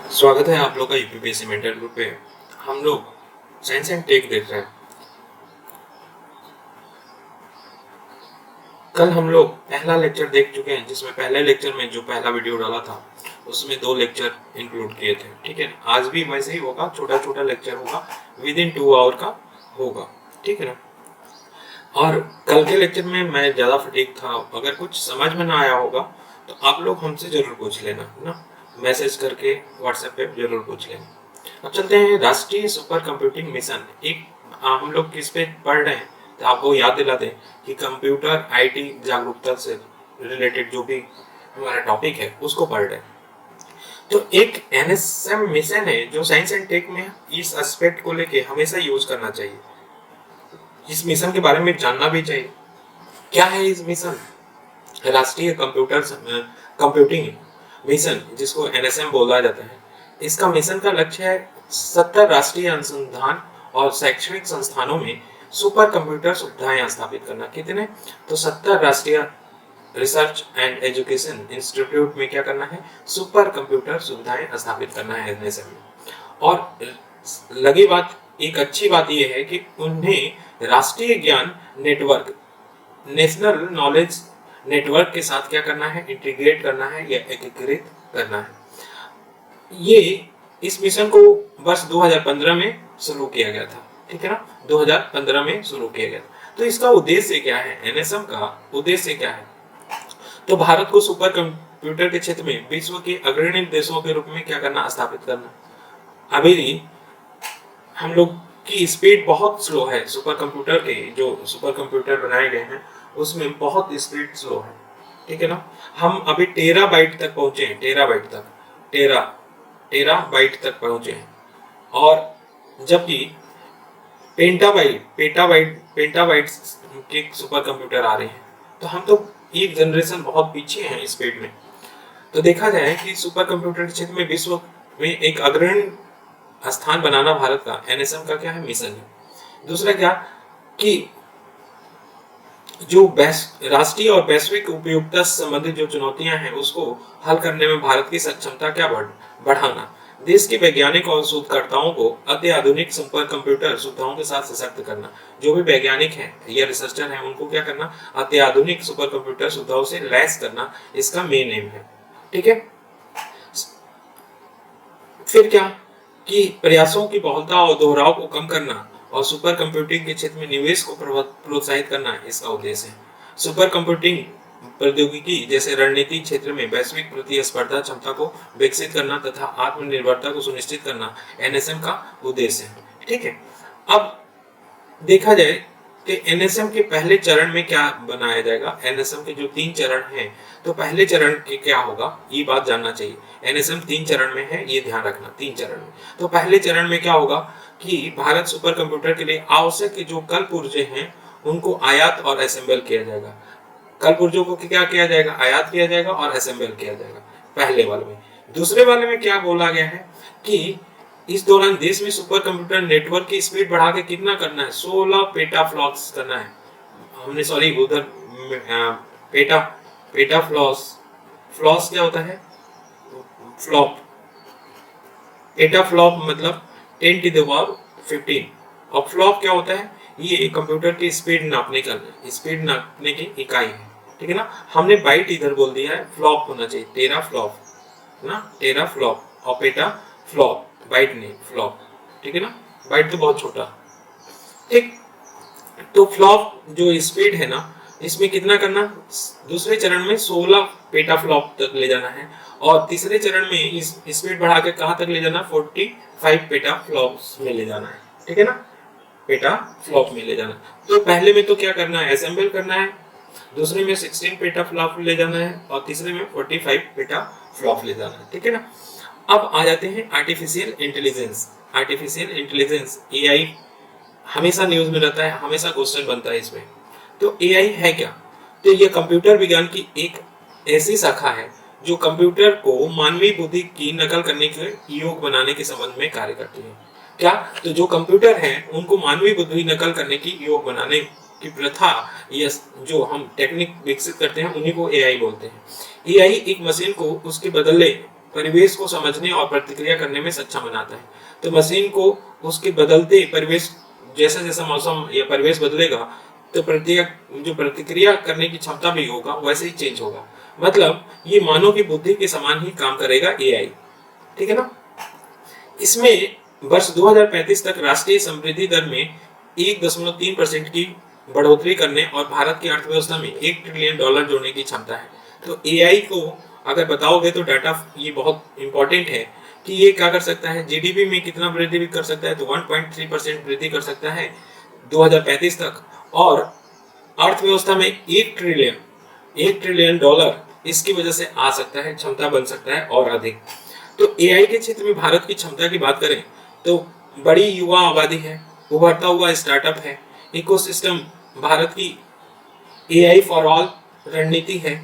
स्वागत है आप लोग का यूपीपीएससी मेंटर ग्रुप पे। हम लोग साइंस एंड टेक देख रहे हैं। कल हम लोग पहला लेक्चर देख चुके हैं, जिसमें पहले लेक्चर में जो पहला वीडियो डाला था उसमें 2 लेक्चर इंक्लूड किए थे। ठीक है, आज भी वैसे ही होगा, छोटा छोटा लेक्चर होगा, विद इन 2 आवर का होगा। ठीक है ना। और कल के लेक्चर में मैं ज़्यादा फटीक था, अगर कुछ समझ में ना आया होगा तो आप लोग हमसे ज़रूर पूछ लेना ना, मैसेज करके व्हाट्सएप पे ज़रूर पूछ लेना। अब चलते हैं राष्ट्रीय सुपर कंप्यूटिंग मिशन। एक हम लोग किस पे पढ़ रहे हैं तो आपको याद दिला दें कि कंप्यूटर आईटी जागरूकता से रिलेटेड जो भी हमारा टॉपिक है उसको पढ़ रहे हैं। तो एक एनएसएम मिशन है जो साइंस एंड टेक में इस एस्पेक्ट को लेके हमेशा यूज करना चाहिए। इस मिशन के बारे में जानना भी चाहिए। क्या है इस मिशन? राष्ट्रीय कंप्यूटिंग मिशन, जिसको एनएसएम बोला जाता है। इसका मिशन का लक्ष्य है 70 राष्ट्रीय अनुसंधान और शैक्षणिक संस्थानों में सुपर कंप्यूटर सुविधाएं स्थापित करना। कितने? तो 70 राष्ट्रीय रिसर्च एंड एजुकेशन इंस्टीट्यूट में क्या करना है? सुपर कंप्यूटर सुविधाएं स्थापित करना है एनएसएम में। और लगी बात, एक अच्छी बात यह है कि उन्हें राष्ट्रीय ज्ञान नेटवर्क, नेशनल नॉलेज नेटवर्क के साथ क्या करना है? इंटीग्रेट करना है या एकीकृत करना है। ये इस मिशन को वर्ष 2015 में शुरू किया गया था। ठीक है ना, 2015 में शुरू किया गया था। तो इसका उद्देश्य क्या है? एनएसएम का उद्देश्य क्या है? तो भारत को सुपर कंप्यूटर के क्षेत्र में विश्व के अग्रणी देशों के रूप में क्या करना? स्थापित करना। अभी हम लोग की स्पीड बहुत स्लो है। सुपर कंप्यूटर के जो सुपर कंप्यूटर बनाए गए हैं उसमें बहुत स्पीड स्लो है। ठीक है ना। हम अभी टेराबाइट तक पहुंचे हैं, टेराबाइट तक पहुंचे हैं। और जबकि पेंटाबाइट के सुपर कंप्यूटर आ रहे हैं, तो हम तो एक जनरेशन बहुत पीछे हैं स्पीड में। तो देखा जाए कि सुपर कंप्यूटर के क्षेत्र में विश्व में एक अग्रणी स्थान बनाना भारत का एनएसएम का क्या है? मिशन है। दूसरा क्या कि जो राष्ट्रीय और वैश्विक उपयोगिता से संबंधित जो चुनौतियां हैं उसको हल करने में भारत की सक्षमता क्या बढ़ाना। देश के वैज्ञानिक और शोधकर्ताओं को अत्याधुनिक सुपर कंप्यूटर सुविधाओं के साथ सशक्त करना। जो भी वैज्ञानिक हैं या रिसर्चर हैं उनको क्या करना? अत्याधुनिक सुपर कंप्यूटर सुविधाओं से लैस करना, इसका मेन एम है। ठीक है। फिर क्या कि प्रयासों की बहुलता और दोहराव को कम करना और सुपर कंप्यूटिंग के क्षेत्र में निवेश को प्रोत्साहित करना इसका उद्देश्य है। सुपर कंप्यूटिंग प्रौद्योगिकी जैसे रणनीति क्षेत्र में वैश्विक प्रतिस्पर्धा क्षमता को विकसित करना तथा आत्मनिर्भरता को सुनिश्चित करना एनएसएम का उद्देश्य है। ठीक है। अब देखा जाए कि एनएसएम के पहले चरण में क्या बनाया जाएगा। एनएसएम के जो 3 चरण हैं, तो पहले चरण के क्या होगा ये बात जानना चाहिए। एनएसएम 3 चरण में है, ये ध्यान रखना, 3 चरण में। तो पहले चरण में क्या होगा कि भारत सुपर कंप्यूटर के लिए आवश्यक जो कल पुर्जे हैं उनको आयात और असेंबल किया जाएगा। कल पुर्जों को क्या किया जाएगा? आयात किया जाएगा और असेंबल किया जाएगा पहले वाले में। दूसरे वाले में क्या बोला गया है कि इस दौरान देश में सुपर कंप्यूटर नेटवर्क की स्पीड बढ़ा के कितना करना है? 16 पेटाफ्लॉप्स करना है। हमने सॉरी उधर पेटाफ्लॉप्स क्या होता है? फ्लॉप। पेटाफ्लॉप मतलब 10 टू द पावर 15। और फ्लॉप क्या होता है? ये कंप्यूटर की स्पीड नापने की इकाई है। ठीक है ना। हमने बाइट इधर बोल दिया है, फ्लॉप होना चाहिए, टेराफ्लॉप ना, टेराफ्लॉप और पेटाफ्लॉप, बाइट नहीं फ्लॉप। ठीक है ना, बाइट तो बहुत छोटा। ठीक। तो फ्लॉप जो स्पीड है ना, इसमें कितना करना? दूसरे चरण में 16 पेटाफ्लॉप तक ले जाना है और तीसरे चरण में इस स्पीड बढ़ा के कहां तक ले जाना? 45 पेटाफ्लॉप्स में ले जाना है। ठीक है ना, पेटाफ्लॉप में ले जाना। तो पहले में तो क्या करना है? असेंबल करना है। दूसरे में 16 पेटाफ्लॉप ले जाना है और तीसरे में 45 पेटाफ्लॉप ले जाना है। ठीक है ना। अब आ जाते हैं artificial intelligence. Artificial intelligence, AI हमेशा न्यूज में रहता है, हमेशा क्वेश्चन बनता है इसमें। तो एआई है क्या? तो यह कंप्यूटर विज्ञान की एक ऐसी शाखा है जो कंप्यूटर को मानवीय बुद्धि की नकल करने के योग बनाने के संबंध में कार्य करती है। क्या? तो जो कंप्यूटर हैं उनको मानवीय बुद्धि नकल करने की योग बनाने की प्रथा या जो हम टेक्निक विकसित करते हैं उन्हीं को एआई बोलते हैं। एआई एक मशीन को उसके बदले परिवेश को समझने और प्रतिक्रिया करने में सक्षम बनाता है। तो मशीन को उसके बदलते परिवेश, जैसा जैसा मौसम या परिवेश बदलेगा तो प्रतिक्रिया करने की क्षमता भी होगा वैसे ही चेंज होगा। मतलब ये मानव की बुद्धि के समान ही काम करेगा एआई, ठीक है ना। इसमें वर्ष 2035 तक राष्ट्रीय समृद्धि दर में 1.3% की बढ़ोतरी करने और भारत की अर्थव्यवस्था में $1 ट्रिलियन जोड़ने की क्षमता है। तो एआई को अगर बताओगे तो डाटा ये बहुत इंपॉर्टेंट है कि ये क्या कर सकता है, जीडीपी में कितना वृद्धि भी कर सकता है, तो 1.3% वृद्धि कर सकता है 2035 तक, और अर्थव्यवस्था में $1 ट्रिलियन इसकी वजह से आ सकता है, क्षमता बन सकता है और अधिक। तो एआई के क्षेत्र में भारत की क्षमता की बात करें तो बड़ी युवा आबादी है, उभरता हुआ स्टार्टअप है, इकोसिस्टम भारत की एआई फॉर ऑल रणनीति है।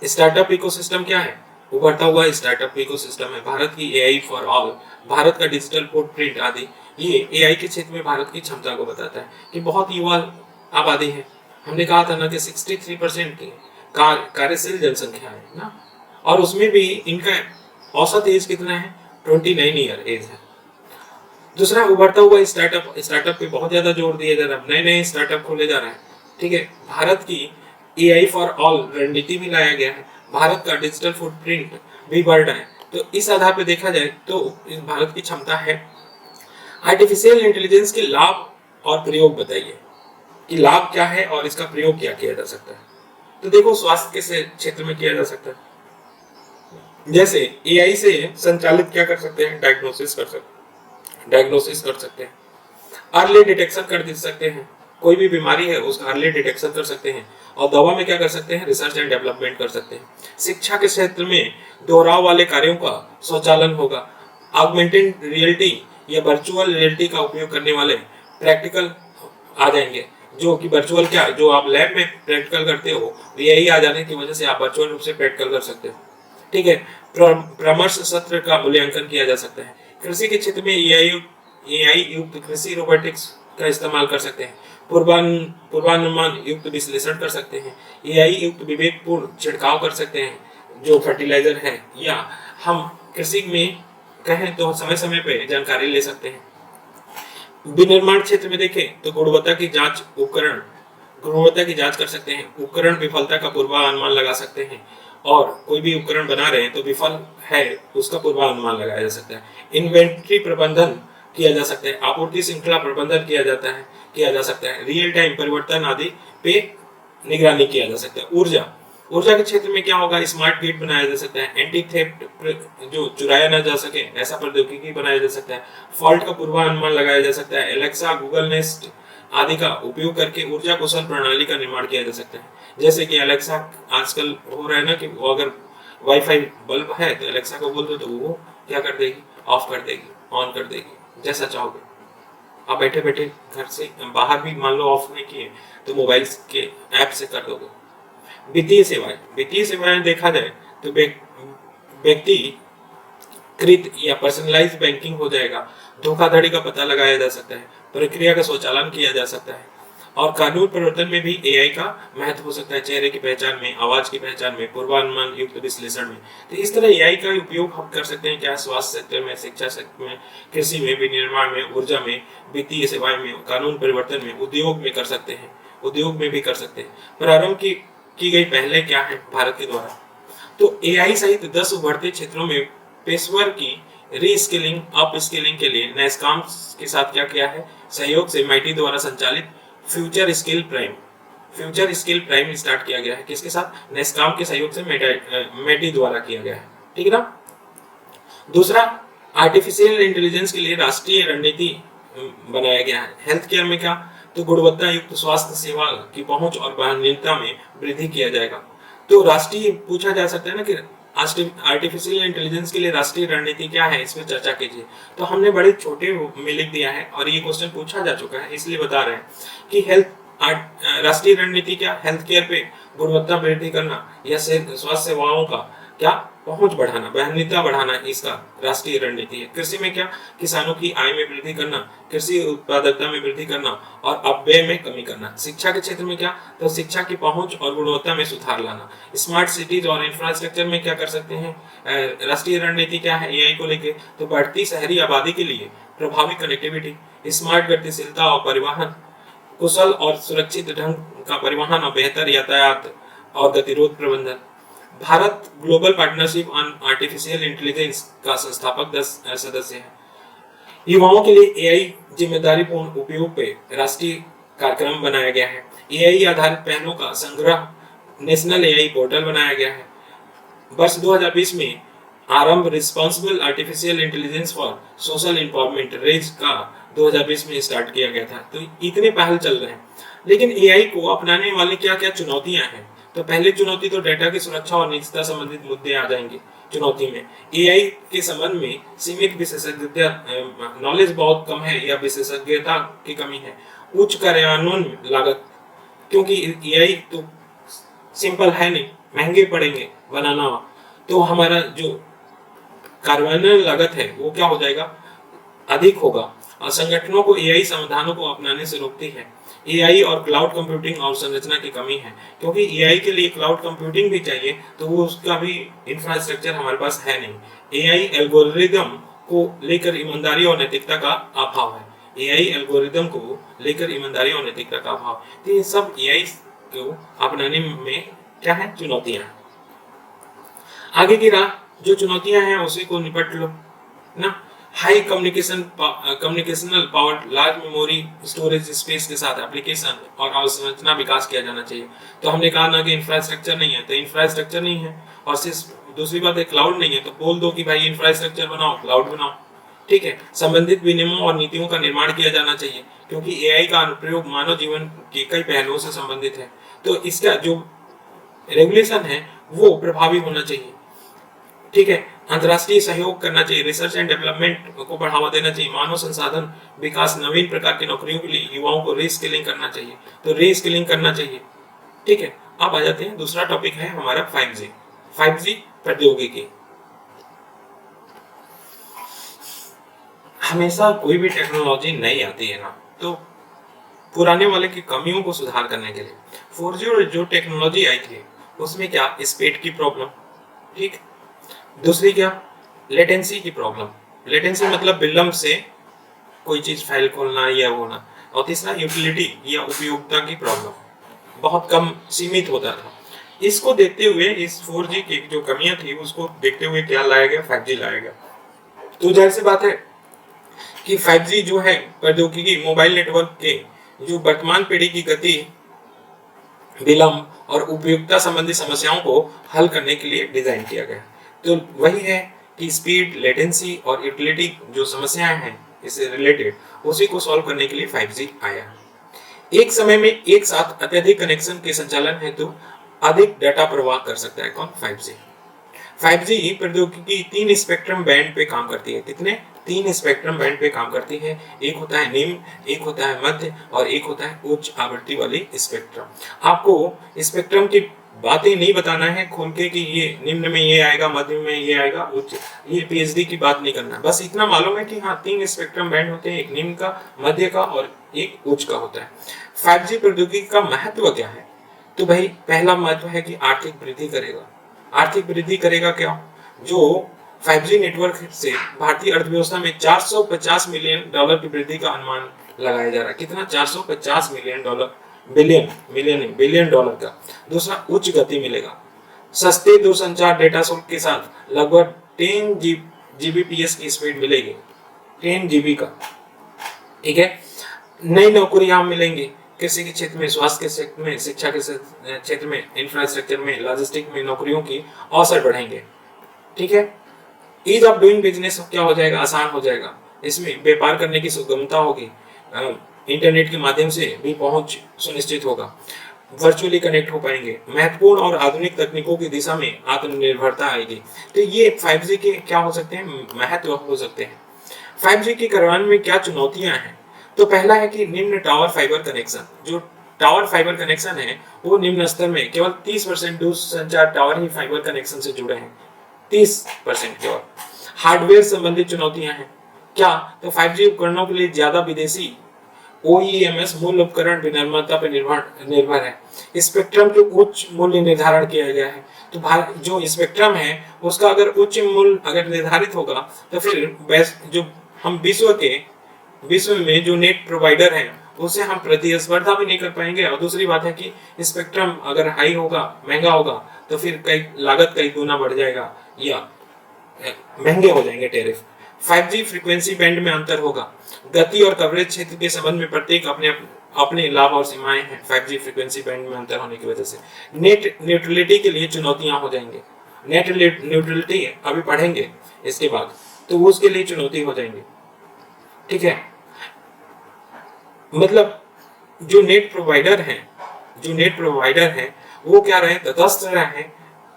स्टार्टअप इकोसिस्टम क्या है? उभरता हुआ स्टार्टअप इकोसिस्टम है भारत की एआई फॉर ऑल, भारत का डिजिटल फुटप्रिंट आदि, ये एआई के क्षेत्र में भारत की क्षमता को बताता है कि बहुत युवा आबादी है। हमने कहा था ना कि 63% की कार्यशील जनसंख्या है ना, और उसमें भी इनका औसत एज कितना है, 29 ईयर एज है। दूसरा, उभरता हुआ स्टार्टअप पे बहुत ज्यादा जोर दिया जा रहा है, नए नए स्टार्टअप खोले जा रहे हैं, ठीक है। भारत की एआई फॉर ऑल रणनीति भी लाया गया है, भारत का डिजिटल फुटप्रिंट भी बढ़ रहा है। तो इस आधार पे देखा जाए तो भारत की क्षमता है। आर्टिफिशियल इंटेलिजेंस के लाभ और प्रयोग बताइए कि लाभ क्या है और इसका प्रयोग क्या किया जा सकता है। तो देखो, स्वास्थ्य के क्षेत्र में किया जा सकता है, जैसे एआई से संचालित क्या कर सकते हैं, डायग्नोसिस कर सकते हैं, अर्ली डिटेक्शन कर दे सकते हैं, कोई भी बीमारी है उसका अर्ली डिटेक्शन कर सकते हैं, और दवा में क्या कर सकते हैं, रिसर्च एंड डेवलपमेंट कर सकते हैं। शिक्षा के क्षेत्र में दोहराव वाले कार्यों का स्वचालन होगा, ऑगमेंटेड रियलिटी या वर्चुअल रियलिटी का उपयोग करने वाले प्रैक्टिकल आ जाएंगे, जो कि वर्चुअल क्या, जो आप लैब में प्रैक्टिकल करते हो, यही आ जाने की वजह से आप वर्चुअल रूप से प्रैक्टिकल कर सकते हो, ठीक है। परामर्श सत्र का मूल्यांकन किया जा सकता है। कृषि के क्षेत्र में एआई युक्त कृषि रोबोटिक्स का इस्तेमाल कर सकते हैं, पूर्वानुमान युक्त विश्लेषण कर सकते हैं, एआई युक्त विवेकपूर्ण छिड़काव कर सकते हैं जो फर्टिलाइजर है, या हम कृषि में कहें तो समय समय पे जानकारी ले सकते हैं। विनिर्माण क्षेत्र में देखें तो गुणवत्ता की जांच कर सकते हैं, उपकरण विफलता का पूर्वानुमान लगा सकते हैं, और कोई भी उपकरण बना रहे हैं तो विफल है उसका पूर्वानुमान लगाया जा सकता है। इन्वेंट्री प्रबंधन किया जा सकता है, आपूर्ति श्रृंखला प्रबंधन किया जा सकता है, रियल टाइम परिवर्तन आदि पे निगरानी किया जा सकता है। ऊर्जा के क्षेत्र में क्या होगा, स्मार्ट ग्रिड बनाया जा सकता है, एंटी थेफ्ट जो चुराया ना जा सके ऐसा प्रौद्योगिकी बनाया जा सकता है, फॉल्ट का पूर्वानुमान लगाया जा सकता है, एलेक्सा, गूगल नेस्ट आदि का उपयोग करके ऊर्जा कुशल प्रणाली का निर्माण किया जा सकता है। जैसे कि एलेक्सा आजकल हो रहा है ना कि वो अगर वाईफाई बल्ब है तो एलेक्सा को बोल दो तो वो क्या कर देगी, ऑफ कर देगी, ऑन कर देगी, जैसा चाहोगे। आप बैठे बैठे घर से बाहर भी मान लो ऑफ नहीं किए तो मोबाइल के ऐप से कर दोगे। वित्तीय सेवाएं देखा जाए तो व्यक्ति कृत या पर्सनलाइज बैंकिंग हो जाएगा, धोखाधड़ी का पता लगाया जा सकता है, प्रक्रिया का स्वचालन किया जा सकता है, और कानून प्रवर्तन में भी एआई का महत्व हो सकता है, चेहरे की पहचान में, आवाज की पहचान में, पूर्वानुमान युक्त विश्लेषण में। तो इस तरह एआई का उपयोग हम कर सकते हैं क्या, स्वास्थ्य सेक्टर में, शिक्षा सेक्टर में, कृषि में, विनिर्माण में, ऊर्जा में, वित्तीय सेवाएं में, कानून परिवर्तन में, उद्योग में कर सकते हैं, उद्योग में भी कर सकते हैं। प्रारंभ की गई पहले क्या है भारत के द्वारा, तो एआई सहित 10 उभरते क्षेत्रों में पेशेवर की रीस्किलिंग अप स्किलिंग के लिए नैसकॉम के साथ क्या किया है, सहयोग से MIT द्वारा संचालित फ्यूचर स्किल प्राइम स्टार्ट किया गया है। किसके साथ, नैसकॉम के सहयोग से MIT द्वारा किया गया है, ठीक है ना। दूसरा, आर्टिफिशियल इंटेलिजेंस के लिए राष्ट्रीय रणनीति बनाया गया है। हेल्थ केयर में क्या, तो गुणवत्ता युक्त स्वास्थ्य सेवा की पहुंच और वहनीयता में वृद्धि किया जाएगा। तो राष्ट्रीय पूछा जा सकता है ना कि आर्टिफिशियल इंटेलिजेंस के लिए राष्ट्रीय रणनीति क्या है, इसमें चर्चा कीजिए। तो हमने बड़े छोटे में लिख दिया है और ये क्वेश्चन पूछा जा चुका है, इसलिए बता रहे हैं कि राष्ट्रीय रणनीति क्या, हेल्थ केयर पे गुणवत्ता वृद्धि करना या स्वास्थ्य सेवाओं का क्या पहुंच बढ़ाना, वहनीयता बढ़ाना इसका राष्ट्रीय रणनीति है। कृषि में क्या, किसानों की आय में वृद्धि करना, कृषि उत्पादकता में वृद्धि करना और अपव्यय में कमी करना। शिक्षा के क्षेत्र में क्या, तो शिक्षा की पहुंच और गुणवत्ता में सुधार लाना। स्मार्ट सिटीज और इंफ्रास्ट्रक्चर में क्या कर सकते हैं, राष्ट्रीय रणनीति क्या है एआई को लेके, तो बढ़ती शहरी आबादी के लिए प्रभावी कनेक्टिविटी, स्मार्ट गतिशीलता और परिवहन, कुशल और सुरक्षित ढंग का परिवहन और बेहतर यातायात और गतिरोध प्रबंधन। Bharat global partnership on artificial intelligence का संस्थापक 10 सदस्य है। युवाओं के लिए एआई जिम्मेदारीपूर्ण उपयोग पे राष्ट्रीय कार्यक्रम बनाया गया है। एआई आधारित पहलों का संग्रह नेशनल एआई पोर्टल बनाया गया है। वर्ष 2020 में आरंभ responsible artificial intelligence for social empowerment raise का 2020 में स्टार्ट किया गया था। तो इतने पहल चल रहे हैं, लेकिन एआई को अपनाने वाली क्या क्या चुनौतियां हैं। तो पहली चुनौती तो डेटा की सुरक्षा और निजता संबंधित मुद्दे आ जाएंगे। चुनौती में एआई के संबंध में सीमित विशेषज्ञता, नॉलेज बहुत कम है या विशेषज्ञता की कमी है। उच्च कार्यान्वयन लागत, क्योंकि एआई तो सिंपल है नहीं, महंगे पड़ेंगे बनाना, तो हमारा जो कार्यान्वयन लागत है वो क्या हो जाएगा, अधिक होगा। और संगठनों को एआई समाधानों को अपनाने से रोकती है। एआई और क्लाउड कंप्यूटिंग और संरचना की कमी है, क्योंकि एआई के लिए क्लाउड कंप्यूटिंग भी चाहिए, तो वो उसका भी इंफ्रास्ट्रक्चर हमारे पास है नहीं। एआई एल्गोरिदम को लेकर ईमानदारी और नैतिकता का अभाव है। एआई एल्गोरिदम को लेकर ईमानदारी और नैतिकता का अभाव, तो ये सब एआई को अपनाने में क्या है, चुनौतियां। आगे की राह जो चुनौतियां हैं उसी को निपट लो ना। High communicational power, large memory storage space के साथ एप्लीकेशन और अवसंरचना विकास किया जाना चाहिए। तो हमने कहा ना कि इंफ्रास्ट्रक्चर नहीं है, तो इंफ्रास्ट्रक्चर नहीं है, और सिर्फ दूसरी बात है क्लाउड नहीं है, तो बोल दो कि भाई इंफ्रास्ट्रक्चर बनाओ, क्लाउड बनाओ, ठीक है। संबंधित विनियमों और नीतियों का निर्माण किया जाना चाहिए, क्योंकि एआई का अनुप्रयोग मानव जीवन के कई पहलुओं से संबंधित है। तो इसका जो रेगुलेशन है वो प्रभावी होना चाहिए, ठीक है। अंतर्राष्ट्रीय सहयोग करना चाहिए, रिसर्च एंड डेवलपमेंट को बढ़ावा देना चाहिए, मानव संसाधन विकास, नवीन प्रकार की नौकरियों के लिए युवाओं को रीस्किलिंग करना चाहिए, तो रीस्किलिंग करना चाहिए, ठीक है। अब आ जाते हैं, दूसरा टॉपिक है हमारा 5G। 5G प्रौद्योगिकी। हमेशा कोई भी टेक्नोलॉजी नई आती है ना, तो पुराने वाले की कमियों को सुधार करने के लिए 4G और जो टेक्नोलॉजी आई थी उसमें क्या, स्पीड की प्रॉब्लम, ठीक। दूसरी क्या, लेटेंसी की प्रॉब्लम, लेटेंसी मतलब विलंब से कोई चीज फाइल खोलना या होना। और तीसरा यूटिलिटी या उपयोगिता की प्रॉब्लम, बहुत कम सीमित होता था। इसको देखते हुए, इस 4G की जो कमियां थी उसको देखते हुए क्या लाया गया, 5G लाया गया। तो जाहिर सी बात है कि 5G जो है प्रौद्योगिकी, मोबाइल नेटवर्क के जो वर्तमान पीढ़ी की गति, विलंब और उपयोगिता संबंधी समस्याओं को हल करने के लिए डिजाइन किया गया। तो वही है कि स्पीड, लेटेंसी और यूटिलिटी जो समस्याएं हैं इससे रिलेटेड, उसी को सॉल्व करने के लिए 5G आया। एक समय में एक साथ अत्यधिक कनेक्शन के संचालन हेतु अधिक डाटा प्रवाह कर सकता है कौन, 5G। 5G प्रौद्योगिकी 3 स्पेक्ट्रम बैंड पे काम करती है। कितने, 3 स्पेक्ट्रम बैंड पे काम करती है। एक होता है निम्न, एक होता है मध्य और एक होता है उच्च आवृत्ति वाली स्पेक्ट्रम। आपको स्पेक्ट्रम की बातें नहीं बताना है खोल के कि ये निम्न में ये आएगा, मध्य में ये आएगा, उच्च, ये पीएचडी की बात नहीं करना। बस इतना मालूम है कि हाँ 3 स्पेक्ट्रम बैंड होते हैं, एक निम्न का, मध्य का और एक उच्च का होता है। 5G प्रौद्योगिकी का महत्व क्या है, तो भाई पहला महत्व है कि आर्थिक वृद्धि करेगा। आर्थिक वृद्धि करेगा क्या, जो 5G नेटवर्क से भारतीय अर्थव्यवस्था में $450 मिलियन की वृद्धि का अनुमान लगाया जा रहा है। कितना, $450 मिलियन, बिलियन डॉलर का। दूसरा, उच्च गति मिलेगा, सस्ते दूरसंचार डेटा शुल्क के साथ लगभग 10 Gbps की स्पीड मिलेगी, 10 GB का, ठीक है। नई नौकरियां मिलेंगी, कृषि के क्षेत्र में, स्वास्थ्य के क्षेत्र में, शिक्षा के क्षेत्र में, इंफ्रास्ट्रक्चर में, लॉजिस्टिक में नौकरियों की अवसर बढ़ेंगे, ठीक है। ईज ऑफ डूइंग बिजनेस क्या हो जाएगा, आसान हो जाएगा। इसमें व्यापार करने की सुगमता होगी, इंटरनेट के माध्यम से भी पहुंच सुनिश्चित होगा, वर्चुअली कनेक्ट हो पाएंगे, महत्वपूर्ण और आधुनिक तकनीकों की दिशा में आत्मनिर्भरता आएगी। तो ये 5G के क्या हो सकते हैं, महत्व हो सकते हैं। 5G के कार्यान्वयन में क्या चुनौतियां हैं, तो पहला है कि निम्न टावर फाइबर कनेक्शन। जो टावर फाइबर कनेक्शन है वो निम्न स्तर में केवल 30% दूरसंचार टावर ही फाइबर कनेक्शन से जुड़े हैं, 30% की ओर। हार्डवेयर संबंधित चुनौतियां हैं क्या? तो 5G उपकरणों के लिए ज्यादा विदेशी OEMS मूल उपकरण विनिर्माता पर निर्भर है। स्पेक्ट्रम के उच्च मूल्य निर्धारण किया गया है। तो जो स्पेक्ट्रम है उसका अगर उच्च मूल्य अगर निर्धारित होगा तो फिर जो हम विश्व में जो नेट प्रोवाइडर हैं उससे हम प्रतिस्पर्धा भी नहीं कर पाएंगे। और दूसरी बात है कि स्पेक्ट्रम अगर हाई होगा, महंगा होगा, तो फिर लागत कई गुना बढ़ जाएगा या महंगे हो जाएंगे टैरिफ। 5G फ्रीक्वेंसी बैंड में अंतर होगा। गति और कवरेज क्षेत्र के संबंध में प्रत्येक अपने अपने लाभ और सीमाएं हैं। 5G फ्रीक्वेंसी बैंड में अंतर होने की वजह से नेट न्यूट्रलिटी के लिए चुनौतियां हो जाएंगे। नेट न्यूट्रलिटी अभी पढ़ेंगे इसके बाद, तो उसके लिए चुनौती हो जाएंगे। ठीक है, मतलब जो नेट प्रोवाइडर हैं वो क्या रहे,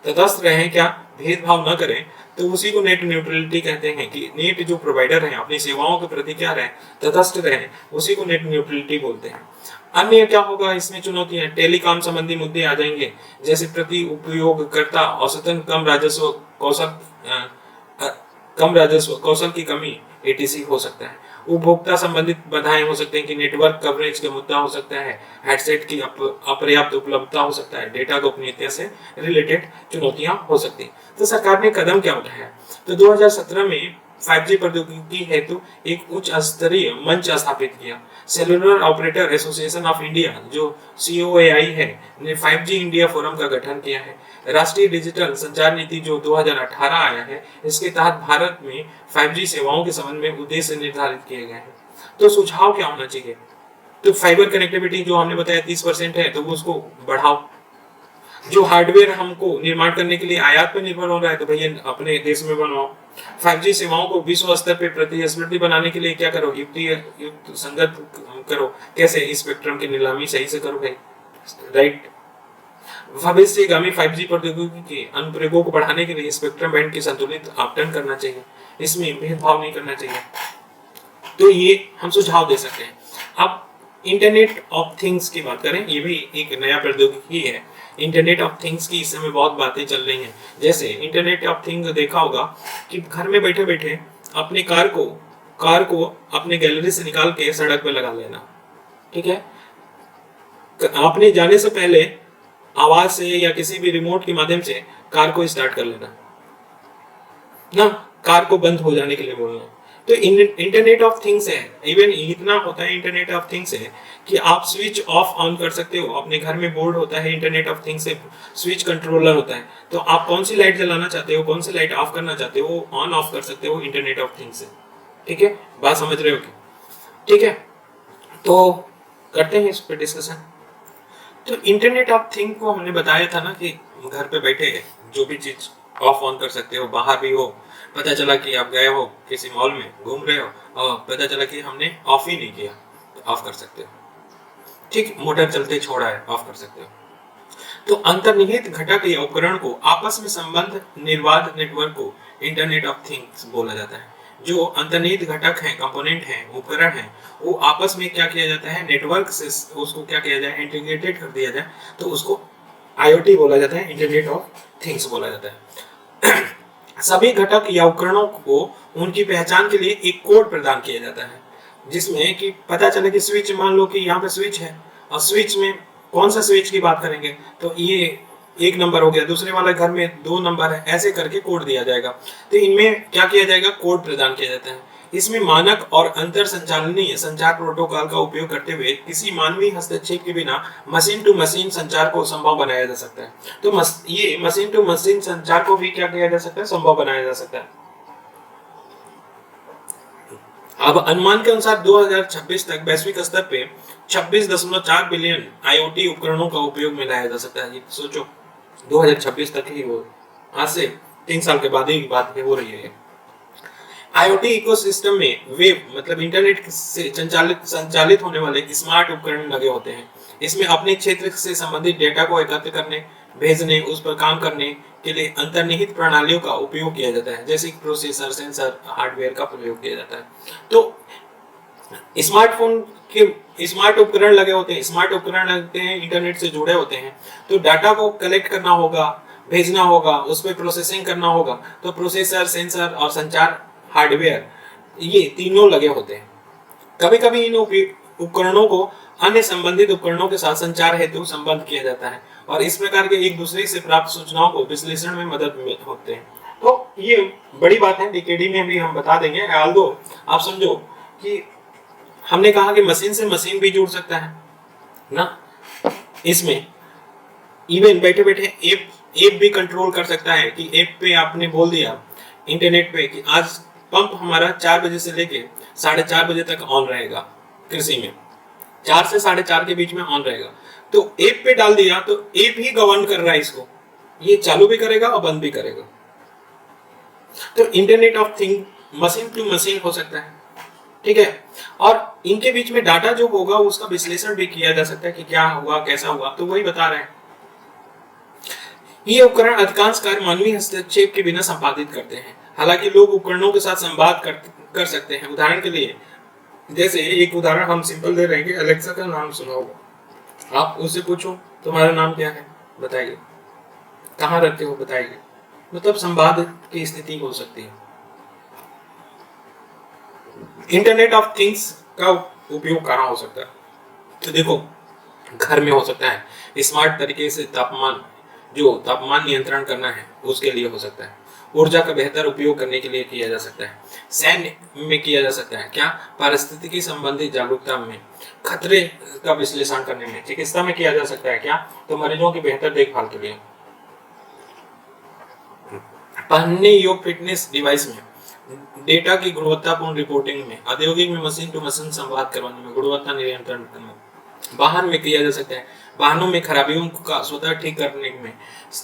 तटस्थ रहे, क्या भेदभाव न करें, तो उसी को नेट न्यूट्रलिटी कहते हैं। कि नेट जो प्रोवाइडर हैं अपनी सेवाओं के प्रति क्या रहे, तटस्थ रहे, उसी को नेट न्यूट्रलिटी बोलते हैं। अन्य क्या होगा इसमें चुनौतियां, टेलीकॉम संबंधी मुद्दे आ जाएंगे, जैसे प्रति उपयोगकर्ता औसतन कम राजस्व कौशल की कमी ATC हो सकता है। उपभोक्ता संबंधित बाधाएं हो सकते हैं कि नेटवर्क कवरेज का मुद्दा हो सकता है, हेडसेट की अपर्याप्त उपलब्धता हो सकता है, डेटा गोपनीयता से रिलेटेड चुनौतियां हो सकती हैं। तो सरकार ने कदम क्या उठाया? तो 2017 में 5G प्रौद्योगिकी हेतु एक उच्च स्तरीय मंच स्थापित किया। Cellular operator association of India जो COAI है ने 5G इंडिया फोरम का गठन किया है। राष्ट्रीय डिजिटल संचार नीति जो 2018 आया है, इसके तहत भारत में 5G सेवाओं के संबंध में उद्देश्य निर्धारित किए गए हैं। तो सुझाव क्या होना चाहिए? तो फाइबर कनेक्टिविटी जो हमने बताया 30% है, तो वो उसको बढ़ाओ। जो हार्डवेयर हमको निर्माण करने के लिए आयात पर निर्भर हो रहा है, तो भैया अपने देश में बनवाओ। 5G सेवाओं को विश्व स्तर पर प्रतिस्पर्धी बनाने के लिए क्या करो, युक्त संगत करो। कैसे? स्पेक्ट्रम की नीलामी सही से करो भाई, राइट। भविष्यगामी 5G प्रौद्योगिकी के अनुप्रयोगों को बढ़ाने के लिए स्पेक्ट्रम बैंड की संतुलित आवंटन करना चाहिए, इसमें भेदभाव नहीं करना चाहिए। तो ये हम सुझाव दे सकते हैं। अब इंटरनेट ऑफ थिंग्स की बात करें, ये भी एक नया प्रौद्योगिकी है। इंटरनेट ऑफ थिंग्स की इस समय बहुत बातें चल रही हैं। जैसे इंटरनेट ऑफ थिंग्स देखा होगा कि घर में बैठे बैठे अपनी कार को अपने गैलरी से निकाल के सड़क पे लगा लेना। ठीक है, आपने जाने से पहले आवाज से या किसी भी रिमोट के माध्यम से कार को स्टार्ट कर लेना ना, कार को बंद हो जाने के लिए बोलना। तो इंटरनेट ऑफ थिंग्स है। इवन इतना होता है इंटरनेट ऑफ थिंग्स है कि आप स्विच ऑफ ऑन कर सकते हो। अपने घर में बोर्ड होता है इंटरनेट ऑफ थिंग्स से, स्विच कंट्रोलर होता है, तो आप कौन सी लाइट जलाना चाहते हो, कौन सी लाइट ऑफ करना चाहते हो, ऑन ऑफ कर सकते हो इंटरनेट ऑफ थिंग्स से। ठीक है, बात समझ रहे हो क्या? ठीक है, तो करते हैं इस पर डिस्कशन। तो इंटरनेट ऑफ थिंग को हमने बताया था ना कि घर पे बैठे जो भी चीज ऑफ ऑन कर सकते हो। बाहर भी हो, पता चला कि आप गए हो किसी मॉल में घूम रहे हो और पता चला कि हमने ऑफ ही नहीं किया, तो ऑफ कर सकते हो। ठीक, मोटर चलते छोड़ा है, ऑफ कर सकते हो। तो अंतर्निहित घटक या उपकरण को आपस में संबंध निर्बाध नेटवर्क को इंटरनेट ऑफ थिंग्स बोला जाता है। जो अंतर्निहित घटक हैं, कंपोनेंट हैं, उपकरण हैं, वो आपस में क्या किया जाता है, नेटवर्क से उसको क्या किया जाए, इंटीग्रेटेड कर दिया जाए, तो उसको IoT बोला जाता है, इंटरनेट ऑफ थिंग्स बोला जाता है। सभी घटक या उपकरणों को उनकी पहचान के लिए एक कोड प्रदान किया जाता है, जिसमें कि पता चले कि स्विच, मान लो कि यहाँ पे स्विच है और स्विच में कौन सा स्विच की बात करेंगे, तो ये 1 नंबर हो गया, दूसरे वाले घर में 2 नंबर है, ऐसे करके कोड दिया जाएगा। तो इनमें क्या किया जाएगा, कोड प्रदान किया जाता है। इसमें मानक और अंतर संचालनीय संचार प्रोटोकॉल का उपयोग करते हुए किसी मानवीय हस्तक्षेप के बिना मशीन टू मशीन संचार को संभव बनाया जा सकता है। तो ये मशीन टू मशीन संचार को भी क्या किया जा सकता है, संभव बनाया जा सकता है। अब अनुमान के अनुसार 2026 तक वैश्विक स्तर पे 26.4 बिलियन IoT उपकरणों का उपयोग में लाया जा सकता है। सोचो 2026 तक ही, वो आज से 3 साल के बाद ही बात हो रही है। IoT इकोसिस्टम में वेब मतलब इंटरनेट से संचालित होने वाले स्मार्ट उपकरण लगे होते हैं। इसमें अपने क्षेत्र से संबंधित डेटा को एकत्र करने, भेजने, उस पर काम करने के लिए अंतर्निहित प्रणालियों का उपयोग किया जाता है, जैसे प्रोसेसर, सेंसर, हार्डवेयर का प्रयोग किया जाता है। तो स्मार्टफोन के स्मार्ट उपकरण लगे होते हैं, स्मार्ट उपकरण लगते हैं, इंटरनेट से जुड़े होते हैं। तो डाटा को कलेक्ट करना होगा, भेजना होगा, उस पर प्रोसेसिंग करना होगा, तो प्रोसेसर, सेंसर और संचार हार्डवेयर ये तीनों लगे होते हैं। कभी कभी इन उपकरणों को अन्य संबंधित उपकरणों के साथ संचार हेतु संबद्ध किया जाता है और इस प्रकार के एक दूसरे से प्राप्त सूचनाओं को विश्लेषण में मदद होते हैं। तो ये बड़ी बात है, डीकेडी में भी हम बता देंगे। ऑल्दो आप समझो कि हमने कहा कि मशीन से मशीन भी जुड़ सकता है ना, इसमें इवन बैठे बैठे ऐप भी कंट्रोल कर सकता है कि ऐप पे आपने बोल दिया इंटरनेट पे कि आज पंप हमारा 4 बजे से लेके 4:30 बजे तक ऑन रहेगा, कृषि में 4 से 4:30 के बीच में ऑन रहेगा, तो ऐप पे डाल दिया तो ऐप ही गवर्न कर रहा है इसको, ये चालू भी करेगा और बंद भी करेगा। तो internet of thing machine to machine हो सकता है, ठीक है। और इनके बीच में डाटा जो होगा उसका विश्लेषण भी किया जा सकता है कि क्या हुआ, कैसा हुआ, तो वही बता रहे हैं। ये उपकरण अधिकांश कार्य मानवीय हस्तक्षेप के बिना संपादित करते हैं, हालांकि लोग उपकरणों के साथ संवाद कर सकते हैं। उदाहरण के लिए, जैसे एक उदाहरण हम सिंपल दे रहे हैं कि अलेक्सा का नाम सुना होगा, आप उससे पूछो तुम्हारा नाम क्या है, बताइए, कहाँ रहते हो, बताइए, मतलब संवाद की स्थिति हो सकती है। इंटरनेट ऑफ थिंग्स का उपयोग कहाँ हो सकता है, तो देखो घर में हो सकता है, स्मार्ट तरीके से तापमान नियंत्रण करना है उसके लिए हो सकता है, ऊर्जा का बेहतर उपयोग करने के लिए किया जा सकता है, सैन्य में किया जा सकता है, क्या पारिस्थितिकी संबंधी जागरूकता में, खतरे का विश्लेषण करने में, चिकित्सा में किया जा सकता है, क्या तो मरीजों की बेहतर देखभाल के लिए, पहनने योग्य फिटनेस डिवाइस में, डेटा की गुणवत्तापूर्ण रिपोर्टिंग में, औद्योगिक में मशीन टू मशीन संवाद करवाने में, गुणवत्ता नियंत्रण में, वाहन में किया जा सकता है, वाहनों में खराबियों का स्वतः ठीक करने में,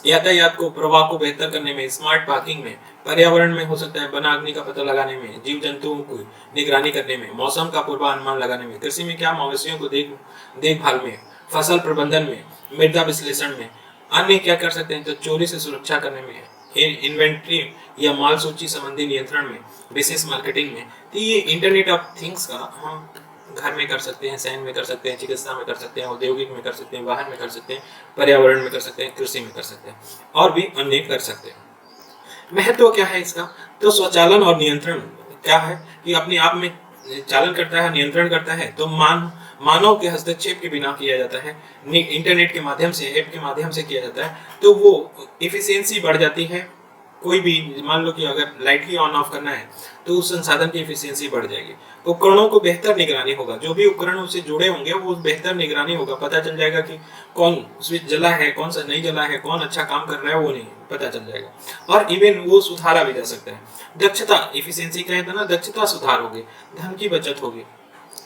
यातायात को प्रवाह को बेहतर करने में, स्मार्ट पार्किंग में, पर्यावरण में हो सकता है, वन अग्नि का पता लगाने में, जीव जंतुओं की निगरानी करने में, मौसम का पूर्वानुमान लगाने में, कृषि में क्या मवेशियों को देखभाल में, फसल प्रबंधन में, मृदा विश्लेषण में, अन्य क्या कर सकते हैं तो चोरी से सुरक्षा करने में, इन्वेंट्री या माल सूची संबंधी नियंत्रण में, विशेष मार्केटिंग में। तो ये इंटरनेट ऑफ थिंग्स का हम घर में कर सकते हैं, सैन्य में कर सकते हैं, चिकित्सा में कर सकते हैं, औद्योगिक में कर सकते हैं, वाहन में कर सकते हैं, पर्यावरण में कर सकते हैं, कृषि में कर सकते हैं और भी अन्य कर सकते हैं। महत्व क्या है इसका, तो स्वचालन और नियंत्रण क्या है कि अपने आप में चालन करता है, नियंत्रण करता है, तो मानव के हस्तक्षेप के बिना किया जाता है, इंटरनेट के माध्यम से, ऐप के माध्यम से किया जाता है, तो वो इफिशियंसी बढ़ जाती है। कोई भी मान लो कि अगर लाइट ही ऑन ऑफ करना है तो उस संसाधन की एफिशिएंसी बढ़ जाएगी। उपकरणों को बेहतर निगरानी होगा, जो भी उपकरण उससे जुड़े होंगे वो बेहतर निगरानी होगा, पता चल जाएगा कि कौन स्विच जला है, कौन सा नहीं जला है, कौन अच्छा काम कर रहा है वो नहीं पता चल जाएगा और इवन वो सुधारा भी जा सकता है। दक्षता, एफिशिएंसी कहें तो ना, दक्षता सुधार होगी, धन की बचत होगी,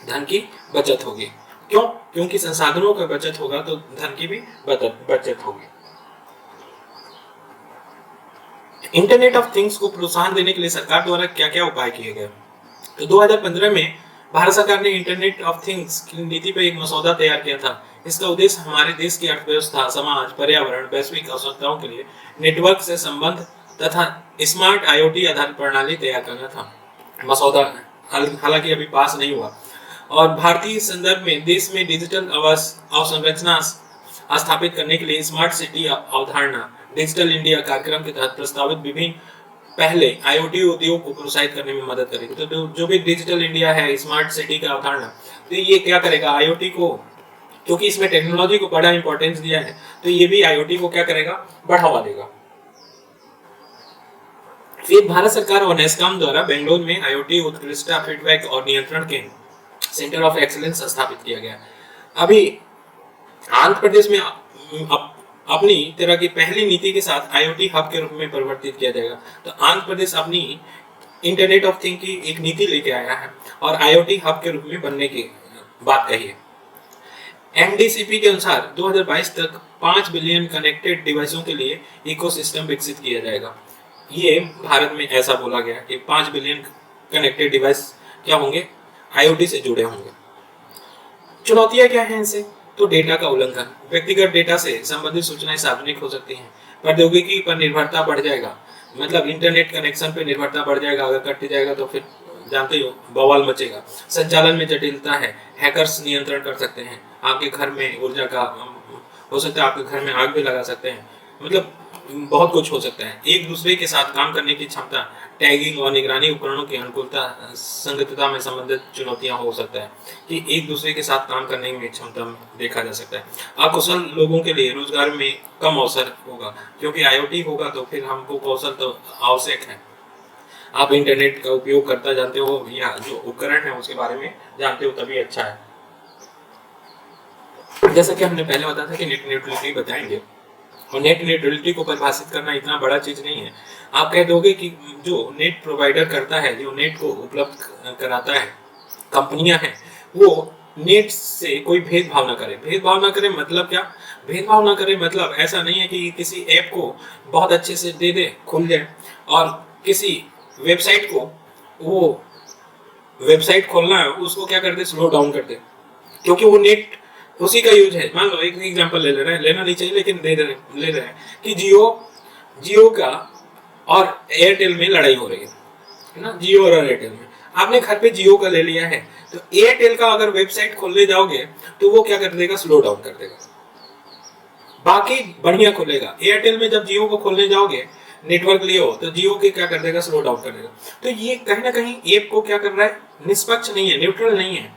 धन की बचत होगी। क्यों? क्योंकि संसाधनों का बचत होगा तो धन की भी बचत होगी। इंटरनेट ऑफ थिंग्स को प्रोत्साहन देने के लिए सरकार द्वारा क्या क्या उपाय किए गए, तो 2015 में भारत सरकार ने इंटरनेट ऑफ थिंग्स की नीति पर एक मसौदा तैयार किया था। इसका उद्देश्य हमारे देश की अर्थव्यवस्था, समाज, पर्यावरण, वैश्विक आवश्यकताओं के लिए नेटवर्क से संबंध तथा स्मार्ट आईओटी आधारित प्रणाली तैयार करना था। मसौदा हालांकि अभी पास नहीं हुआ और भारतीय संदर्भ में देश में डिजिटल अवसंरचना स्थापित करने के लिए स्मार्ट सिटी अवधारणा, डिजिटल इंडिया कार्यक्रम के तहत प्रस्तावित विभिन्न पहले आईओटी उद्योग को प्रोत्साहित करने में मदद करेगी। तो जो भी डिजिटल इंडिया है, स्मार्ट सिटी का अवधारणा, तो ये क्या करेगा, आईओटी को, क्योंकि इसमें टेक्नोलॉजी को बड़ा इंपॉर्टेंस दिया है, तो ये भी आईओटी को क्या करेगा, बढ़ावा देगा। फिर भारत सरकार और नेस्कॉम द्वारा बेंगलुरु में आईओटी उत्कृष्टता, फीडबैक और नियंत्रण के सेंटर ऑफ एक्सीलेंस स्थापित किया गया। अभी आंध्र प्रदेश में अपनी तरह की पहली नीति के साथ आईओटी हब के रूप में परिवर्तित किया जाएगा। तो आंध्र प्रदेश अपनी इंटरनेट ऑफ थिंग की एक नीति लेके आया है और आईओटी हब के रूप में बनने की बात कही है। एमडीसीपी के अनुसार 2022 तक 5 बिलियन कनेक्टेड डिवाइसों के लिए इकोसिस्टम विकसित किया जाएगा। ये भारत में ऐसा बोला गया कि 5 बिलियन कनेक्टेड डिवाइस क्या होंगे, आईओटी से जुड़े होंगे। चुनौतियां क्या हैं इनसे, तो डेटा का उल्लंघन, व्यक्तिगत डेटा से संबंधित सूचनाएं सार्वजनिक हो सकती हैं, प्रौद्योगिकी पर निर्भरता बढ़ जाएगा, मतलब इंटरनेट कनेक्शन पर निर्भरता बढ़ जाएगा, अगर कट जाएगा तो फिर जानते हो बवाल मचेगा। संचालन में जटिलता है, हैकर्स नियंत्रण कर सकते हैं, आपके घर में ऊर्जा का हो सकता है, आपके घर में आग भी लगा सकते हैं, मतलब बहुत कुछ हो सकता है। एक दूसरे के साथ काम करने की क्षमता, टैगिंग और निगरानी उपकरणों की अनुकूलता, संगतता में संबंधित चुनौतियां हो सकता है कि एक दूसरे के साथ काम करने में क्षमता देखा जा सकता है। अकुशल लोगों के लिए रोजगार में कम अवसर होगा, क्योंकि IoT होगा तो फिर हमको कौशल तो आवश्यक है। आप इंटरनेट का उपयोग करता जानते हो या जो उपकरण है उसके बारे में जानते हो तभी अच्छा है। जैसा कि हमने पहले बताया था कि नेट न्यूट्रलिटी बताएंगे, और नेट न्यूट्रलिटी को परिभाषित करना इतना बड़ा चीज नहीं है। आप कह दोगे कि जो नेट प्रोवाइडर करता है, जो नेट को उपलब्ध कराता है, कंपनियां हैं, वो नेट से कोई भेदभाव ना करे। भेदभाव ना करे मतलब क्या? भेदभाव ना करे मतलब ऐसा नहीं है कि किसी ऐप को बहुत अच्छे से दे दे, खुल जाए, और किसी वेबसाइट को, वो वेबसाइट खोलना है उसको क्या कर दे, स्लो डाउन कर दे, क्योंकि वो नेट उसी का यूज है। मान लो एक एग्जांपल ले रहे हैं, लेना नहीं चाहिए लेकिन ले रहे हैं कि जियो का और एयरटेल में लड़ाई हो रही है ना, जियो और एयरटेल में। आपने घर पे जियो का ले लिया है, तो एयरटेल का अगर वेबसाइट खोलने जाओगे तो वो क्या कर देगा, स्लो डाउन कर देगा, बाकी बढ़िया खुलेगा। एयरटेल में जब जियो को खोलने जाओगे, नेटवर्क लिए हो, तो जियो के क्या कर देगा, स्लो डाउन कर देगा। तो ये कहीं ना कहीं ऐप को क्या कर रहा है, निष्पक्ष नहीं है, न्यूट्रल नहीं है,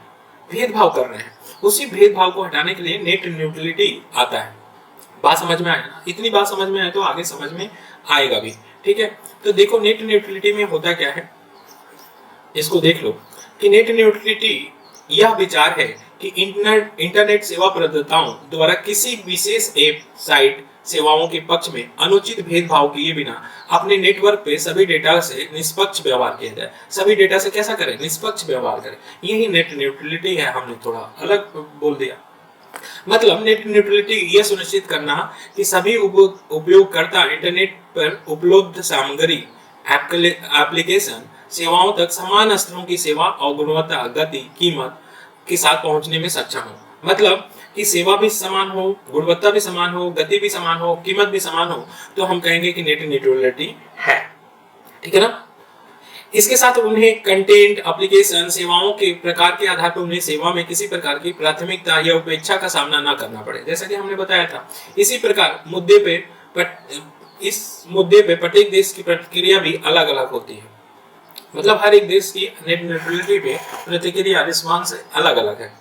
भेदभाव कर रहे हैं। उसी भेदभाव को हटाने के लिए नेट न्यूट्रलिटी आता है। बात समझ में आया ना? इतनी बात समझ में आए तो आगे समझ में आएगा भी, ठीक है। तो देखो नेट न्यूट्रलिटी में होता क्या है, इसको देख लो कि नेट न्यूट्रलिटी यह विचार है कि इंटरनेट सेवा प्रदाताओं द्वारा किसी विशेष ऐप, साइट, सेवाओं के पक्ष में अनुचित भेदभाव किए बिना अपने नेटवर्क पे सभी डेटा से निष्पक्ष व्यवहार किया जाए। सभी डेटा से कैसा करें, निष्पक्ष व्यवहार करें। यही नेट न्यूट्रलिटी है। हमने थोड़ा अलग बोल दिया। मतलब नेट न्यूट्रलिटी यह सुनिश्चित करना कि सभी उपयोगकर्ता इंटरनेट पर उपलब्ध सामग्री, एप्लीकेशन, सेवाओं तक समान स्तरों की सेवा और गुणवत्ता, गति, कीमत के साथ पहुंचने में सक्षम हो। मतलब कि सेवा भी समान हो, गुणवत्ता भी समान हो, गति भी समान हो, कीमत भी समान हो, तो हम कहेंगे कि नेट न्यूट्रलिटी है, ठीक है ना। इसके साथ उन्हें कंटेंट, एप्लीकेशन, सेवाओं के प्रकार के आधार पर उन्हें सेवा में किसी प्रकार की प्राथमिकता या उपेक्षा का सामना न करना पड़े, जैसा कि हमने बताया था। इसी प्रकार इस मुद्दे पे प्रत्येक देश की प्रतिक्रिया भी अलग अलग होती है। मतलब हर एक देश की नेट न्यूट्रलिटी पे प्रतिक्रिया, रिस्पॉन्स अलग अलग है।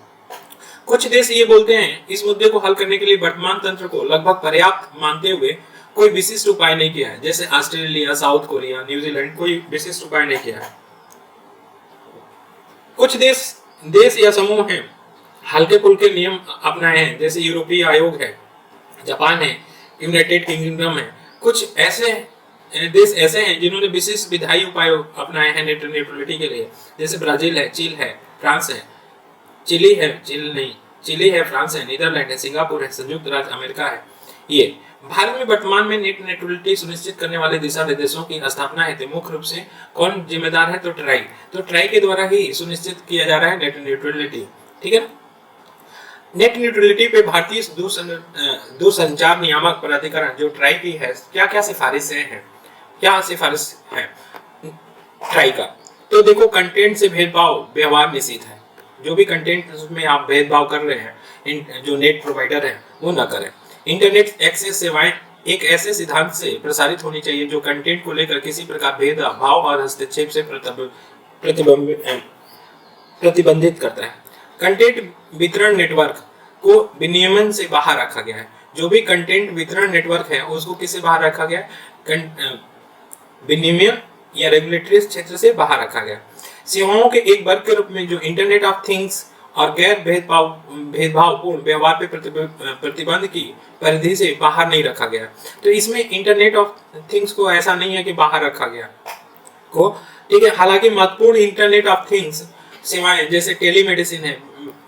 कुछ देश ये बोलते हैं इस मुद्दे को हल करने के लिए वर्तमान तंत्र को लगभग पर्याप्त मानते हुए कोई विशिष्ट उपाय नहीं किया है, जैसे ऑस्ट्रेलिया, साउथ कोरिया, न्यूजीलैंड कोई विशिष्ट उपाय नहीं किया है। कुछ देश या समूह हैं हल्के फुल्के नियम अपनाए हैं, जैसे यूरोपीय आयोग है, जापान है, यूनाइटेड किंगडम है। कुछ ऐसे देश ऐसे हैं जिन्होंने विशेष विधायी उपाय अपनाए हैं नेट न्यूट्रलिटी के लिए, जैसे ब्राजील है, चीन है, फ्रांस है, चिली है, फ्रांस है, नीदरलैंड है, सिंगापुर है, संयुक्त राज्य अमेरिका है। ये भारत में वर्तमान में नेट न्यूट्रलिटी सुनिश्चित करने वाले दिशा निर्देशों की स्थापना है। मुख्य रूप से कौन जिम्मेदार है, तो ट्राई के द्वारा ही सुनिश्चित किया जा रहा है नेट न्यूट्रलिटी, ठीक है। नेट न्यूट्रलिटी पे भारतीय दूरसंचार नियामक प्राधिकरण जो ट्राई की है, क्या क्या सिफारिशें हैं, क्या सिफारिश है ट्राई का। तो देखो, कंटेंट से भेदभाव व्यवहार निषिद्ध है। जो भी कंटेंट में आप भेदभाव कर रहे हैं, जो नेट प्रोवाइडर है वो ना करें। इंटरनेट एक्सेस सेवाएं एक ऐसे सिद्धांत से प्रसारित होनी चाहिए जो कंटेंट को लेकर किसी प्रकार भेदभाव और हस्तक्षेप से प्रतिबंधित करता है। कंटेंट वितरण नेटवर्क को विनियमन से बाहर रखा गया है। जो भी कंटेंट वितरण नेटवर्क है उसको किससे बाहर रखा गया है, विनियमन या रेगुलेटरी क्षेत्र से बाहर रखा गया। सेवाओं के एक वर्ग के रूप में जो इंटरनेट ऑफ थिंग्स और गैर भेदभावपूर्ण व्यवहार पे प्रतिबंध की परिधि से बाहर नहीं रखा गया। तो इसमें इंटरनेट ऑफ थिंग्स को ऐसा नहीं है कि बाहर रखा गया को, ठीक है। हालांकि महत्वपूर्ण इंटरनेट ऑफ थिंग्स सेवाएं जैसे टेलीमेडिसिन है,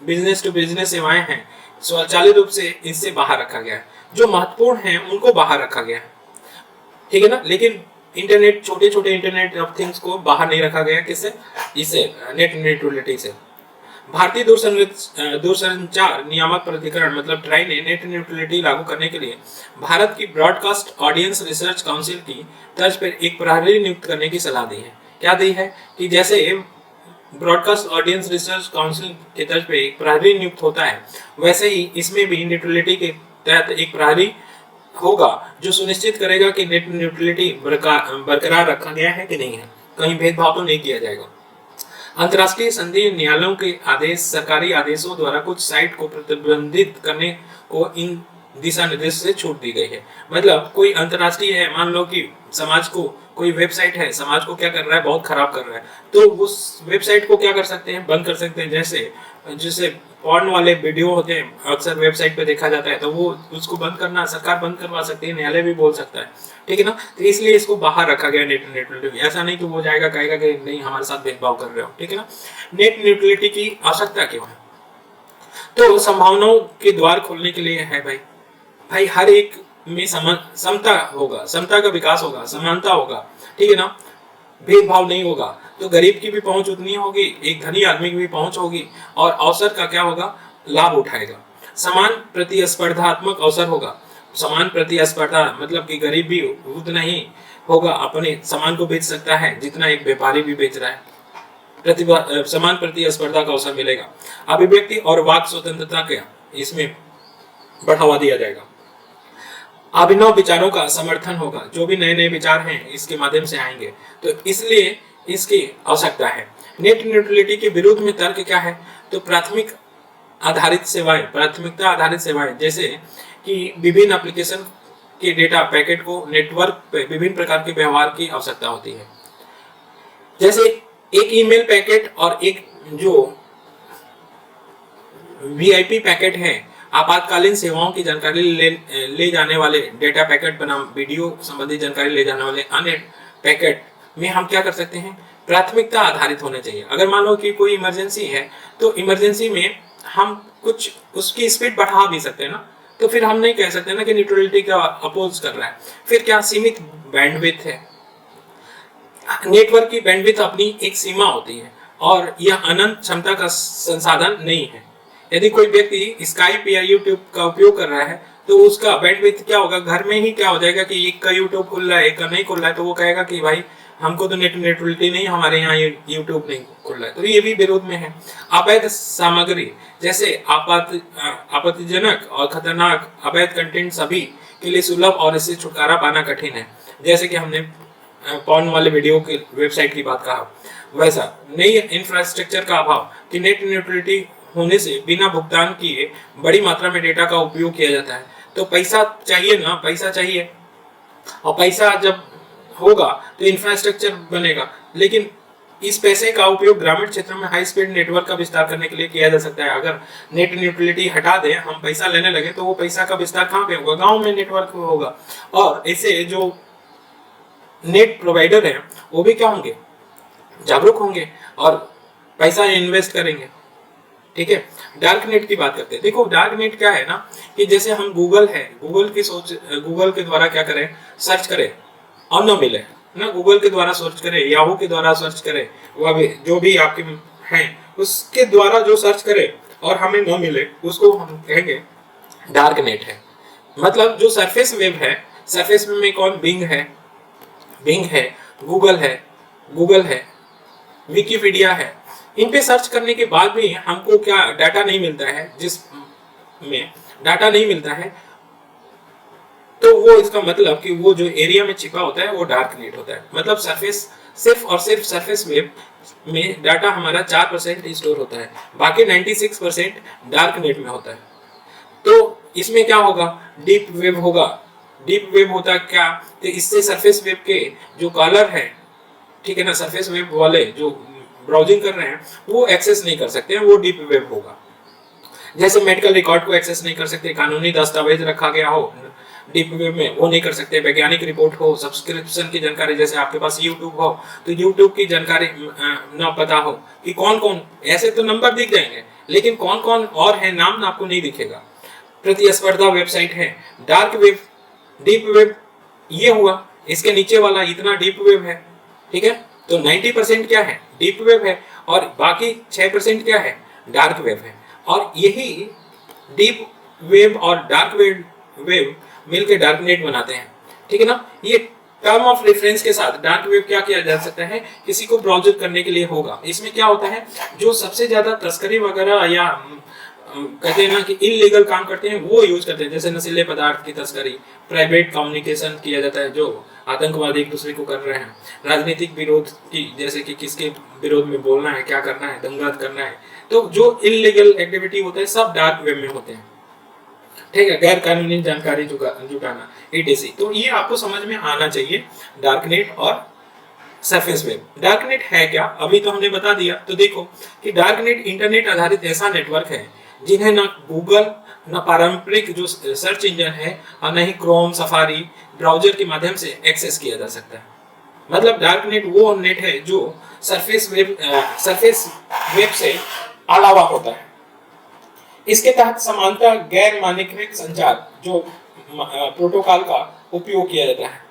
बिजनेस टू बिजनेस सेवाएं हैं, स्वचालित रूप से इससे बाहर रखा गया है। जो महत्वपूर्ण हैं उनको बाहर रखा गया है, ठीक है ना। लेकिन इंटरनेट, छोटे छोटे इंटरनेट ऑफ थिंग्स को बाहर नहीं रखा गया। किससे? इससे, नेट न्यूट्रलिटी से। भारतीय दूरसंचार नियामक प्राधिकरण मतलब ट्राई ने नेट न्यूट्रलिटी लागू करने के लिए भारत की ब्रॉडकास्ट ऑडियंस रिसर्च काउंसिल की तर्ज पर एक प्रहरी नियुक्त करने की सलाह दी है। क्या दी है कि जैसे ब्रॉडकास्ट ऑडियंस रिसर्च काउंसिल के तर्ज पर एक प्रहरी नियुक्त होता है, वैसे ही इसमें भी न्यूट्रलिटी के तहत एक प्रहरी होगा जो सुनिश्चित करेगा कि नेट न्यूट्रलिटी बरकरार रखा गया है कि नहीं है, कहीं भेदभाव तो नहीं किया जाएगा। अंतर्राष्ट्रीय संधि न्यायालयों के आदेश, सरकारी आदेशों द्वारा कुछ साइट को प्रतिबंधित करने को इन दिशा निर्देश से छूट दी गई है। मतलब कोई अंतर्राष्ट्रीय है, मान लो कि समाज को कोई वेबसाइट है, समाज को क्या कर रहा है, बहुत खराब कर रहा है, तो उस वेबसाइट को क्या कर सकते हैं, बंद कर सकते हैं। जैसे जैसे पॉर्न वाले वीडियो होते हैं, अक्सर वेबसाइट पे देखा जाता है, तो वो उसको बंद करना सरकार बंद करवा सकती है, न्यायालय भी बोल सकता है, ठीक है ना। तो इसलिए इसको बाहर रखा गया नेट न्यूट्रलिटी। ऐसा नहीं कि वो जाएगा कहेगा कि नहीं हमारे साथ भेदभाव कर रहे हो, ठीक है ना। नेट न्यूट्रलिटी की आवश्यकता क्यों है? तो संभावनाओं के द्वार खोलने के लिए है भाई हर एक में समता होगा, समता का विकास होगा, समानता होगा, ठीक है ना, भेदभाव नहीं होगा, तो गरीब की भी पहुंच उतनी होगी, एक धनी आदमी की भी पहुंच होगी, और अवसर का क्या होगा, लाभ उठाएगा। समान प्रतिस्पर्धात्मक अवसर होगा। समान प्रतिस्पर्धा मतलब कि गरीब भी उतना ही होगा, अपने सामान को बेच सकता है जितना एक व्यापारी भी बेच रहा है। समान प्रतिस्पर्धा का अवसर मिलेगा। अभिव्यक्ति और वाक स्वतंत्रता के इसमें बढ़ावा दिया जाएगा। अभिनव विचारों का समर्थन होगा, जो भी नए नए विचार हैं इसके माध्यम से आएंगे, तो इसलिए इसकी आवश्यकता है। नेट न्यूट्रलिटी के विरुद्ध में तर्क क्या है? तो प्राथमिकता आधारित सेवाएं, जैसे कि विभिन्न एप्लीकेशन के डेटा पैकेट को नेटवर्क पे विभिन्न प्रकार के व्यवहार की आवश्यकता होती है। जैसे एक ईमेल पैकेट और एक जो वीआईपी पैकेट है, आपातकालीन सेवाओं की जानकारी ले जाने वाले डेटा पैकेट बनाम वीडियो संबंधी जानकारी ले जाने वाले अन्य पैकेट में हम क्या कर सकते हैं, प्राथमिकता आधारित होने चाहिए। अगर मान लो कि कोई इमरजेंसी है, तो इमरजेंसी में हम कुछ उसकी स्पीड बढ़ा भी सकते हैं ना, तो फिर हम नहीं कह सकते ना कि न्यूट्रलिटी का अपोज कर रहा है। फिर क्या सीमित बैंडविड्थ है, नेटवर्क की बैंडविड्थ अपनी एक सीमा होती है और यह अनंत क्षमता का संसाधन नहीं है। यदि कोई व्यक्ति स्काइप या यूट्यूब का उपयोग कर रहा है, तो उसका बैंडविड्थ क्या होगा, घर में ही क्या हो जाएगा कि एक का यूट्यूब खुल रहा है, एक का नहीं खुल रहा है, तो वो कहेगा कि भाई हमको तो नेट न्यूट्रलिटी नहीं, हमारे यहाँ ये यूट्यूब नहीं खुल रहा है, तो ये भी विरोध में है। अवैध सामग्री, जैसे आपत्तिजनक और खतरनाक अवैध कंटेंट सभी के लिए सुलभ और इससे छुटकारा पाना कठिन है। जैसे कि हमने पॉर्न वाले वीडियो की वेबसाइट की बात कहा, वैसा नई इंफ्रास्ट्रक्चर का अभाव, कि नेट न्यूट्रलिटी होने से बिना भुगतान किए बड़ी मात्रा में डेटा का उपयोग किया जाता है, तो पैसा चाहिए ना, पैसा चाहिए, और पैसा जब होगा तो इंफ्रास्ट्रक्चर बनेगा। लेकिन इस पैसे का उपयोग ग्रामीण क्षेत्रों में हाई स्पीड नेटवर्क का विस्तार करने के लिए किया जा सकता है। अगर नेट न्यूट्रलिटी हटा दें, हम पैसा लेने लगे, तो वो पैसा का विस्तार कहाँ पे होगा, गाँव में नेटवर्क होगा। और ऐसे जो नेट प्रोवाइडर हैं वो भी क्या होंगे, जागरूक होंगे और पैसा इन्वेस्ट करेंगे, ठीक है। डार्क नेट की बात करते हैं। देखो डार्क नेट क्या है ना, कि जैसे हम गूगल है, गूगल के द्वारा क्या करें, सर्च करें और न मिले ना, गूगल के द्वारा सर्च करें, याहू के द्वारा सर्च करें, वह भी जो भी आपके हैं उसके द्वारा जो सर्च करें और हमें न मिले, उसको हम कहेंगे डार्क नेट है। मतलब जो सरफेस वेब है, सरफेस वेब में कौन, बिंग है, गूगल है, विकिपीडिया है, इन पे सर्च करने के बाद भी हमको क्या डाटा नहीं मिलता है, जिस में डाटा नहीं मिलता है, तो वो इसका मतलब कि वो जो एरिया में छिपा होता है वो डार्क नेट होता है। मतलब सिर्फ और सिर्फ सरफेस वेब में डाटा हमारा 4% स्टोर होता है, बाकी 96% डार्क नेट में होता है। तो इसमें क्या होगा, डीप वेब होगा। डीप वेब होता क्या, तो इससे सरफेस वेब के जो कॉलर है, ठीक है ना, सरफेस वेब वाले जो ब्राउजिंग कर रहे हैं वो एक्सेस नहीं कर सकते हैं, वो डीप वेब होगा। जैसे मेडिकल रिकॉर्ड को एक्सेस नहीं कर सकते, कानूनी दस्तावेज रखा गया हो डीप वेब में, वो नहीं कर सकते। वैज्ञानिक रिपोर्ट हो, सब्सक्रिप्शन की जानकारी, जैसे आपके पास यूट्यूब हो तो यूट्यूब की जानकारी ना पता हो कि कौन कौन, ऐसे तो नंबर दिख जाएंगे लेकिन कौन कौन और है नाम ना आपको नहीं दिखेगा। प्रतिस्पर्धा वेबसाइट है। डार्क वेब, डीप वेब ये हुआ, इसके नीचे वाला इतना डीप वेब है, ठीक है। तो 90% क्या है, डीप वेब है, और बाकी 6% क्या है, डार्क वेब है। और यही डीप वेब और डार्क वेब मिलकर डार्क नेट बनाते हैं, ठीक है ना। ये टर्म ऑफ रेफरेंस के साथ डार्क वेब क्या किया जा सकता है, किसी को ब्राउज करने के लिए होगा। इसमें क्या होता है, जो सबसे ज्यादा तस्करी वगैरह या कहते हैं ना कि इलीगल काम करते हैं वो यूज करते हैं, जैसे नशीले पदार्थ की तस्करी, प्राइवेट कम्युनिकेशन किया जाता है जो आतंकवादी एक दूसरे को कर रहे हैं, राजनीतिक विरोध की जैसे कि किसके विरोध में बोलना है, क्या करना है, दंगा करना है, तो जो इलीगल एक्टिविटी होते हैं सब डार्क वेब में होते हैं, ठीक है, गैर कानूनी जानकारी जुटाना etc। तो ये आपको समझ में आना चाहिए डार्कनेट और सरफेस वेब। डार्कनेट है क्या, अभी तो हमने बता दिया। तो देखो कि डार्कनेट इंटरनेट आधारित ऐसा नेटवर्क है जिन्हें ना गूगल, ना पारंपरिक जो सर्च इंजन है, और न ही क्रोम, सफारी ब्राउजर के माध्यम से एक्सेस किया जा सकता है। मतलब डार्कनेट वो नेट है जो सरफेस वेब से अलावा होता है। इसके तहत समानता गैर मानकीकृत संचार जो प्रोटोकॉल का उपयोग किया जाता है।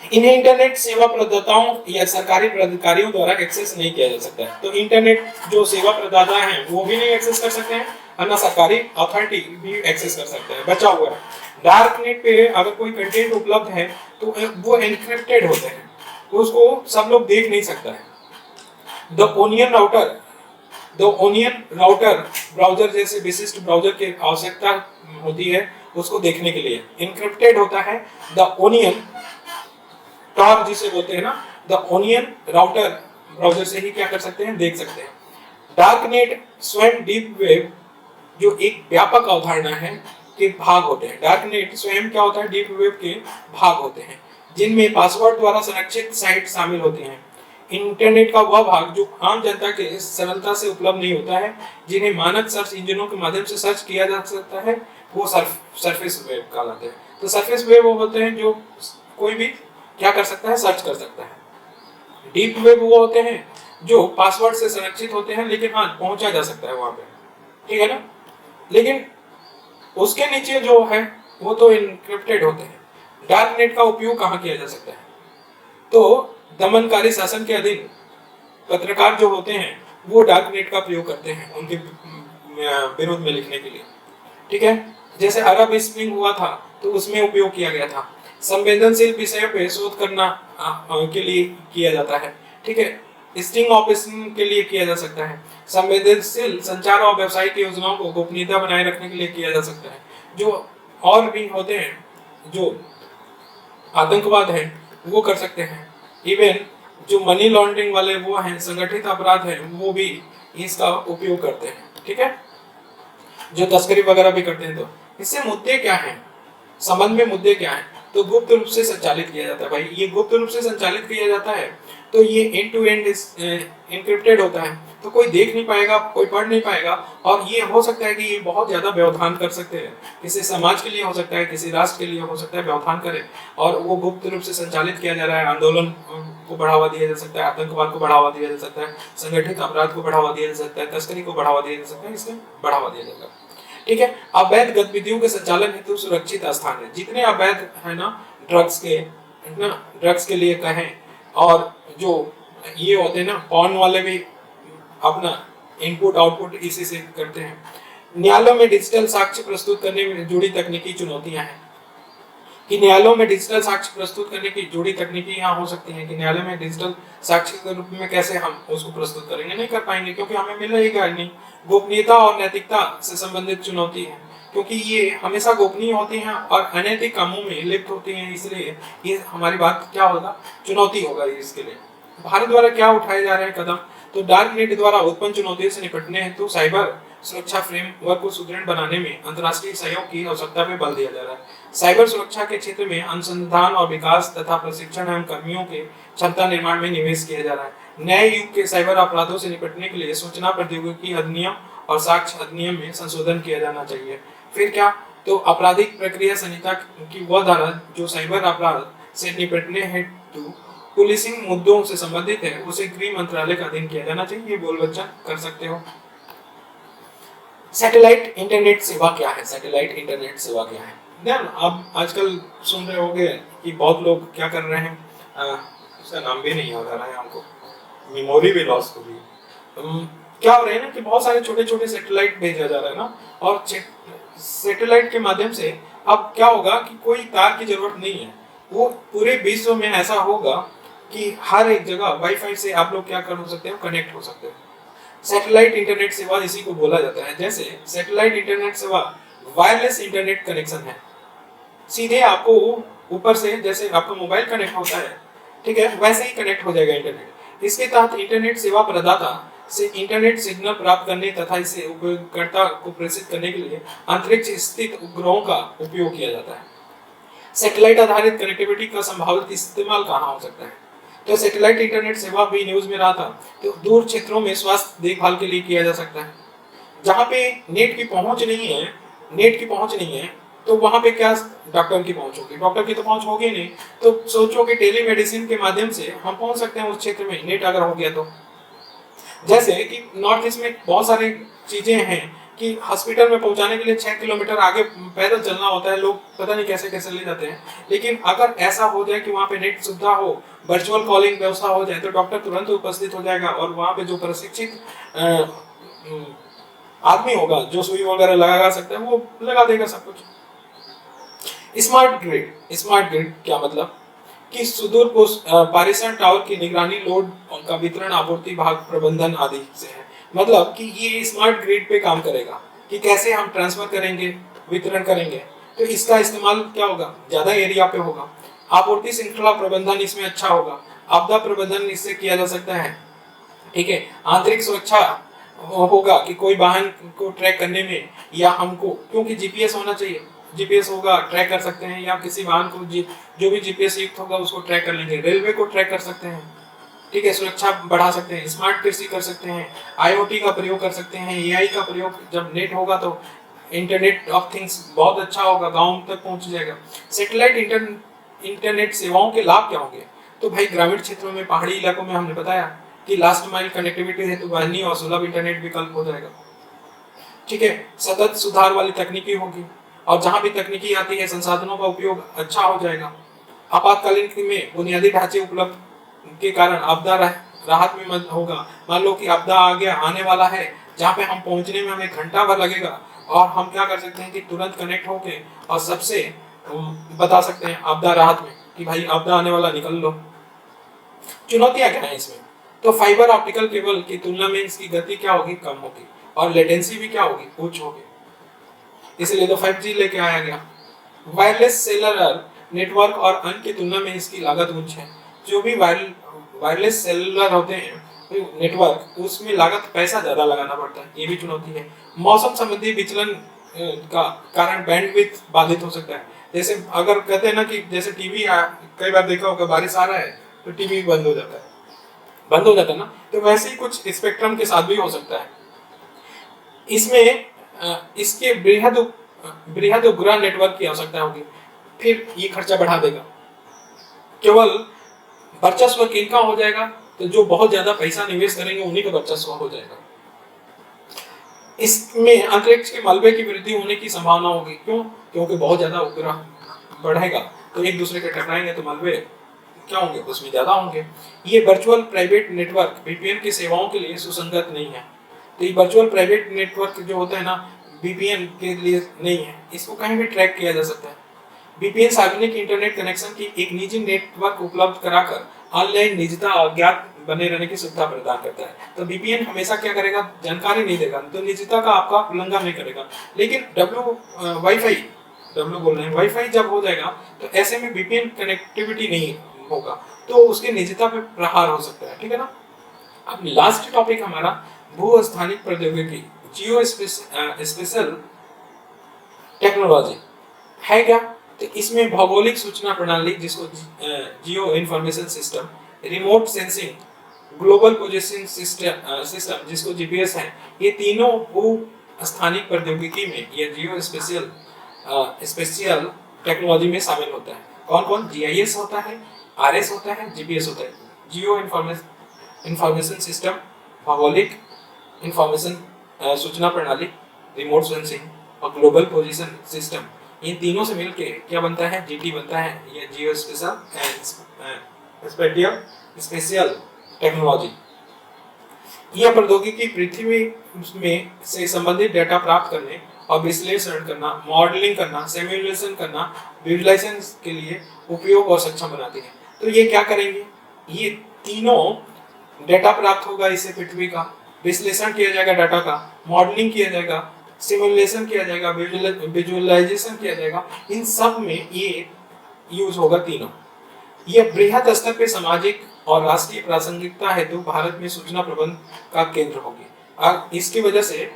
इन्हें इंटरनेट सेवा प्रदाताओं या सरकारी प्राधिकारियों द्वारा एक्सेस नहीं किया जा सकता है। तो इंटरनेट जो सेवा प्रदाता हैं वो भी नहीं एक्सेस कर सकते हैं, और ना सरकारी अथॉरिटी भी एक्सेस कर सकते हैं, बचा हुआ है। डार्कनेट पे अगर कोई कंटेंट उपलब्ध है तो वो एन्क्रिप्टेड होते हैं, तो उसको सब लोग देख नहीं सकता है। द ओनियन राउटर ब्राउजर जैसे विशिष्ट ब्राउजर की आवश्यकता होती है उसको देखने के लिए, एन्क्रिप्टेड होता है। द ओनियन टॉर जिसे बोलते हैं ना, द ओनियन राउटर ब्राउजर से ही क्या कर सकते हैं, देख सकते हैं। डार्कनेट स्वयं डीप वेब जो एक व्यापक अवधारणा है के भाग होते हैं। डार्कनेट स्वयं क्या होता है, डीप वेब के भाग होते हैं जिनमें पासवर्ड द्वारा संरक्षित साइट शामिल होती हैं। इंटरनेट का वह भाग जो आम जनता के सरलता से उपलब्ध नहीं होता है, जिन्हें मानक सर्च इंजनों के माध्यम से सर्च किया जा सकता है, वो सरफेस वेब कहलाते हैं। तो सरफेस वेब वो होते हैं जो कोई भी क्या कर सकता है, सर्च कर सकता है। डीप वेब वो होते हैं जो पासवर्ड से संरक्षित होते हैं, लेकिन हाँ पहुंचा जा सकता है वहां पे, ठीक है ना, लेकिन उसके नीचे जो है वो तो एन्क्रिप्टेड होते हैं। डार्कनेट का उपयोग कहाँ किया जा सकता है, तो दमनकारी शासन के अधीन पत्रकार जो होते हैं वो डार्कनेट का प्रयोग करते हैं उनके विरोध में लिखने के लिए, ठीक है। जैसे अरब स्प्रिंग हुआ था तो उसमें उपयोग किया गया था। संवेदनशील विषयों पे शोध करना के लिए किया जाता है, ठीक है। स्टिंग ऑपरेशन के लिए किया जा सकता है। संवेदनशील संचार और व्यावसायिक योजनाओं को गोपनीयता बनाए रखने के लिए किया जा सकता है। जो और भी होते हैं जो आतंकवाद है वो कर सकते हैं। इवन जो मनी लॉन्ड्रिंग वाले वो हैं, संगठित अपराध है, वो भी इसका उपयोग करते हैं, ठीक है, जो तस्करी वगैरह भी करते हैं। तो इससे मुद्दे क्या हैं, संबंध में मुद्दे क्या हैं, तो गुप्त रूप से संचालित किया जाता है। भाई ये गुप्त रूप से संचालित किया जाता है तो ये एंड टू एंड एन्क्रिप्टेड होता है, तो कोई देख नहीं पाएगा, कोई पढ़ नहीं पाएगा, और ये हो सकता है कि ये बहुत ज्यादा व्यवधान कर सकते हैं। किसी समाज के लिए हो सकता है, किसी राष्ट्र के लिए हो सकता है व्यवधान करे, और वो गुप्त रूप से संचालित किया जा रहा है। आंदोलन को बढ़ावा दिया जा सकता है, आतंकवाद को बढ़ावा दिया जा सकता है, संगठित अपराध को बढ़ावा दिया जा सकता है, तस्करी को बढ़ावा दिया जा सकता है, इसमें बढ़ावा दिया जाता है, ठीक है। अवैध गतिविधियों के संचालन हेतु सुरक्षित स्थान है। जितने अवैध है ना, ड्रग्स के लिए कहें, और जो ये होते हैं ना पॉर्न वाले भी अपना इनपुट आउटपुट इसी से करते हैं। न्यायालयों में डिजिटल साक्ष्य प्रस्तुत करने में जुड़ी तकनीकी चुनौतियां हैं कि न्यायालयों में डिजिटल साक्ष्य प्रस्तुत करने की जुड़ी तकनीकी यहाँ हो सकती है कि न्यायालय में डिजिटल साक्ष्य के रूप में कैसे हम उसको प्रस्तुत करेंगे, नहीं कर पाएंगे क्योंकि हमें मिलेगा नहीं। गोपनीयता और नैतिकता से संबंधित चुनौती है क्योंकि ये हमेशा गोपनीय होती हैं और अनैतिक कामों में लिप्त होती हैं, इसलिए ये हमारी बात क्या होगा, चुनौती होगा इसके लिए। भारत द्वारा क्या उठाए जा रहे हैं कदम, तो डार्क नेट द्वारा उत्पन्न चुनौतियों से निपटने हेतु साइबर सुरक्षा फ्रेमवर्क को सुदृढ़ बनाने में अंतर्राष्ट्रीय सहयोग की आवश्यकता पर बल दिया जा रहा है। साइबर सुरक्षा के क्षेत्र में अनुसंधान और विकास तथा प्रशिक्षण एवं कर्मियों के क्षमता निर्माण में निवेश किया जा रहा है। नए युग के साइबर अपराधों से निपटने के लिए सूचना प्रौद्योगिकी अधिनियम और साक्ष्य अधिनियम में संशोधन किया जाना चाहिए। फिर क्या, तो आपराधिक प्रक्रिया संहिता की वह धारा जो साइबर अपराध से निपटने हेतु पुलिसिंग मुद्दों से संबंधित है उसे गृह मंत्रालय का अधीन किया जाना चाहिए। बोल बच्चा कर सकते हो। सैटेलाइट इंटरनेट सेवा क्या है, सैटेलाइट इंटरनेट सेवा क्या है। ध्यान, आप आजकल सुन रहे होंगे कि बहुत लोग क्या कर रहे हैं, उसका नाम भी नहीं याद आ रहा है हमको, मेमोरी भी लॉस हो गई। क्या हो रहा है ना कि बहुत सारे छोटे छोटे सैटेलाइट भेजा जा रहा है ना, और सैटेलाइट के माध्यम से अब क्या होगा कि कोई तार की जरूरत नहीं है, वो पूरे विश्व में ऐसा होगा कि हर एक जगह वाईफाई से आप लोग क्या कर सकते हो, कनेक्ट हो सकते हो। सैटेलाइट इंटरनेट सेवा इसी को बोला जाता है। जैसे सैटेलाइट इंटरनेट सेवा वायरलेस इंटरनेट कनेक्शन है। सीधे आपको ऊपर से जैसे आपका मोबाइल कनेक्ट होता है, ठीक है, वैसे ही कनेक्ट हो जाएगा इंटरनेट। इसके तहत इंटरनेट सेवा प्रदाता से इंटरनेट सिग्नल प्राप्त करने तथा इसे उपयोगकर्ता को प्रेषित करने के लिए अंतरिक्ष स्थित उपग्रहों का उपयोग किया जाता है। सैटेलाइट आधारित कनेक्टिविटी का संभावित इस्तेमाल कहाँ हो सकता है? तो सैटेलाइट इंटरनेट सेवा भी न्यूज में रहा था, तो दूर क्षेत्रों में स्वास्थ्य देखभाल के लिए किया जा सकता है। जहाँ पे नेट की पहुंच नहीं है, तो वहां पे क्या डॉक्टर की पहुंच होगी? डॉक्टर की तो पहुंच होगी नहीं। तो सोचो कि टेलीमेडिसिन के माध्यम से हम पहुंच सकते हैं उस क्षेत्र में, नेट अगर हो गया तो। जैसे कि नॉर्थ ईस्ट में बहुत सारी चीजें हैं कि हॉस्पिटल में पहुंचाने के लिए 6 किलोमीटर आगे पैदल चलना होता है, लोग पता नहीं कैसे कैसे ले जाते हैं। लेकिन अगर ऐसा हो जाए कि वहाँ पे नेट सुविधा हो, वर्चुअल कॉलिंग व्यवस्था हो जाए, तो डॉक्टर तुरंत उपस्थित हो जाएगा और वहाँ पे जो प्रशिक्षित आदमी होगा जो सुई वगैरह लगा सकता है, वो लगा देगा सब कुछ। स्मार्ट ग्रिड क्या मतलब कि सुदूर पारेषण टावर की निगरानी, लोड का वितरण, आपूर्ति भाग प्रबंधन आदि से है। मतलब कि ये स्मार्ट ग्रिड पे काम करेगा कि कैसे हम ट्रांसफर करेंगे, वितरण करेंगे। तो इसका इस्तेमाल क्या होगा? ज्यादा एरिया पे होगा। आपूर्ति श्रृंखला प्रबंधन इसमें अच्छा होगा। आपदा प्रबंधन इससे किया जा सकता है, ठीक है। आंतरिक सुरक्षा होगा कि कोई वाहन को ट्रैक करने में, या हमको, क्योंकि जीपीएस होना चाहिए, जीपीएस होगा, ट्रैक कर सकते हैं, या किसी वाहन को जो भी जीपीएस युक्त होगा उसको ट्रैक कर लेंगे। रेलवे को ट्रैक कर सकते हैं, ठीक है, सुरक्षा बढ़ा सकते हैं। स्मार्ट कृषि कर सकते हैं, आईओटी का प्रयोग कर सकते हैं, एआई का प्रयोग। जब नेट होगा तो इंटरनेट ऑफ थिंग्स बहुत अच्छा होगा, गाँव तक पहुंच जाएगा। सैटेलाइट इंटरनेट सेवाओं के लाभ क्या होंगे? तो भाई ग्रामीण क्षेत्रों में, पहाड़ी इलाकों में हमने बताया कि लास्ट माइल कनेक्टिविटी है, तो वाहनी और सुलभ इंटरनेट विकल्प हो जाएगा, ठीक है। सतत सुधार वाली तकनीकी होगी, और जहां भी तकनीकी आती है संसाधनों का उपयोग अच्छा हो जाएगा। आपातकालीन में बुनियादी ढांचे उपलब्ध के कारण आपदा राहत में मदद होगा। मान लो कि आपदा आ गया, आने वाला है, जहाँ पे हम पहुंचने में हमें घंटा भर लगेगा, और हम क्या कर सकते हैं कि तुरंत कनेक्ट होके और सबसे बता सकते हैं आपदा राहत में कि भाई आपदा आने वाला, निकल लो। चुनौतियां क्या है इसमें? तो फाइबर ऑप्टिकल केबल की तुलना में इसकी गति क्या होगी? कम होगी, और लेटेंसी भी क्या होगी? उच्च होगी। इसलिए तो 5G लेके आया गया। वायरलेस सेलुलर नेटवर्क और अन्य की तुलना में इसकी लागत उच्च है। जो भी वायरलेस सेलुलर होते हैं नेटवर्क, उसमें लागत, पैसा ज्यादा लगाना पड़ता है, ये भी चुनौती है। मौसम संबंधी विचलन का कारण बैंडविड्थ बाधित हो सकता है। जैसे अगर कहते हैं ना कि जैसे टीवी, कई बार देखा होगा बारिश आ रहा है तो टीवी बंद हो जाता है ना, तो वैसे ही कुछ स्पेक्ट्रम के साथ भी हो सकता है। इसमें इसके बृहद उपग्रह नेटवर्क की आवश्यकता होगी, फिर ये खर्चा बढ़ा देगा। केवल वर्चस्व किनका हो जाएगा? तो जो बहुत ज्यादा पैसा निवेश करेंगे उन्हीं का वर्चस्व हो जाएगा। इसमें अंतरिक्ष के मलबे की वृद्धि होने की संभावना होगी। क्यों? क्योंकि बहुत ज्यादा उपग्रह बढ़ेगा, तो एक दूसरे के टकराएंगे, तो मलबे क्या होंगे? उसमें ज्यादा होंगे। ये वर्चुअल प्राइवेट नेटवर्क वीपीएन की सेवाओं के लिए सुसंगत नहीं है। तो ये वर्चुअल प्राइवेट नेटवर्क जो होता है ना, वीपीएन के लिए नहीं है, इसको कहीं भी ट्रैक किया जा सकता है। वीपीएन सार्वजनिक इंटरनेट कनेक्शन की एक निजी नेटवर्क उपलब्ध कराकर ऑनलाइन निजता अज्ञात बने रहने की सुविधा प्रदान करता है। तो वीपीएन हमेशा क्या करेगा? जानकारी नहीं देगा, तो निजता का आपका उल्लंघन नहीं करेगा। लेकिन वाईफाई जब हो जाएगा, तो ऐसे में वीपीएन कनेक्टिविटी नहीं होगा, तो उसके निजता पे प्रहार हो सकता है, ठीक है ना। अब लास्ट टॉपिक हमारा भू स्थानिक प्रौद्योगिकी, जियो स्पेशल टेक्नोलॉजी है क्या? तो इसमें भौगोलिक सूचना प्रणाली, जिसको geo information system, remote sensing, global position system जिसको जीपीएस है, ये तीनों भू स्थानिक प्रौद्योगिकी में ये जियो स्पेशियल टेक्नोलॉजी में शामिल होता है। कौन कौन? जीआईएस होता है, आरएस होता है, जीपीएस होता है। जियो इंफॉर्मेशन सिस्टम, भौगोलिक इंफॉर्मेशन सूचना प्रणाली, रिमोट सेंसिंग और ग्लोबल पोजीशन सिस्टम, इन तीनों से मिलके क्या बनता है? जीटी बनता है, ये जियो स्पेशियल टेक्नोलॉजी। यह प्रौद्योगिकी पृथ्वी में से संबंधित डेटा प्राप्त करने और विश्लेषण करना, मॉडलिंग करना, सिमुलेशन करना, विजुअलाइजेशन के लिए उपयोग और सक्षम बनाती है। तो ये क्या करेंगे? ये तीनों डेटा प्राप्त होगा इससे पृथ्वी का, विश्लेषण किया जाएगा डाटा का, मॉडलिंग किया जाएगा, सिमुलेशन किया जाएगा, विजुअलाइजेशन किया जाएगा। इन सब में ये यूज होगा तीनों। ये बृहद स्तर पे सामाजिक और राष्ट्रीय प्रासंगिकता हेतु भारत में सूचना प्रबंध का केंद्र होगी। और इसकी वजह से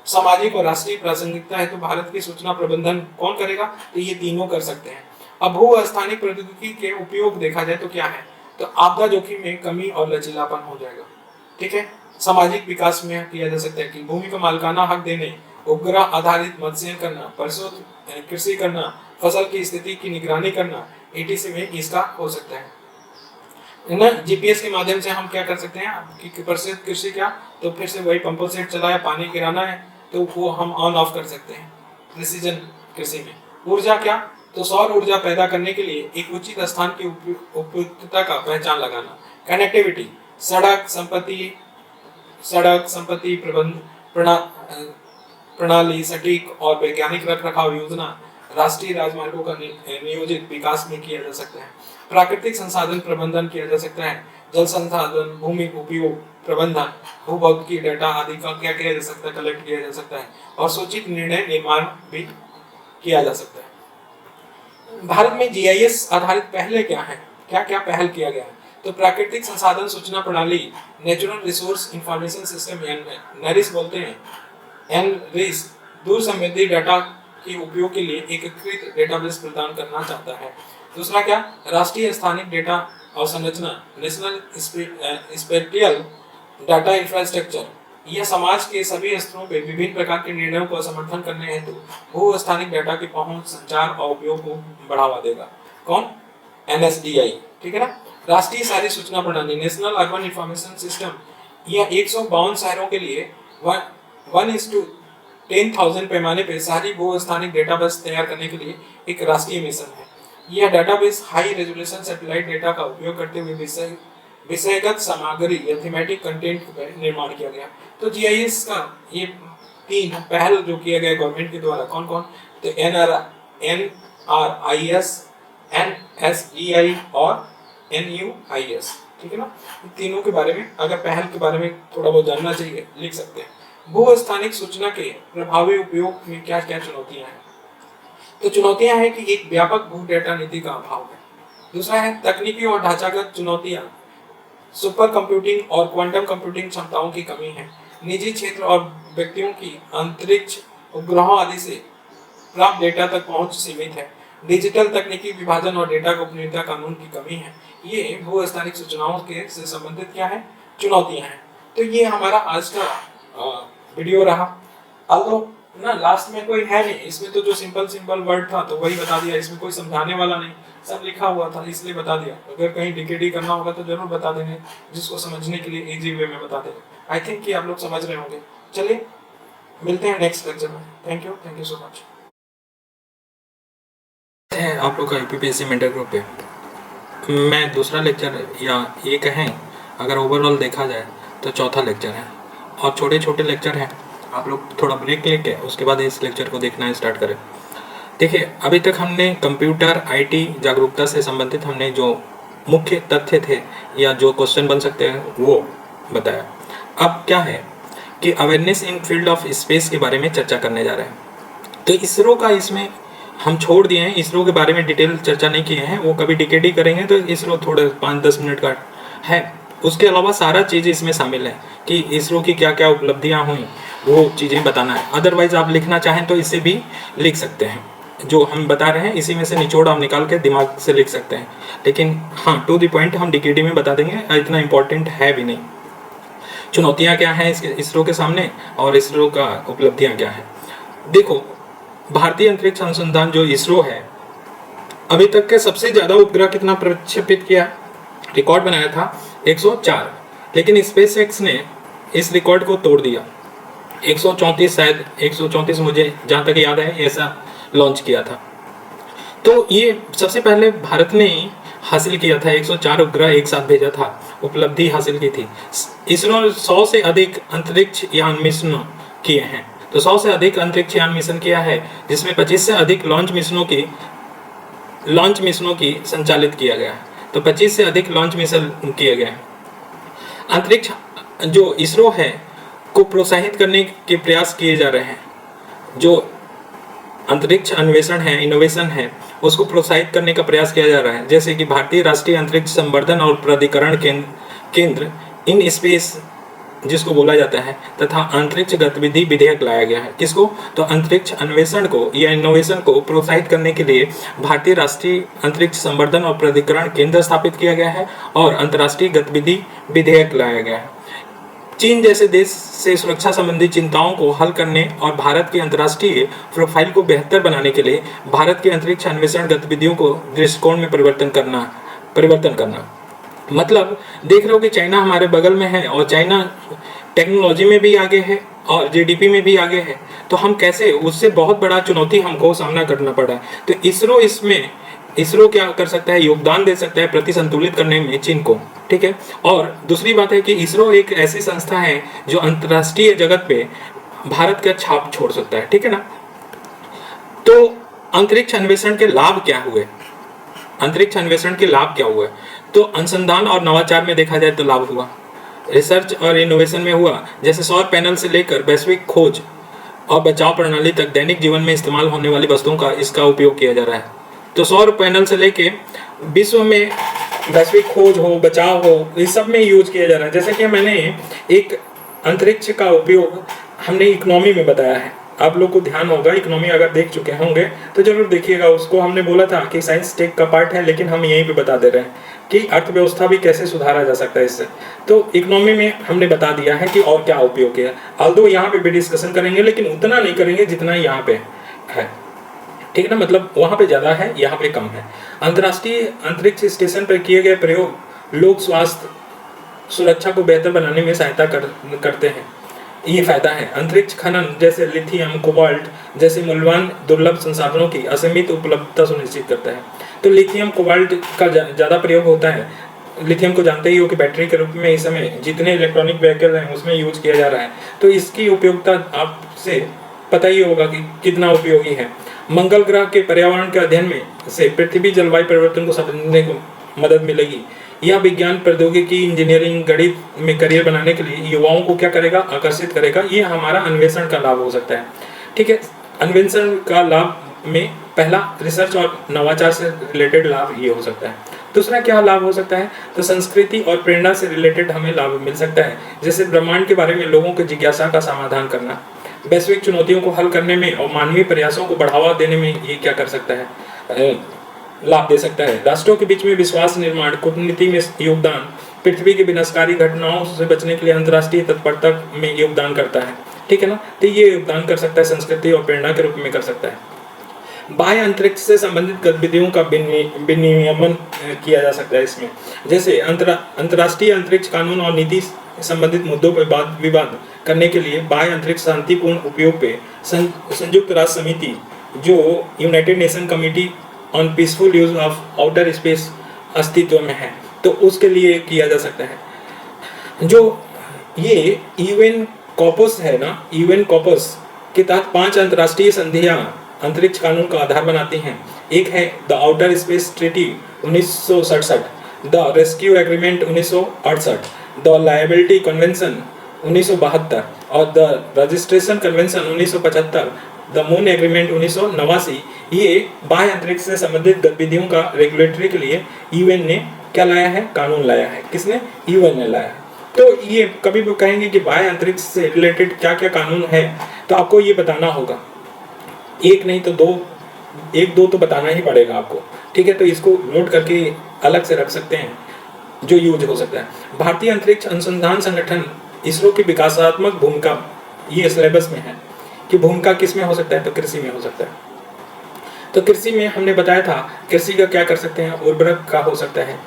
सामाजिक और राष्ट्रीय प्रासंगिकता हेतु भारत की सूचना प्रबंधन कौन करेगा? तो ये तीनों कर सकते हैं। अब भू स्थानिक प्रौद्योगिकी के उपयोग देखा जाए तो क्या है? तो आपदा जोखिम में कमी और लचीलापन हो जाएगा। ठीक है, सामाजिक विकास में किया जा सकता है कि भूमि को मालिकाना हक देने, उपग्रह आधारित मत्स्य करना, परसों कृषि करना, फसल की स्थिति की निगरानी करना, एटीसी में इसका हो सकता है ना। जीपीएस के माध्यम से हम क्या कर सकते हैं कि परसों कृषि क्या, तो फिर से वही पंपों सेट चलाया, पानी गिराना है तो वो हम ऑन ऑफ कर सकते हैं प्रिसीजन कृषि में। ऊर्जा क्या, तो सौर ऊर्जा पैदा करने के लिए एक उचित स्थान की उपयुक्तता का पहचान लगाना। कनेक्टिविटी, सड़क संपत्ति प्रणाली सटीक और वैज्ञानिक रखरखाव योजना राष्ट्रीय राजमार्गों का नियोजित विकास में किया जा सकता है। प्राकृतिक संसाधन प्रबंधन किया जा सकता है, जल संसाधन, भूमि उपयोग प्रबंधन, भूभौतिकी डाटा आदि का क्या किया जा सकता है, कलेक्ट किया जा सकता है। और सूचित निर्णय निर्माण भी किया जा सकता है। भारत में जीआईएस आधारित पहले क्या है, क्या क्या पहल किया गया है? तो प्राकृतिक संसाधन सूचना प्रणाली, नेचुरल रिसोर्स इंफॉर्मेशन सिस्टम, नेरिस बोलते हैं, एनरिस दूर संबंधी डाटा के उपयोग के लिए एकीकृत डेटाबेस प्रदान करना चाहता है। दूसरा क्या, राष्ट्रीय स्थानिक डेटा और संरचना, नेशनल स्पेटियल डाटा इंफ्रास्ट्रक्चर। यह समाज के सभी स्तरों पे विभिन्न प्रकार के निर्णयों को समर्थन करने हेतु भू स्थानिक डाटा की पहुंच, संचार और उपयोग को बढ़ावा देगा। कौन? एनएसडीआई। ठीक है ना। राष्ट्रीय शहरी सूचना प्रणाली, नेशनल अर्बन इंफॉर्मेशन सिस्टम, यह 152 शहरों के लिए 1:10,000 पैमाने पर शहरी भू स्थानिक डेटाबेस तैयार करने के लिए एक राष्ट्रीय मिशन है। यह database high resolution satellite data का उपयोग करते हुए विषयगत सामग्री या थीमेटिक कंटेंट का निर्माण किया गया। तो जीआईएस का ये 3 पहल जो किया गया गवर्नमेंट के द्वारा, कौन कौन? तो NRIS, NSDI और NUIS। ठीक है ना। इन तीनों के बारे में, अगर पहल के बारे में थोड़ा बहुत जानना चाहिए, लिख सकते हैं। भू स्थानिक सूचना के प्रभावी उपयोग में क्या क्या चुनौतियां हैं? तो चुनौतियां हैं कि एक व्यापक भू डेटा नीति का अभाव है। दूसरा है तकनीकी और ढांचागत चुनौतियां, सुपर कंप्यूटिंग और क्वांटम कंप्यूटिंग क्षमताओं की कमी है। निजी क्षेत्र और व्यक्तियों की अंतरिक्ष उपग्रहों आदि से प्राप्त डेटा तक पहुंच सीमित है। डिजिटल तकनीकी विभाजन और डेटा गोपनीयता कानून की कमी है। ये भू स्थानिक सूचनाओं के से संबंधित क्या है? चुनौतियां हैं। तो ये हमारा आज का वीडियो रहा। अब ना लास्ट में कोई है नहीं, इसमें तो जो सिंपल वर्ड था तो वही बता दिया, इसमें कोई समझाने वाला नहीं, सब लिखा हुआ था इसलिए बता दिया। अगर कहीं डीकेडी करना होगा तो जरूर बता देंगे, जिसको समझने के लिए इजी वे में बता देंगे। आई थिंक कि आप लोग समझ रहे होंगे। चलिए मिलते हैं नेक्स्ट लेक्चर में। Thank you so much. है आप लोग का यूपीपीएससी मेंटर ग्रुप पे मैं दूसरा लेक्चर या ये कहें अगर ओवरऑल देखा जाए तो चौथा लेक्चर है और छोटे छोटे लेक्चर हैं। आप लोग थोड़ा ब्रेक लेके उसके बाद इस लेक्चर को देखना स्टार्ट करें। देखिए अभी तक हमने कंप्यूटर आईटी जागरूकता से संबंधित हमने जो मुख्य तथ्य थे या जो क्वेश्चन बन सकते हैं वो बताया। अब क्या है कि awareness in field of space के बारे में चर्चा करने जा रहे हैं। तो इसरो का इसमें हम छोड़ दिए हैं, इसरो के बारे में डिटेल चर्चा नहीं किए हैं। वो कभी डीकेडी करेंगे तो इसरो थोड़े 5-10 मिनट का है। उसके अलावा सारा चीज़ इसमें शामिल है कि इसरो की क्या क्या उपलब्धियां हुई वो चीज़ें बताना है। अदरवाइज आप लिखना चाहें तो इससे भी लिख सकते हैं। जो हम बता रहे हैं इसी में से निचोड़ आप निकाल के दिमाग से लिख सकते हैं। लेकिन हाँ, टू द पॉइंट हम डीकेडी में बता देंगे, इतना इम्पोर्टेंट है भी नहीं। चुनौतियाँ क्या हैं इसरो के सामने और इसरो का उपलब्धियाँ क्या हैं। देखो भारतीय अंतरिक्ष अनुसंधान जो इसरो है अभी तक के सबसे ज़्यादा उपग्रह कितना प्रक्षेपित किया, रिकॉर्ड बनाया था 104, लेकिन स्पेसएक्स ने इस रिकॉर्ड को तोड़ दिया। 134 शायद 134 मुझे जहाँ तक याद है ऐसा लॉन्च किया था। तो ये सबसे पहले भारत ने ही हासिल किया था, 104 उपग्रह एक साथ भेजा था, उपलब्धि हासिल की थी। इसरो 100 से अधिक अंतरिक्ष यान मिशन किए हैं। तो 100 से अधिक अंतरिक्ष यान मिशन किया है, जिसमें 25 से अधिक लॉन्च मिशनों की संचालित किया गया है। तो 25 से अधिक लॉन्च मिशन किए गए हैं। अंतरिक्ष जो इसरो है को प्रोत्साहित करने के प्रयास किए जा रहे हैं। जो अंतरिक्ष अन्वेषण है, इनोवेशन है, उसको प्रोत्साहित करने का प्रयास किया जा रहा है। जैसे कि भारतीय राष्ट्रीय अंतरिक्ष संवर्धन और प्राधिकरण केंद्र इन स्पेस जिसको बोला जाता है, तथा अंतरिक्ष गतिविधि विधेयक लाया गया है। किसको? तो अंतरिक्ष अन्वेषण को या इनोवेशन को प्रोत्साहित करने के लिए भारतीय राष्ट्रीय अंतरिक्ष संवर्धन और प्राधिकरण केंद्र स्थापित किया गया है और अंतर्राष्ट्रीय गतिविधि विधेयक लाया गया है। चीन जैसे देश से सुरक्षा संबंधी चिंताओं को हल करने और भारत की अंतर्राष्ट्रीय प्रोफाइल को बेहतर बनाने के लिए भारत की अंतरिक्ष अन्वेषण गतिविधियों को दृष्टिकोण में परिवर्तन करना। मतलब देख रहे हो कि चाइना हमारे बगल में है और चाइना टेक्नोलॉजी में भी आगे है और जीडीपी में भी आगे है, तो हम कैसे, उससे बहुत बड़ा चुनौती हमको सामना करना पड़ा है। तो इसरो क्या कर सकता है? योगदान दे सकता है प्रति संतुलित करने में चीन को, ठीक है। और दूसरी बात है कि इसरो एक ऐसी संस्था है जो अंतर्राष्ट्रीय जगत पे भारत का छाप छोड़ सकता है, ठीक है ना। तो अंतरिक्ष अन्वेषण के लाभ क्या हुए? अंतरिक्ष अन्वेषण के लाभ क्या हुए? तो अनुसंधान और नवाचार में देखा जाए तो लाभ हुआ, रिसर्च और इनोवेशन में हुआ। जैसे सौर पैनल से लेकर वैश्विक खोज और बचाव प्रणाली तक दैनिक जीवन में इस्तेमाल होने वाली वस्तुओं का इसका उपयोग किया जा रहा है। तो सौर पैनल से लेके विश्व में वैश्विक खोज हो, बचाव हो, इस सब में यूज किया जा रहा है। जैसे कि मैंने एक अंतरिक्ष का उपयोग हमने इकोनॉमी में बताया है, आप लोग को ध्यान होगा, इकोनॉमी अगर देख चुके होंगे तो जरूर देखिएगा। उसको हमने बोला था कि साइंस टेक का पार्ट है, लेकिन हम यहीं पे बता दे रहे हैं कि अर्थव्यवस्था भी कैसे सुधारा जा सकता है इससे। तो इकोनॉमी में हमने बता दिया है कि और क्या उपयोग है। ऑल्दो यहाँ पे भी डिस्कशन करेंगे, लेकिन उतना नहीं करेंगे जितना यहाँ पे है, ठीक है ना। मतलब वहाँ पे ज़्यादा है, यहाँ पे कम है। अंतर्राष्ट्रीय अंतरिक्ष स्टेशन पर किए गए प्रयोग लोक स्वास्थ्य सुरक्षा को बेहतर बनाने में सहायता करते हैं, ये फायदा है। अंतरिक्ष खनन जैसे लिथियम, कोबाल्ट जैसे मूल्यवान दुर्लभ संसाधनों की असीमित उपलब्धता सुनिश्चित करता है। तो लिथियम कोबाल्ट का ज़्यादा प्रयोग होता है। लिथियम को जानते ही हो कि बैटरी के रूप में इस समय जितने इलेक्ट्रॉनिक व्हीकल हैं उसमें यूज किया जा रहा है। तो इसकी उपयोगिता आपसे पता ही होगा कि कितना उपयोगी है। मंगल ग्रह के पर्यावरण के अध्ययन में से पृथ्वी जलवायु परिवर्तन को समझने को मदद मिलेगी। यह विज्ञान, प्रौद्योगिकी, इंजीनियरिंग, गणित में करियर बनाने के लिए युवाओं को क्या करेगा? आकर्षित करेगा। ये हमारा अन्वेषण का लाभ हो सकता है, ठीक है। अन्वेषण का लाभ में पहला रिसर्च और नवाचार से रिलेटेड लाभ ये हो सकता है। दूसरा क्या लाभ हो सकता है? तो संस्कृति और प्रेरणा से रिलेटेड हमें लाभ मिल सकता है। जैसे ब्रह्मांड के बारे में लोगों की जिज्ञासा का समाधान करना, वैश्विक चुनौतियों को हल करने में और मानवीय प्रयासों को बढ़ावा देने में ये क्या कर सकता है? लाभ दे सकता है। राष्ट्रों के बीच में विश्वास निर्माण, कूटनीति में योगदान, पृथ्वी की विनाशकारी घटनाओं से बचने के लिए अंतर्राष्ट्रीय तत्परता में योगदान करता है, ठीक है ना। तो ये योगदान कर सकता है, संस्कृति और प्रेरणा के रूप में कर सकता है। बाह्य अंतरिक्ष से संबंधित गतिविधियों का विनियमन किया जा सकता है इसमें। जैसे अंतर्राष्ट्रीय अंतरिक्ष कानून और नीति संबंधित मुद्दों पर वाद विवाद करने के लिए बाह्य अंतरिक्ष शांतिपूर्ण उपयोग पे संयुक्त राष्ट्र समिति, जो United nation committee on peaceful use of outer space अस्तित्व में है, तो उसके लिए किया जा सकता है। जो ये यूएन कॉपस है ना, यूएन कॉपस के तहत 5 अंतर्राष्ट्रीय संधियां अंतरिक्ष कानून का आधार बनाती हैं। एक है the outer space treaty 1967, the rescue agreement 1968, the liability convention 1972 और the registration convention 1975, the moon agreement 1989। ये बाह्य अंतरिक्ष से संबंधित गतिविधियों का रेगुलेटरी के लिए यूएन ने क्या लाया है? कानून लाया है। किसने? यूएन ने लाया है। तो ये कभी भी कहेंगे कि बाह्य अंतरिक्ष से रिलेटेड क्या क्या कानून है, तो आपको ये बताना होगा। एक नहीं तो एक दो तो बताना ही पड़ेगा आपको, ठीक है। तो इसको नोट करके अलग से रख सकते हैं जो यूज हो सकता है। भारतीय अंतरिक्ष अनुसंधान संगठन इसरो की विकासात्मक भूमिका ये सिलेबस में है कि भूमिका किस में हो सकता है? तो कृषि में हो सकता है। तो कृषि में हमने बताया था कृषि का क्या कर सकते हैं? उर्वरक का हो सकता है।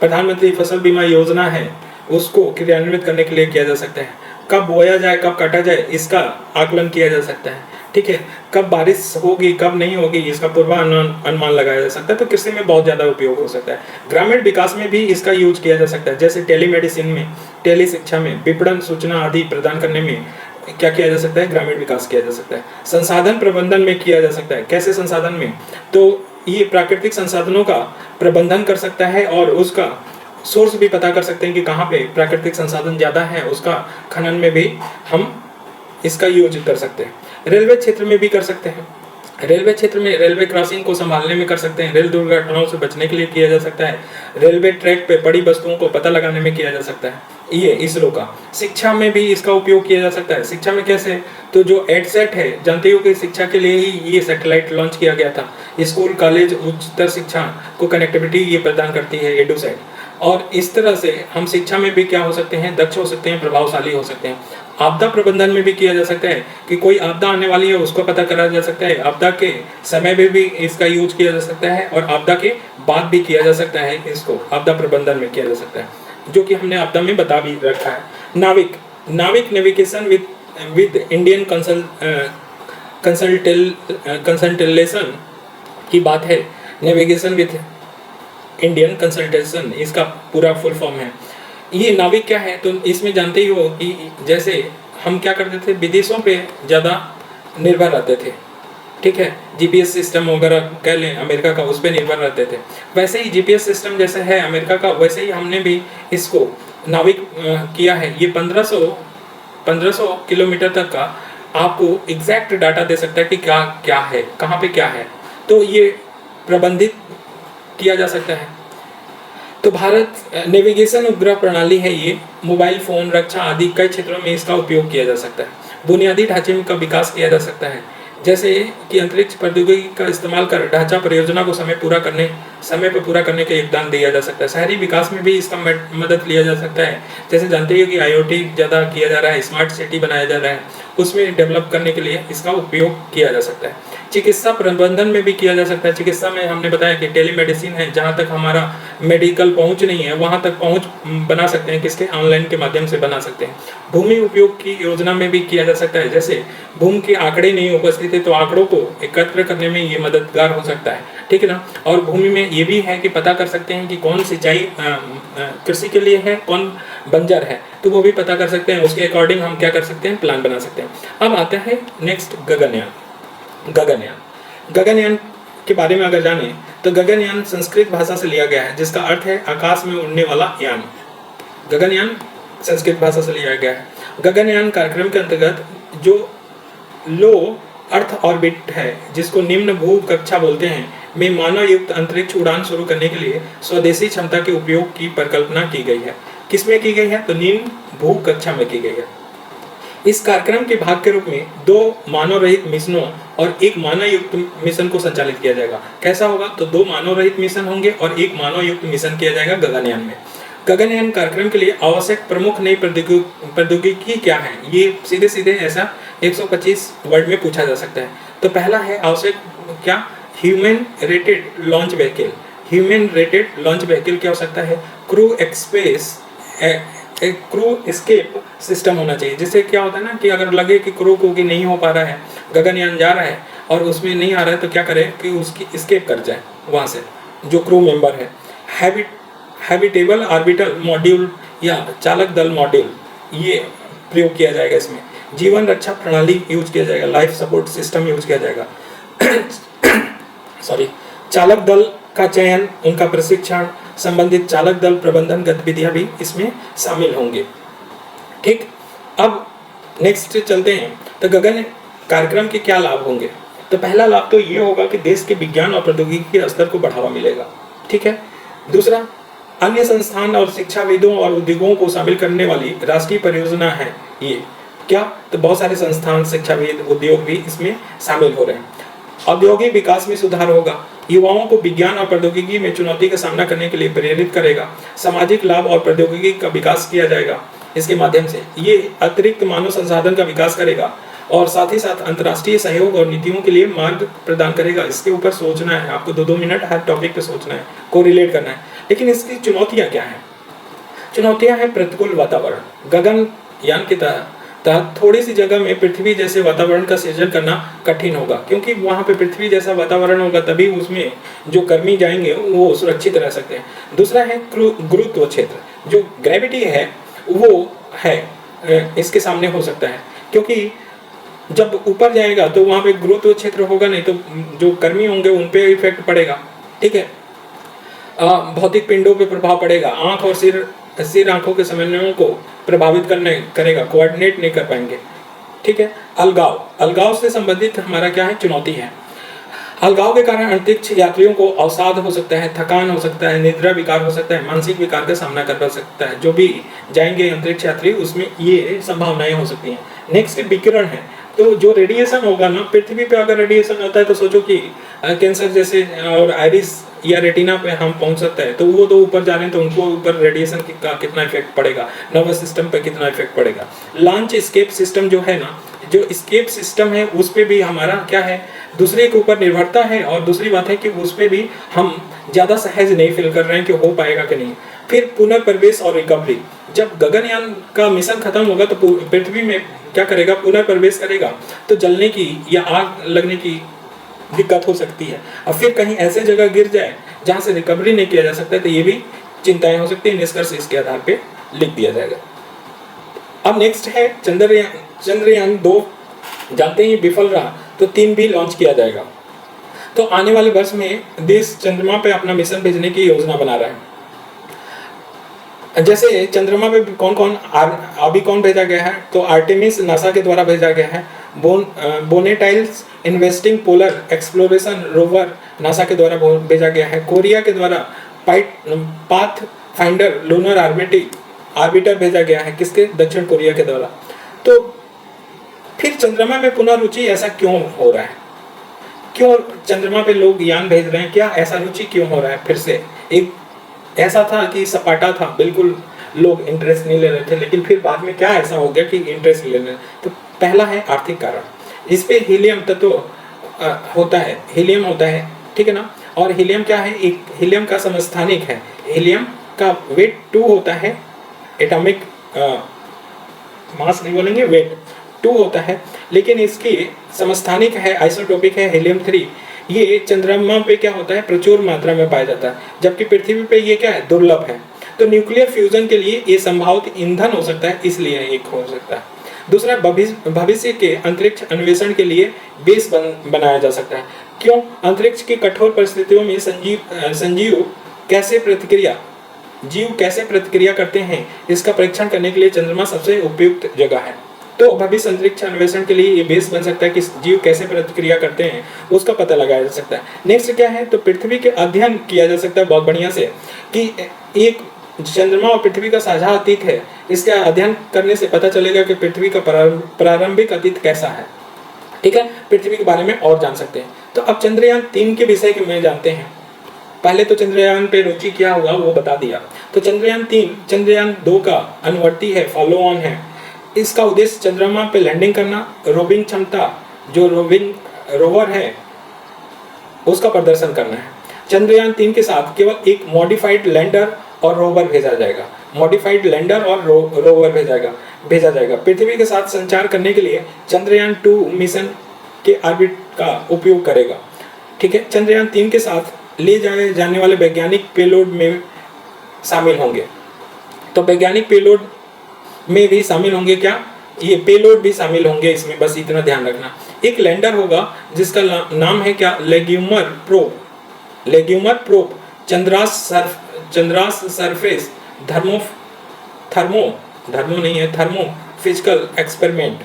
प्रधानमंत्री फसल बीमा योजना है, उसको क्रियान्वित करने के लिए किया जा सकता है। कब बोया जाए, कब काटा जाए, इसका आकलन किया जा सकता है, ठीक है। कब बारिश होगी, कब नहीं होगी, इसका पूर्वानुमान लगाया जा सकता है। तो कृषि में बहुत ज़्यादा उपयोग हो सकता है। ग्रामीण विकास में भी इसका यूज किया जा सकता है। जैसे टेलीमेडिसिन में, टेली शिक्षा में, विपणन सूचना आदि प्रदान करने में क्या किया जा सकता है? ग्रामीण विकास किया जा सकता है। संसाधन प्रबंधन में किया जा सकता है। कैसे संसाधन में? तो ये प्राकृतिक संसाधनों का प्रबंधन कर सकता है और उसका सोर्स भी पता कर सकते हैं कि कहाँ पे प्राकृतिक संसाधन ज़्यादा है, उसका खनन में भी हम इसका यूज कर सकते हैं। रेलवे क्षेत्र में भी कर सकते हैं। रेलवे क्षेत्र में रेलवे क्रॉसिंग को संभालने में कर सकते हैं, रेल दुर्घटनाओं से बचने के लिए किया जा सकता है, रेलवे ट्रैक पे पड़ी वस्तुओं को पता लगाने में किया जा सकता है। ये इसरो का। शिक्षा में भी इसका उपयोग किया जा सकता है। शिक्षा में कैसे? तो जो एडसेट है, जानते हो कि शिक्षा के लिए ही ये सैटेलाइट लॉन्च किया गया था। स्कूल, कॉलेज, उच्चतर शिक्षा को कनेक्टिविटी ये प्रदान करती है एडुसेट। और इस तरह से हम शिक्षा में भी क्या हो सकते हैं, दक्ष हो सकते हैं, प्रभावशाली हो सकते हैं। आपदा प्रबंधन में भी किया जा सकता है कि कोई आपदा आने वाली है उसको पता करा जा सकता है, आपदा के समय में भी इसका यूज किया जा सकता है और आपदा के बाद भी किया जा सकता है। इसको आपदा प्रबंधन में किया जा सकता है, जो कि हमने आपदा में बता भी रखा है। नाविक, नाविक नेविगेशन विद इंडियन कंसल्टेशन की बात है। नेविगेशन विद इंडियन कंसल्टेशन इसका पूरा फुल फॉर्म है। ये नाविक क्या है? तो इसमें जानते ही हो कि जैसे हम क्या करते थे, विदेशों पे ज़्यादा निर्भर रहते थे, ठीक है, जीपीएस सिस्टम वगैरह कह लें अमेरिका का, उस पर निर्भर रहते थे। वैसे ही जीपीएस सिस्टम जैसे है अमेरिका का, वैसे ही हमने भी इसको नाविक किया है। ये 1500 किलोमीटर तक का आपको एग्जैक्ट डाटा दे सकता है कि क्या क्या है, कहाँ पे क्या है, तो ये प्रबंधित किया जा सकता है। तो भारत नेविगेशन उपग्रह प्रणाली है, ये मोबाइल फोन, रक्षा आदि कई क्षेत्रों में इसका उपयोग किया जा सकता है। बुनियादी ढांचे का विकास किया जा सकता है, जैसे कि अंतरिक्ष प्रौद्योगिकी का इस्तेमाल कर ढांचा परियोजना को समय पर पूरा करने का योगदान दिया जा सकता है। शहरी विकास में भी इसका मदद लिया जा सकता है। जैसे जानते हो कि IoT ज़्यादा किया जा रहा है, स्मार्ट सिटी बनाया जा रहा है, उसमें डेवलप करने के लिए इसका उपयोग किया जा सकता है। चिकित्सा प्रबंधन में भी किया जा सकता है। चिकित्सा में हमने बताया कि टेलीमेडिसिन है, जहाँ तक हमारा मेडिकल पहुँच नहीं है वहाँ तक पहुँच बना सकते हैं, किसके? ऑनलाइन के माध्यम से बना सकते हैं। भूमि उपयोग की योजना में भी किया जा सकता है। जैसे भूमि के आंकड़े नहीं उपस्थित है तो आंकड़ों को एकत्र करने में ये मददगार हो सकता है, ठीक है ना। और भूमि में ये भी है कि पता कर सकते हैं कि कौन सिंचाई कृषि के लिए है, कौन बंजर है, तो वो भी पता कर सकते हैं। उसके अकॉर्डिंग हम क्या कर सकते हैं, प्लान बना सकते हैं। अब आता है नेक्स्ट गगनयान। गगनयान के बारे में अगर जाने तो गगनयान संस्कृत भाषा से लिया गया है, जिसका अर्थ है आकाश में उड़ने वाला यान। गगनयान संस्कृत भाषा से लिया गया है। गगनयान कार्यक्रम के अंतर्गत जो लो अर्थ ऑर्बिट है, जिसको निम्न भू कक्षा बोलते हैं, में मानव युक्त अंतरिक्ष उड़ान शुरू करने के लिए स्वदेशी क्षमता के उपयोग की परिकल्पना की गई है। किसमें की गई है? तो निम्न भू कक्षा में की गई है। इस कार्यक्रम के भाग के रूप में 2 मानव रहित मिशनों और 1 मानव युक्त मिशन को संचालित किया जाएगा। कैसा होगा? तो 2 मानव रहित मिशन होंगे और 1 मानव युक्त मिशन किया जाएगा गगनयान में। गगनयान कार्यक्रम के लिए आवश्यक प्रमुख नई प्रौद्योगिकी क्या है? ये सीधे सीधे ऐसा 125 वर्ड में पूछा जा सकता है। तो पहला है आवश्यक क्या? Human rated launch vehicle. Human rated launch vehicle की आवश्यकता है। क्रू एस्केप सिस्टम होना चाहिए, जिससे क्या होता है ना कि अगर लगे कि क्रू को कि नहीं हो पा रहा है, गगनयान जा रहा है और उसमें नहीं आ रहा है, तो क्या करे कि उसकी एस्केप कर जाए वहाँ से जो क्रू मेंबर है। हैबिटेबल ऑर्बिटल मॉड्यूल या चालक दल मॉड्यूल, ये प्रयोग किया जाएगा इसमें। जीवन रक्षा प्रणाली यूज किया जाएगा, लाइफ सपोर्ट सिस्टम यूज किया जाएगा। चालक दल का चयन, उनका प्रशिक्षण, संबंधित चालक दल प्रबंधन गतिविधियां भी इसमें शामिल होंगे। ठीक, अब नेक्स्ट चलते हैं। तो गगन कार्यक्रम के क्या लाभ होंगे? तो पहला लाभ तो ये होगा कि देश के विज्ञान और प्रौद्योगिकी के स्तर को बढ़ावा मिलेगा, ठीक है। दूसरा, अन्य संस्थान और शिक्षाविदों और उद्योगों को शामिल करने वाली राष्ट्रीय परियोजना है ये। क्या? तो बहुत सारे संस्थान, शिक्षाविद, उद्योग भी इसमें शामिल हो रहे हैं। औद्योगिक विकास में सुधार होगा, युवाओं को विज्ञान और प्रौद्योगिकी में चुनौती का सामना करने के लिए प्रेरित करेगा। सामाजिक लाभ और प्रौद्योगिकी का विकास किया जाएगा इसके माध्यम से। ये अतिरिक्त मानव संसाधन का विकास करेगा और साथ ही साथ अंतर्राष्ट्रीय सहयोग और नीतियों के लिए मार्ग प्रदान करेगा। इसके ऊपर सोचना है आपको, 2-2 मिनट हर टॉपिक पे सोचना है, को रिलेट करना है। लेकिन इसकी चुनौतियाँ क्या हैं? चुनौतियाँ हैं प्रतिकूल वातावरण। गगनयान की तहत थोड़ी सी जगह में पृथ्वी जैसे वातावरण का सृजन करना कठिन होगा, क्योंकि वहाँ पे पृथ्वी जैसा वातावरण होगा तभी उसमें जो कर्मी जाएंगे वो सुरक्षित रह सकते हैं। दूसरा है गुरुत्व क्षेत्र, जो ग्रेविटी है वो है इसके सामने हो सकता है, क्योंकि जब ऊपर जाएगा तो वहाँ पे गुरुत्व क्षेत्र होगा नहीं, तो जो कर्मी होंगे उन पे इफेक्ट पड़ेगा, ठीक है। भौतिक पिंडों पे प्रभाव पड़ेगा, आँख और सिर आँखों के समन्वयों को प्रभावित करेगा, कोऑर्डिनेट नहीं कर पाएंगे। ठीक है। अलगाव, अलगाव से संबंधित हमारा क्या है, चुनौती है। अलगाव के कारण अंतरिक्ष यात्रियों को अवसाद हो सकता है, थकान हो सकता है, निद्रा विकार हो सकता है, मानसिक विकार का सामना कर सकता है। जो भी जाएंगे अंतरिक्ष यात्री उसमें ये संभावनाएं हो सकती हैं। नेक्स्ट विकिरण है, तो जो रेडिएशन होगा ना, पृथ्वी पे अगर रेडिएशन होता है तो सोचो कि कैंसर जैसे और आइरिस या रेटिना पे हम पहुंच सकते हैं, तो वो तो ऊपर जा रहे हैं तो उनको ऊपर रेडिएशन का कितना इफेक्ट पड़ेगा, नर्वस सिस्टम पे कितना इफेक्ट पड़ेगा। लॉन्च एस्केप सिस्टम जो है ना, जो एस्केप सिस्टम है उस पे भी हमारा क्या है, दूसरे के ऊपर निर्भरता है। और दूसरी बात है कि उस पे भी हम ज़्यादा सहज नहीं फील कर रहे हैं कि हो पाएगा कि नहीं। फिर पुनर्प्रवेश और रिकवरी, जब गगनयान का मिशन खत्म होगा तो पृथ्वी में क्या करेगा, पुनर्प्रवेश करेगा, तो जलने की या आग लगने की दिक्कत हो सकती है। और फिर कहीं ऐसे जगह गिर जाए जहाँ से रिकवरी नहीं किया जा सकता है, तो ये भी चिंताएं हो सकती है। निष्कर्ष इसके आधार पे लिख दिया जाएगा। अब नेक्स्ट है चंद्रयान 2, जानते ही विफल रहा तो 3 भी लॉन्च किया जाएगा। तो आने वाले वर्ष में देश चंद्रमा पे अपना मिशन भेजने की योजना बना रहा है। जैसे चंद्रमा पे अभी कौन भेजा गया है, तो आर्टेमिस नासा के द्वारा भेजा गया है। Volatiles investigating polar exploration rover NASA के द्वारा भेजा गया है। कोरिया के द्वारा पाथ फाइंडर लूनर आर्बिटर भेजा गया है, किसके, दक्षिण कोरिया के द्वारा। तो फिर चंद्रमा में पुनः रुचि ऐसा क्यों हो रहा है, क्यों चंद्रमा पे लोग यान भेज रहे हैं, क्या ऐसा रुचि क्यों हो रहा है। फिर से एक ऐसा था कि सपाटा था, बिल्कुल लोग इंटरेस्ट नहीं ले रहे थे, लेकिन फिर बाद में क्या ऐसा हो गया कि इंटरेस्ट ले रहे। तो पहला है आर्थिक कारण, इस पे हीलियम तत्व होता है, हीलियम होता है, ठीक है ना। और हीलियम क्या है, एक हीलियम का समस्थानिक है, हीलियम का वेट 2 होता है, एटॉमिक मास नहीं बोलेंगे, वेट 2 होता है, लेकिन इसकी समस्थानिक है, आइसोटोपिक है, हीलियम 3। ये चंद्रमा पे क्या होता है, प्रचुर मात्रा में पाया जाता है, जबकि पृथ्वी पे ये क्या है, दुर्लभ है। तो न्यूक्लियर फ्यूजन के लिए ये संभावित ईंधन हो सकता है, इसलिए एक हो सकता है। दूसरा, भविष्य के अंतरिक्ष अन्वेषण के लिए बेस बनाया जा सकता है। क्यों, अंतरिक्ष की कठोर परिस्थितियों में जीव कैसे प्रतिक्रिया करते हैं, इसका परीक्षण करने के लिए चंद्रमा सबसे उपयुक्त जगह है। तो भविष्य अंतरिक्ष अन्वेषण के लिए ये बेस बन सकता है कि जीव कैसे प्रतिक्रिया करते हैं, उसका पता लगाया जा सकता है। नेक्स्ट क्या है, तो पृथ्वी के अध्ययन किया जा सकता है बहुत बढ़िया से, कि एक चंद्रमा और पृथ्वी का साझा अतीत है, इसका अध्ययन करने से पता चलेगा कि पृथ्वी का प्रारंभिक अतीत कैसा है, ठीक है, पृथ्वी के बारे में और जान सकते हैं। तो अब चंद्रयान 3 के विषय में जानते हैं। पहले तो चंद्रयान पे रुचि क्या हुआ वो बता दिया। तो चंद्रयान 3 चंद्रयान 2 का अनुवर्ती है, फॉलो ऑन है। इसका उद्देश्य चंद्रमा पे लैंडिंग करना, रोविंग क्षमता, जो रोवर है उसका प्रदर्शन करना है। चंद्रयान 3 के साथ केवल एक मॉडिफाइड लैंडर और रोवर भेजा जाएगा, मॉडिफाइड लैंडर और रोवर भेजा जाएगा। पृथ्वी के साथ संचार करने के लिए चंद्रयान 2 मिशन के ऑर्बिट का उपयोग करेगा, ठीक है। चंद्रयान 3 के साथ ले जाए जाने वाले वैज्ञानिक पेलोड में शामिल होंगे। तो वैज्ञानिक पेलोड में भी शामिल होंगे, क्या ये पेलोड भी शामिल होंगे इसमें, बस इतना ध्यान रखना। एक लैंडर होगा जिसका नाम है क्या, Langmuir probe Chandra's surface thermophysical experiment.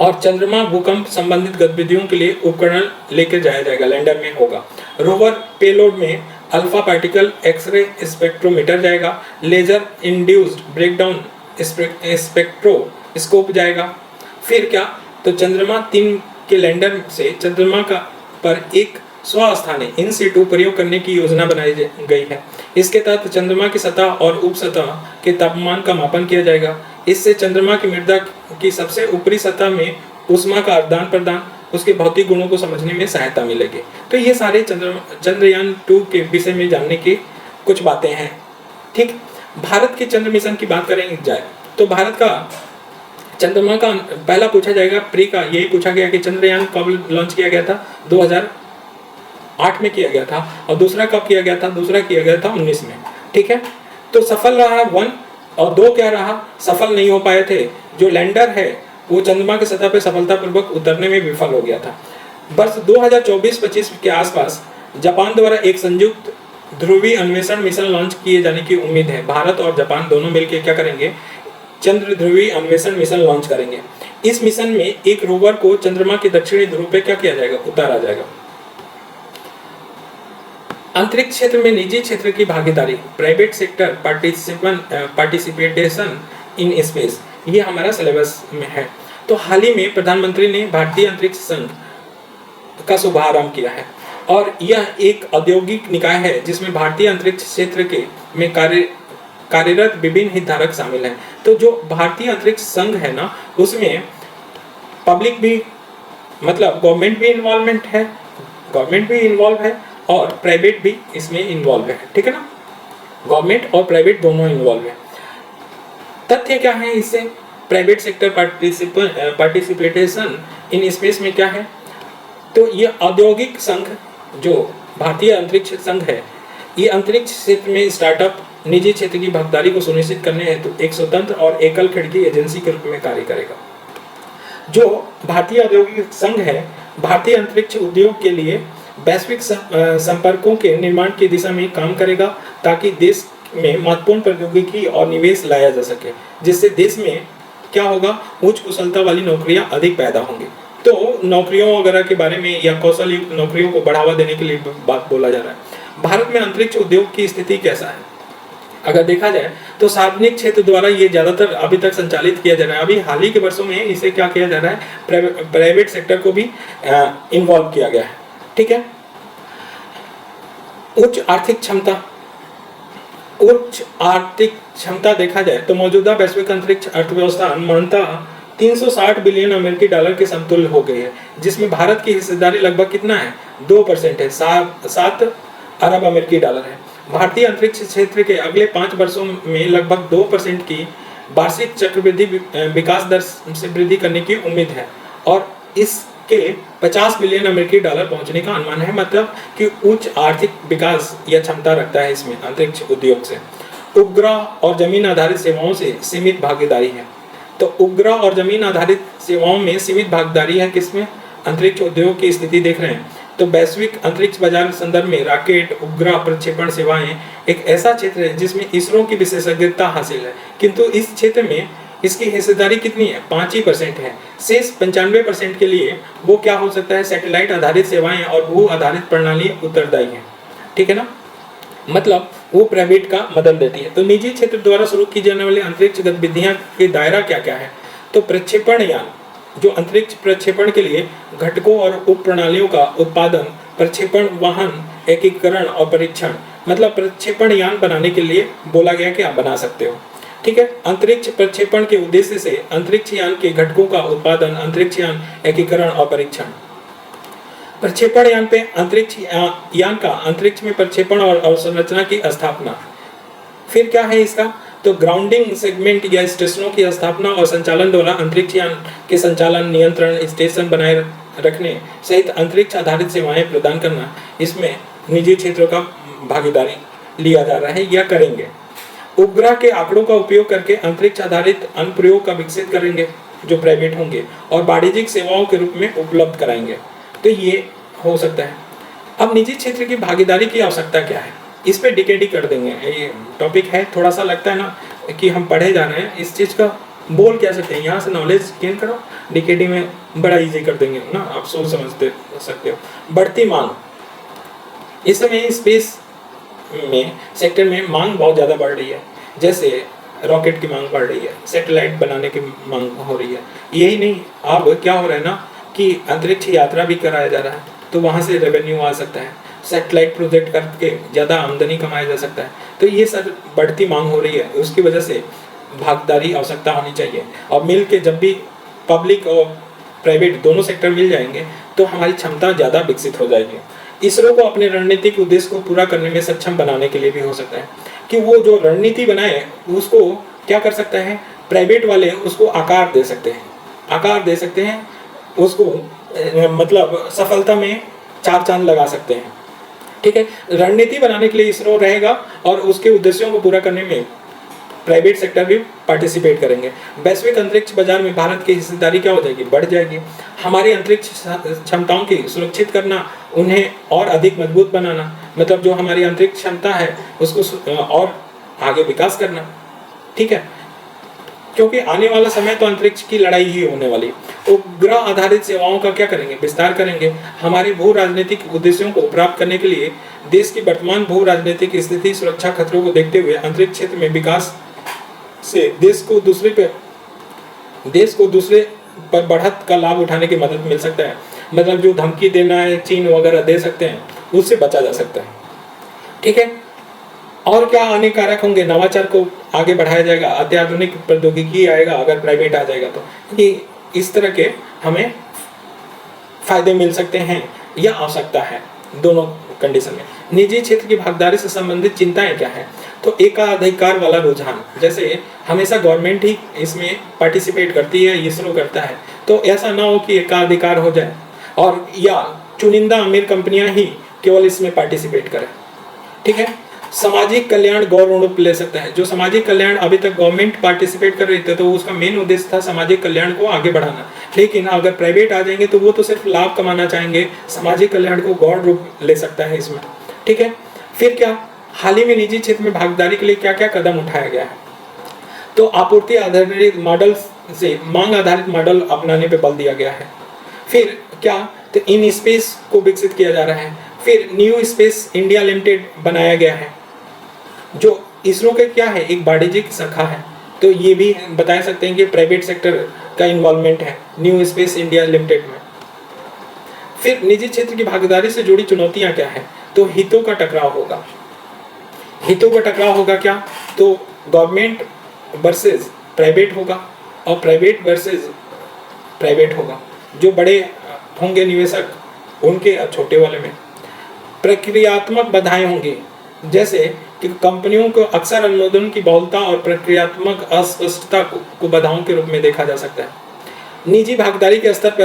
और चंद्रमा भूकंप संबंधित गतिविधियों के लिए उपकरण लेकर जाया जाएगा, लैंडर में होगा। रोवर पेलोड में अल्फा पार्टिकल एक्सरे स्पेक्ट्रोमीटर जाएगा, लेजर इंड्यूस्ड ब्रेकडाउन स्पेक्ट्रोस्कोप जाएगा। फिर क्या, तो चंद्रमा 3 के लैंडर से चंद्रमा का पर एक स्वस्थानीय इन सिटू प्रयोग करने की योजना बनाई गई है। इसके तहत चंद्रमा की सतह और उप सतह के तापमान का मापन किया जाएगा। इससे चंद्रमा की मृदा की सबसे ऊपरी सतह में ऊष्मा का आदान प्रदान, उसके भौतिक गुणों को समझने में सहायता मिलेगी। तो ये सारे चंद्रयान 2 के विषय में जानने की कुछ बातें हैं, ठीक। भारत के चंद्र मिशन की बात करेंगे जाए तो भारत का चंद्रमा का पहला पूछा जाएगा, प्री का यही पूछा गया कि चंद्रयान कब लॉन्च किया गया था, 2008 में किया गया था। और दूसरा कब किया गया था, दूसरा किया गया था 19 में, ठीक है। तो सफल रहा 1 और 2 क्या रहा, सफल नहीं हो पाए थे। जो लैंडर है वो चंद्रमा की सतह पर सफलतापूर्वक उतरने में विफल हो गया था। वर्ष 2024-25 के आसपास जापान द्वारा एक संयुक्त ध्रुवीय अन्वेषण मिशन लॉन्च किए जाने की उम्मीद है। भारत और जापान दोनों मिलकर क्या करेंगे, चंद्र ध्रुवी अन्वेषण मिशन लॉन्च करेंगे। इस मिशन में एक रोवर को चंद्रमा के दक्षिणी ध्रुव पे क्या किया जाएगा, उतारा जाएगा। अंतरिक्ष क्षेत्र में निजी क्षेत्र की भागीदारी, private sector participation in space, ये हमारा सिलेबस में है। तो हाल ही में प्रधानमंत्री ने भारतीय अंतरिक्ष संघ का शुभारंभ किया है और यह एक औद्योगिक निकाय है जिसमें भारतीय अंतरिक्ष क्षेत्र के में कार्यरत विभिन्न हितधारक शामिल हैं। तो जो भारतीय अंतरिक्ष संघ है ना, उसमें पब्लिक भी, मतलब गवर्नमेंट भी इन्वॉल्वमेंट है, गवर्नमेंट भी इन्वॉल्व है और प्राइवेट भी इसमें इन्वॉल्व है, ठीक है ना। गवर्नमेंट और प्राइवेट दोनों इन्वॉल्व है। तथ्य क्या है इससे, private sector participation in space में क्या है, तो ये औद्योगिक संघ जो भारतीय अंतरिक्ष संघ है, ये अंतरिक्ष क्षेत्र में स्टार्टअप निजी क्षेत्र की भागीदारी को सुनिश्चित करने हेतु एक स्वतंत्र और एकल खिड़की एजेंसी के रूप में कार्य करेगा। जो भारतीय औद्योगिक संघ है, भारतीय अंतरिक्ष उद्योग के लिए वैश्विक संपर्कों के निर्माण की दिशा में काम करेगा ताकि देश में महत्वपूर्ण प्रौद्योगिकी और निवेश लाया जा सके, जिससे देश में क्या होगा, उच्च कुशलता वाली नौकरियां अधिक पैदा होंगी। तो नौकरियों वगैरह के बारे में या कौशल युक्त नौकरियों को बढ़ावा देने के लिए बात बोला जा रहा है। भारत में अंतरिक्ष उद्योग की स्थिति कैसा है, अगर देखा जाए तो सार्वजनिक क्षेत्र द्वारा ये ज्यादातर अभी तक संचालित किया जा रहा है। अभी हाल ही के वर्षों में इसे क्या किया जा रहा है, प्राइवेट सेक्टर को भी इन्वॉल्व किया गया है, ठीक है। उच्च आर्थिक क्षमता देखा जाए तो मौजूदा वैश्विक अंतरिक्ष अर्थव्यवस्था अनुमानतः 360 बिलियन अमेरिकी डॉलर के समतुल्य हो गई है, जिसमें भारत की हिस्सेदारी लगभग कितना है, 2% है, 7 अरब अमेरिकी डॉलर है। भारतीय अंतरिक्ष क्षेत्र के अगले 5 वर्षों में लगभग 2% की वार्षिक चक्रवृद्धि विकास दर से वृद्धि करने की उम्मीद है और इसके 50 बिलियन अमेरिकी डॉलर पहुंचने का अनुमान है। मतलब कि उच्च आर्थिक विकास या क्षमता रखता है इसमें अंतरिक्ष उद्योग से। उपग्रह और जमीन आधारित सेवाओं से सीमित भागीदारी है। तो उपग्रह और जमीन आधारित सेवाओं में सीमित भागीदारी है किसमें, अंतरिक्ष उद्योग की स्थिति देख रहे हैं तो वैश्विक अंतरिक्ष बाजार संदर्भ में रॉकेट उपग्रह प्रक्षेपण सेवाएं एक ऐसा क्षेत्र है जिसमें इसरो की विशेषज्ञता हासिल है, किंतु इस क्षेत्र में इसकी हिस्सेदारी कितनी है, 5% है। शेष 95% के लिए वो क्या हो सकता है, सैटेलाइट आधारित सेवाएं और भू आधारित प्रणाली उत्तरदायी है, ठीक है ना। मतलब वो प्राइवेट का मदद देती है। तो निजी क्षेत्र द्वारा शुरू की जाने वाली अंतरिक्ष गतिविधियां के दायरा क्या क्या है, तो प्रक्षेपण यान, जो अंतरिक्ष प्रक्षेपण के लिए घटकों और उप प्रणालियों का उत्पादन, प्रक्षेपण वाहन, एकीकरण और परीक्षण, मतलब प्रक्षेपण यान बनाने के लिए बोला गया कि आप बना सकते हो, ठीक है। अंतरिक्ष प्रक्षेपण के उद्देश्य से अंतरिक्ष यान के घटकों का उत्पादन, अंतरिक्ष यान एकीकरण और परीक्षण। प्रक्षेपण यान पे अंतरिक्ष यान का अंतरिक्ष में प्रक्षेपण और अवसंरचना की स्थापना। फिर क्या है इसका, तो ग्राउंडिंग सेगमेंट या स्टेशनों की स्थापना और संचालन द्वारा अंतरिक्ष यान के संचालन, नियंत्रण, स्टेशन बनाए रखने सहित अंतरिक्ष आधारित सेवाएं प्रदान करना, इसमें निजी क्षेत्रों का भागीदारी लिया जा रहा है या करेंगे। उपग्रह के आंकड़ों का उपयोग करके अंतरिक्ष आधारित अनुप्रयोग का विकसित करेंगे जो प्राइवेट होंगे और वाणिज्यिक सेवाओं के रूप में उपलब्ध कराएंगे। तो ये हो सकता है। अब निजी क्षेत्र की भागीदारी की आवश्यकता क्या है, इस पे डीकेडी कर देंगे। ये टॉपिक है, थोड़ा सा लगता है ना कि हम पढ़े जा रहे हैं, इस चीज़ का बोल क्या सकते हैं, यहाँ से नॉलेज गेन करो, डीकेडी में बड़ा इजी कर देंगे ना, आप सोच समझते सकते हो। बढ़ती मांग, इस समय स्पेस में सेक्टर में मांग बहुत ज़्यादा बढ़ रही है, जैसे रॉकेट की मांग बढ़ रही है, सैटेलाइट बनाने की मांग हो रही है। यही नहीं, अब क्या हो रहा है ना कि अंतरिक्ष यात्रा भी कराया जा रहा है, तो वहाँ से रेवेन्यू आ सकता है, सैटेलाइट प्रोजेक्ट करके ज़्यादा आमदनी कमाया जा सकता है। तो ये सब बढ़ती मांग हो रही है, उसकी वजह से भागीदारी आवश्यकता होनी चाहिए। और मिल के जब भी पब्लिक और प्राइवेट दोनों सेक्टर मिल जाएंगे तो हमारी क्षमता ज़्यादा विकसित हो जाएगी। इसरो को अपने रणनीतिक उद्देश्य को पूरा करने में सक्षम बनाने के लिए भी हो सकता है कि वो जो रणनीति बनाए उसको क्या कर सकता है, प्राइवेट वाले उसको आकार दे सकते हैं, आकार दे सकते हैं उसको, मतलब सफलता में 4 चांद लगा सकते हैं, ठीक है। रणनीति बनाने के लिए इसरो रहेगा और उसके उद्देश्यों को पूरा करने में प्राइवेट सेक्टर भी पार्टिसिपेट करेंगे। वैश्विक अंतरिक्ष बाजार में भारत की हिस्सेदारी क्या हो जाएगी, बढ़ जाएगी। हमारी अंतरिक्ष क्षमताओं की सुरक्षित करना, उन्हें और अधिक मजबूत बनाना, मतलब जो हमारी अंतरिक्ष क्षमता है उसको और आगे विकास करना, ठीक है। क्योंकि आने वाला समय तो अंतरिक्ष की लड़ाई ही होने वाली। उपग्रह आधारित सेवाओं का क्या करेंगे, विस्तार करेंगे। हमारे भू राजनीतिक उद्देश्यों को प्राप्त करने के लिए देश की वर्तमान भू राजनीतिक स्थिति, सुरक्षा खतरों को देखते हुए अंतरिक्ष क्षेत्र में विकास से देश को दूसरे पर बढ़त का लाभ उठाने की मदद मिल सकता है। मतलब जो धमकी देना है चीन वगैरह दे सकते हैं, उससे बचा जा सकता है। ठीक है, और क्या हानि कारक होंगे, नवाचार को आगे बढ़ाया जाएगा, अत्याधुनिक प्रौद्योगिकी आएगा अगर प्राइवेट आ जाएगा तो। ये इस तरह के हमें फायदे मिल सकते हैं या आवश्यकता है दोनों कंडीशन में। निजी क्षेत्र की भागीदारी से संबंधित चिंताएं क्या है, तो एकाधिकार वाला रुझान, जैसे हमेशा गवर्नमेंट ही इसमें पार्टिसिपेट करती है, इसरो करता है, तो ऐसा ना हो कि एकाधिकार हो जाए और या चुनिंदा अमीर कंपनियां ही केवल इसमें पार्टिसिपेट करें। ठीक है, सामाजिक कल्याण गौरव रूप ले सकता है। जो सामाजिक कल्याण अभी तक गवर्नमेंट पार्टिसिपेट कर रही थी तो उसका मेन उद्देश्य था सामाजिक कल्याण को आगे बढ़ाना, लेकिन अगर प्राइवेट आ जाएंगे तो वो तो सिर्फ लाभ कमाना चाहेंगे, सामाजिक कल्याण को गौरव रूप ले सकता है इसमें। ठीक है, फिर क्या, हाल ही में निजी क्षेत्र में भागीदारी के लिए क्या क्या कदम उठाया गया है, तो आपूर्ति आधारित मॉडल से मांग आधारित मॉडल अपनाने पर बल दिया गया है। फिर क्या, तो इन स्पेस को विकसित किया जा रहा है। फिर न्यू स्पेस इंडिया लिमिटेड बनाया गया है, जो इसरो के क्या है, एक वाणिज्यिक शाखा है, तो ये भी बता सकते हैं कि प्राइवेट सेक्टर का इन्वॉल्वमेंट है न्यू स्पेस इंडिया लिमिटेड में। फिर निजी क्षेत्र की भागीदारी से जुड़ी चुनौतियां क्या है, तो हितों का टकराव होगा। हितों का टकराव होगा क्या, तो गवर्नमेंट वर्सेस प्राइवेट होगा और प्राइवेट वर्सेस प्राइवेट होगा। जो बड़े होंगे निवेशक उनके छोटे वाले में प्रक्रियात्मक बाधाएं होंगी, जैसे कि कंपनियों को अक्सर अनुमोदन की बहुलता और प्रक्रियात्मक अस्पष्टता को बाधाओं के रूप में देखा जा सकता है। निजी भागीदारी के स्तर पर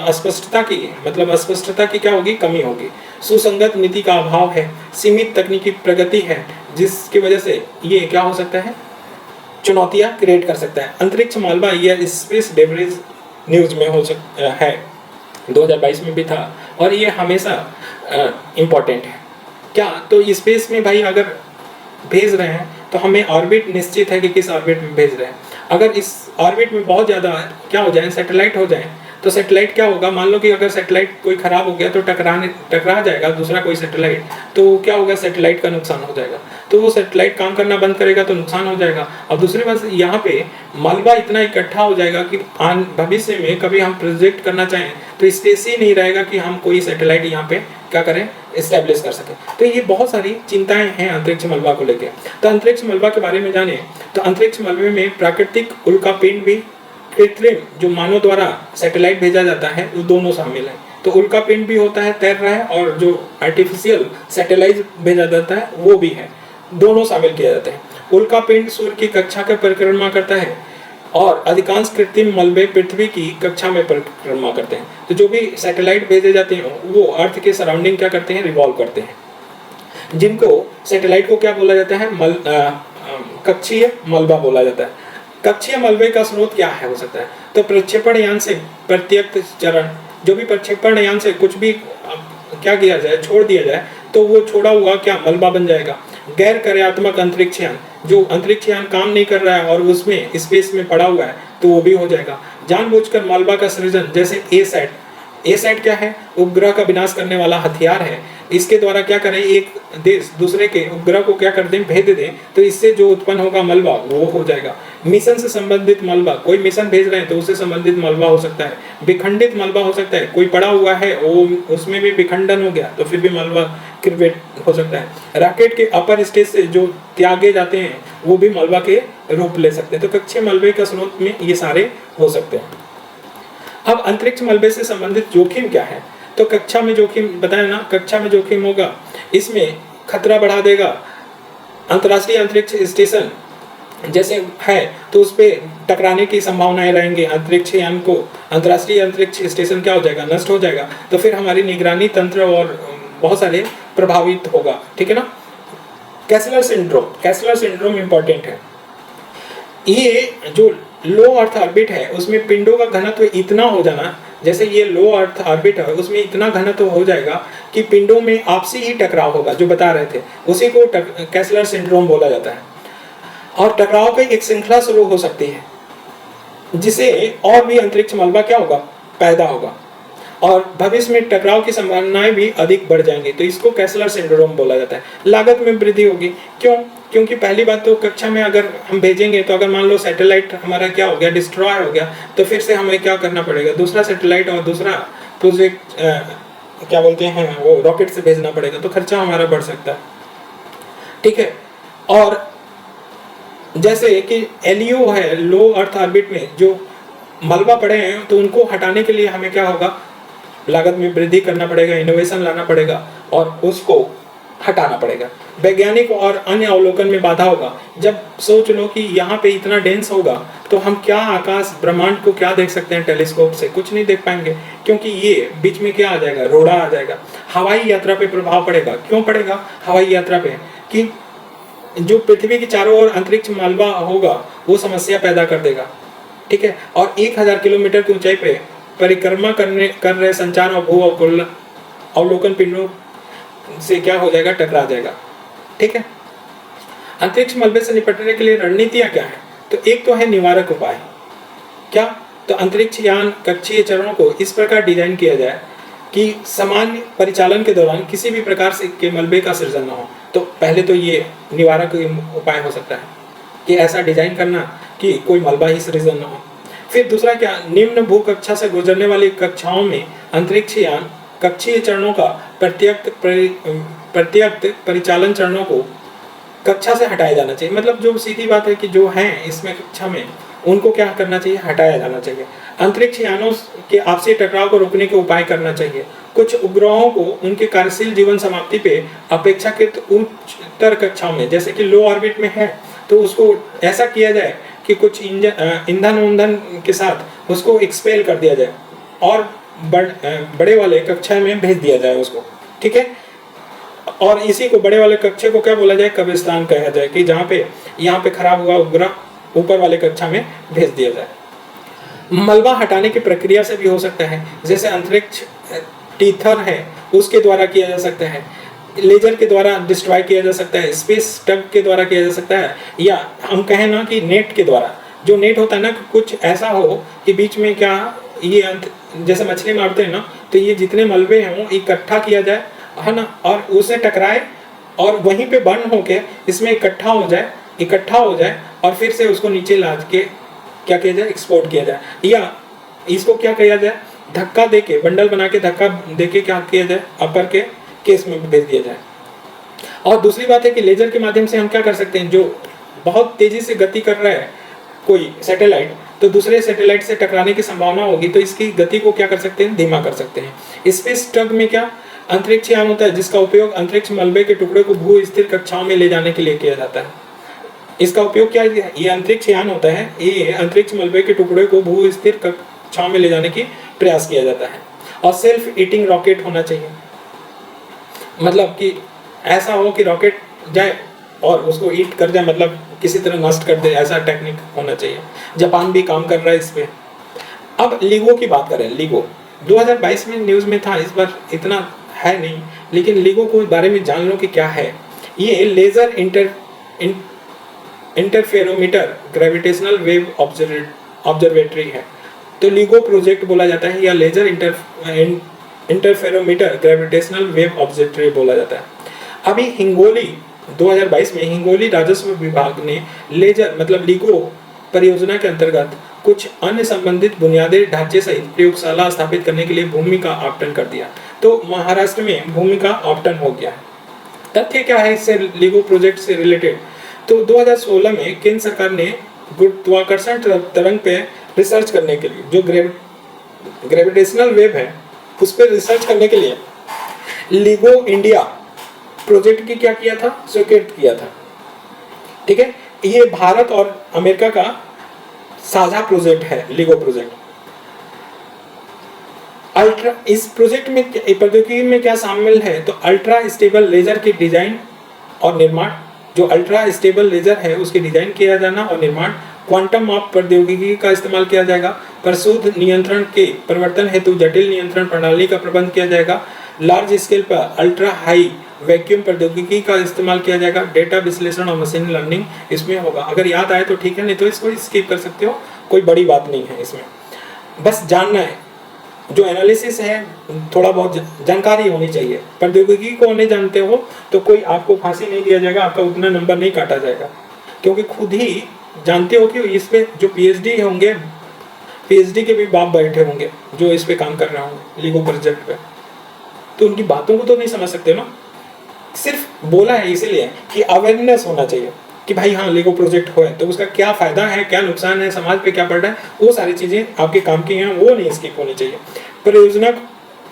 अस्पष्टता की क्या होगी, कमी होगी। सुसंगत नीति का अभाव है, सीमित तकनीकी प्रगति है, जिसकी वजह से ये क्या हो सकता है, चुनौतियां क्रिएट कर सकता है। अंतरिक्ष मालवा यह स्पेस डेब्रिज न्यूज में हो सकता है, 2022 में भी था और ये हमेशा इम्पोर्टेंट है। क्या, तो स्पेस में भाई अगर भेज रहे हैं तो हमें ऑर्बिट निश्चित है कि किस ऑर्बिट में भेज रहे हैं। अगर इस ऑर्बिट में बहुत ज़्यादा क्या हो जाए, सैटेलाइट हो जाए, तो सैटेलाइट क्या होगा, मान लो कि अगर सैटेलाइट कोई ख़राब हो गया तो टकरा जाएगा दूसरा कोई सैटेलाइट, तो क्या होगा, सैटेलाइट का नुकसान हो जाएगा, तो वो सैटेलाइट काम करना बंद करेगा तो नुकसान हो जाएगा। और दूसरी बात, यहाँ पे मलबा इतना इकट्ठा हो जाएगा कि भविष्य में कभी हम प्रोजेक्ट करना चाहें तो स्पेस ही नहीं रहेगा कि हम कोई सैटेलाइट यहाँ पे क्या करें, एस्टेब्लिश कर सकें। तो ये बहुत सारी चिंताएं हैं अंतरिक्ष मलबा को लेकर। तो अंतरिक्ष मलबा के बारे में जाने तो अंतरिक्ष मलबे में प्राकृतिक उल्कापिंड भी, कृत्रिम जो मानव द्वारा सैटेलाइट भेजा जाता है, वो दोनों शामिल हैं। तो उल्कापिंड भी होता है, तैर रहा है, और जो आर्टिफिशियल सैटेलाइट भेजा जाता है वो भी है, दोनों शामिल किए जाते हैं। उल्कापिंड सूर्य की कक्षा का परिक्रमा करता है और अधिकांश कृत्रिम मलबे पृथ्वी की कक्षा में परिक्रमा करते हैं। तो जो भी सैटेलाइट भेजे जाते हैं वो अर्थ के सराउंडिंग क्या करते हैं, रिवॉल्व करते हैं, जिनको सैटेलाइट को क्या बोला जाता है, कक्षीय मलबा बोला जाता है। कक्षीय मलबे का स्रोत क्या है, हो सकता है तो प्रक्षेपण यान से प्रत्यक्ष चरण, जो भी प्रक्षेपण यान से कुछ भी क्या किया जाए, छोड़ दिया जाए, तो वो छोड़ा हुआ क्या मलबा बन जाएगा। गैर कार्यात्मक अंतरिक्ष यान, जो अंतरिक्ष यान काम नहीं कर रहा है और उसमें स्पेस में पड़ा हुआ है, तो वो भी हो जाएगा। जानबूझकर मलबा का सृजन, जैसे ए-सैट क्या है, उपग्रह का विनाश करने वाला हथियार है। इसके द्वारा क्या करें, एक देश दूसरे के उपग्रह को क्या कर दें, भेज दें, तो इससे जो उत्पन्न होगा मलबा वो हो जाएगा। मिशन से संबंधित मलबा, कोई मिशन भेज रहे हैं तो उससे संबंधित मलबा हो सकता है। विखंडित मलबा हो सकता है, कोई पड़ा हुआ है वो उसमें भी विखंडन हो गया तो फिर भी मलबा क्रिएट हो सकता है। रॉकेट के अपर स्टेज से जो त्यागे जाते हैं वो भी मलबा के रूप ले सकते हैं। तो कक्षीय मलबे का स्रोत में ये सारे हो सकते हैं। अब अंतरिक्ष मलबे से संबंधित जोखिम क्या है, तो कक्षा में जोखिम बताया ना, कक्षा में जोखिम होगा, इसमें खतरा बढ़ा देगा। अंतर्राष्ट्रीय अंतरिक्ष स्टेशन जैसे है तो उस पर टकराने की संभावनाएं रहेंगी। अंतरिक्ष यान को, अंतर्राष्ट्रीय अंतरिक्ष स्टेशन क्या हो जाएगा, नष्ट हो जाएगा, तो फिर हमारी निगरानी तंत्र और बहुत सारे प्रभावित होगा। ठीक है ना। कैसलर सिंड्रोम इंपॉर्टेंट है। ये जो लो अर्थ ऑर्बिट है उसमें पिंडों का घनत्व इतना हो जाना, जैसे ये लो अर्थ ऑर्बिट है उसमें इतना घनत्व हो जाएगा कि पिंडों में आपसी ही टकराव होगा, जो बता रहे थे, उसी को कैसलर सिंड्रोम बोला जाता है। और टकराव की एक श्रृंखला शुरू हो सकती है, जिससे और भी अंतरिक्ष मलबा क्या होगा, पैदा होगा, और भविष्य में टकराव की संभावनाएं भी अधिक बढ़ जाएंगी। तो इसको कैसलर सिंड्रोम बोला जाता है। लागत में वृद्धि होगी, क्यों? क्योंकि पहली बात तो कक्षा में अगर हम भेजेंगे तो अगर मान लो सैटेलाइट हमारा क्या हो गया, डिस्ट्रॉय हो गया, तो फिर से हमें क्या करना पड़ेगा, दूसरा सैटेलाइट और दूसरा प्रोजेक्ट क्या बोलते हैं वो रॉकेट से भेजना पड़ेगा, तो खर्चा हमारा बढ़ सकता है। ठीक है। और जैसे कि एलईओ है, लो अर्थ ऑर्बिट में जो मलबा पड़े हैं, तो उनको हटाने के लिए हमें क्या होगा, लागत में वृद्धि करना पड़ेगा, इनोवेशन लाना पड़ेगा और उसको हटाना पड़ेगा। वैज्ञानिक और अन्य अवलोकन में बाधा होगा। जब सोच लो कि यहाँ पे इतना डेंस होगा तो हम क्या आकाश ब्रह्मांड को क्या देख सकते हैं टेलीस्कोप से, कुछ नहीं देख पाएंगे, क्योंकि ये बीच में क्या आ जाएगा, रोड़ा आ जाएगा। हवाई यात्रा पे प्रभाव पड़ेगा। क्यों पड़ेगा हवाई यात्रा पे? कि जो पृथ्वी के चारों ओर अंतरिक्ष मलबा होगा वो समस्या पैदा कर देगा। ठीक है। और 1000 किलोमीटर की ऊंचाई पे परिक्रमा कर रहे संचार और भू अवलोकन पिंडों से क्या हो जाएगा, टकरा जाएगा। ठीक है। अंतरिक्ष मलबे से निपटने के लिए रणनीतियां क्या है? तो एक तो है निवारक उपाय। क्या? तो अंतरिक्ष यान कक्षीय चरणों को इस प्रकार डिजाइन किया जाए कि सामान्य परिचालन के दौरान किसी भी प्रकार से के मलबे का सृजन न हो। तो पहले तो ये निवारक उपाय हो सकता है कि ऐसा डिजाइन करना कि कोई मलबा ही सृजन न हो। फिर दूसरा क्या, निम्न भू कक्षा से गुजरने वाली कक्षाओं में अंतरिक्ष यान कक्षीय चरणों का प्रत्यक्ष परिचालन चरणों को कक्षा से हटाया जाना चाहिए। मतलब जो सीधी बात है कि जो हैं इसमें कक्षा में उनको क्या करना चाहिए, हटाया जाना चाहिए। अंतरिक्ष यानों के आपसी टकराव को रोकने के उपाय करना चाहिए। कुछ उपग्रहों को उनके कार्यशील जीवन समाप्ति पे अपेक्षाकृत उच्चतर कक्षाओं में, जैसे कि लो ऑर्बिट में है, तो उसको ऐसा किया जाए कि कुछ ईंधन के साथ उसको एक्सपेल कर दिया जाए और बड़े वाले कक्षा में भेज दिया जाए उसको। ठीक है। और इसी को बड़े वाले कक्षे को क्या बोला जाए, कब्रिस्तान कहा जाए, कि जहाँ पे यहाँ पे खराब हुआ उपग्रह ऊपर वाले कक्षा में भेज दिया जाए। मलबा हटाने की प्रक्रिया से भी हो सकता है, जैसे अंतरिक्ष टीथर है उसके द्वारा किया जा सकता है, लेजर के द्वारा डिस्ट्रॉय किया जा सकता है, स्पेस टग के द्वारा किया जा सकता है, या हम कहें ना कि नेट के द्वारा। जो नेट होता है ना, कुछ ऐसा हो कि बीच में क्या ये जैसे मछली मारते हैं ना, तो ये जितने मलबे हैं वो इकट्ठा किया जाए, है ना, और उसे टकराए और वहीं पे बर्न होके इसमें इकट्ठा हो जाए और फिर से उसको नीचे लाद के क्या किया जाए, एक्सपोर्ट किया जाए। या इसको क्या किया जाए, धक्का देके, बंडल बना के धक्का देके क्या किया जाए, अपर के केस में भेज दिया जाए। और दूसरी बात है कि लेजर के माध्यम से हम क्या कर सकते हैं, जो बहुत तेजी से गति कर रहा है कोई सैटेलाइट, तो दूसरे सैटेलाइट से टकराने की संभावना होगी, तो इसकी गति को क्या कर सकते हैं, धीमा कर सकते हैं। स्पेस टग में क्या, अंतरिक्ष यान होता है जिसका उपयोग अंतरिक्ष मलबे के टुकड़े को भू स्थिर कक्षाओं में ले जाने के लिए किया जाता है। इसका उपयोग क्या है, ये अंतरिक्ष यान होता है, ये अंतरिक्ष मलबे के टुकड़े को भू स्थिर कक्षाओं में ले जाने की प्रयास किया जाता है। और सेल्फ ईटिंग रॉकेट होना चाहिए, मतलब कि ऐसा हो कि रॉकेट जाए और उसको ईट कर जाए, मतलब किसी तरह नष्ट कर दे, ऐसा टेक्निक होना चाहिए। जापान भी काम कर रहा है इस पे। अब लीगो की बात करें, लीगो 2022 में न्यूज़ में था, इस बार इतना है नहीं, लेकिन लीगो को बारे में जान लो कि क्या है। ये laser interferometer gravitational wave observatory है। तो लीगो प्रोजेक्ट बोला जाता है या laser interferometer gravitational wave observatory बोला जाता है। अभी हिंगोली 2022 में हिंगोली राजस्व विभाग ने लेजर मतलब लीगो परियोजना के अंतर्गत कुछ अन्य संबंधित बुनियादी ढांचे सहित प्रयोगशाला स्थापित करने के लिए भूमि का आवंटन कर दिया। तो महाराष्ट्र में भूमि का आवंटन हो गया। तथ्य क्या है इससे, लीगो प्रोजेक्ट से रिलेटेड? तो 2016 में केंद्र सरकार ने गुरुत्वाकर्षण तरंग पे रिसर्च करने के लिए, जो ग्रेविटेशनल वेव है उस पर रिसर्च करने के लिए लीगो इंडिया प्रोजेक्ट की क्या किया था, स्वीकृत किया था। ठीक है। ये भारत और अमेरिका का साझा प्रोजेक्ट है लीगो प्रोजेक्ट। अल्ट्रा इस प्रोजेक्ट में प्रौद्योगिकी में क्या शामिल है, तो अल्ट्रा स्टेबल लेजर की डिजाइन और निर्माण, जो अल्ट्रा स्टेबल लेजर है उसकी डिजाइन किया जाना और निर्माण, क्वांटम माप प्रौद्योगिकी का इस्तेमाल किया जाएगा, परिशुद्ध नियंत्रण के परिवर्तन हेतु जटिल नियंत्रण प्रणाली का प्रबंध किया जाएगा, लार्ज स्केल पर अल्ट्रा हाई वैक्यूम प्रौद्योगिकी का इस्तेमाल किया जाएगा। डेटा विश्लेषण और मशीन लर्निंग इसमें होगा। अगर याद आए तो ठीक है, नहीं तो इसको स्किप कर सकते हो, कोई बड़ी बात नहीं है इसमें, बस जानना है। जो एनालिसिस है थोड़ा बहुत जानकारी होनी चाहिए। प्रौद्योगिकी को नहीं जानते हो तो कोई आपको फांसी नहीं दिया जाएगा, आपका उतना नंबर नहीं काटा जाएगा, क्योंकि खुद ही जानते हो कि इस पे जो पीएचडी होंगे, पीएचडी के भी बाप बैठे होंगे जो इस पे काम कर रहे होंगे लीगो प्रोजेक्ट पे, तो उनकी बातों को तो नहीं समझ सकते ना। सिर्फ बोला है इसलिए कि अवेयरनेस होना चाहिए कि भाई हाँ लीगो प्रोजेक्ट हो तो उसका क्या फ़ायदा है, क्या नुकसान है, समाज पे क्या पड़ रहा है, वो सारी चीज़ें आपके काम की हैं, वो नहीं स्किप होनी चाहिए। परियोजना,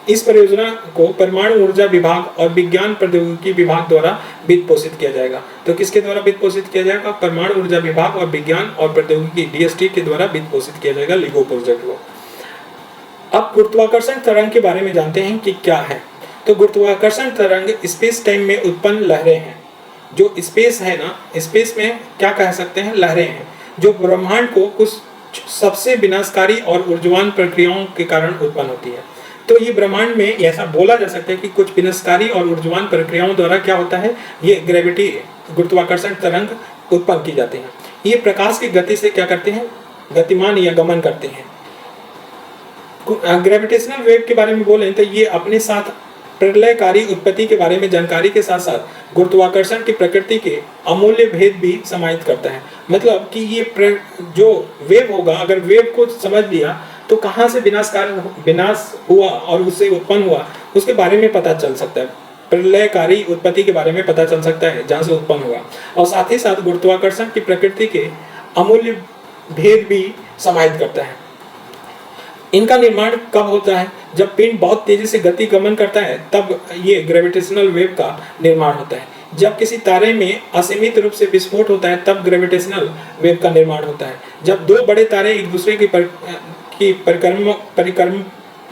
इस परियोजना को परमाणु ऊर्जा विभाग और विज्ञान प्रौद्योगिकी विभाग द्वारा वित्त पोषित किया जाएगा। तो किसके द्वारा वित्त पोषित किया जाएगा? परमाणु ऊर्जा विभाग और विज्ञान और प्रौद्योगिकी DST के द्वारा वित्त पोषित किया जाएगा लीगो प्रोजेक्ट को। अब गुरुत्वाकर्षण तरंग के बारे में जानते हैं कि क्या है। तो गुरुत्वाकर्षण तरंग स्पेस टाइम में उत्पन्न लहरें हैं। जो स्पेस है ना, स्पेस में क्या कह सकते हैं, लहरें हैं, जो ब्रह्मांड को कुछ सबसे विनाशकारी और ऊर्जावान प्रक्रियाओं के कारण उत्पन्न होती है। तो ये ब्रह्मांड में ऐसा बोला जा सकता है कि कुछ विनाशकारी और ऊर्जावान प्रक्रियाओं द्वारा क्या होता है, ये ग्रेविटी, गुरुत्वाकर्षण तरंग उत्पन्न की जाती हैं। ये प्रकाश की गति से क्या करते हैं, गतिमान या गमन करते हैं। ग्रेविटेशनल वेव के बारे में बोलें तो ये अपने साथ प्रलयकारी उत्पत्ति के बारे में जानकारी के साथ साथ गुरुत्वाकर्षण की प्रकृति के अमूल्य भेद भी समाहित करता है। मतलब कि ये जो वेव होगा, अगर वेव को समझ लिया तो कहाँ से विनाश हुआ और उससे उत्पन्न हुआ उसके बारे में पता चल सकता है। प्रलयकारी उत्पत्ति के बारे में पता चल सकता है जहाँ से उत्पन्न हुआ, और साथ ही साथ गुरुत्वाकर्षण की प्रकृति के अमूल्य भेद भी समाहित करता है। इनका निर्माण कब होता है? जब पिंड बहुत तेजी से गति गमन करता है तब ये ग्रेविटेशनल वेव का निर्माण होता है। जब किसी तारे में असीमित रूप से विस्फोट होता है तब ग्रेविटेशनल वेव का निर्माण होता है। जब दो बड़े तारे एक दूसरे की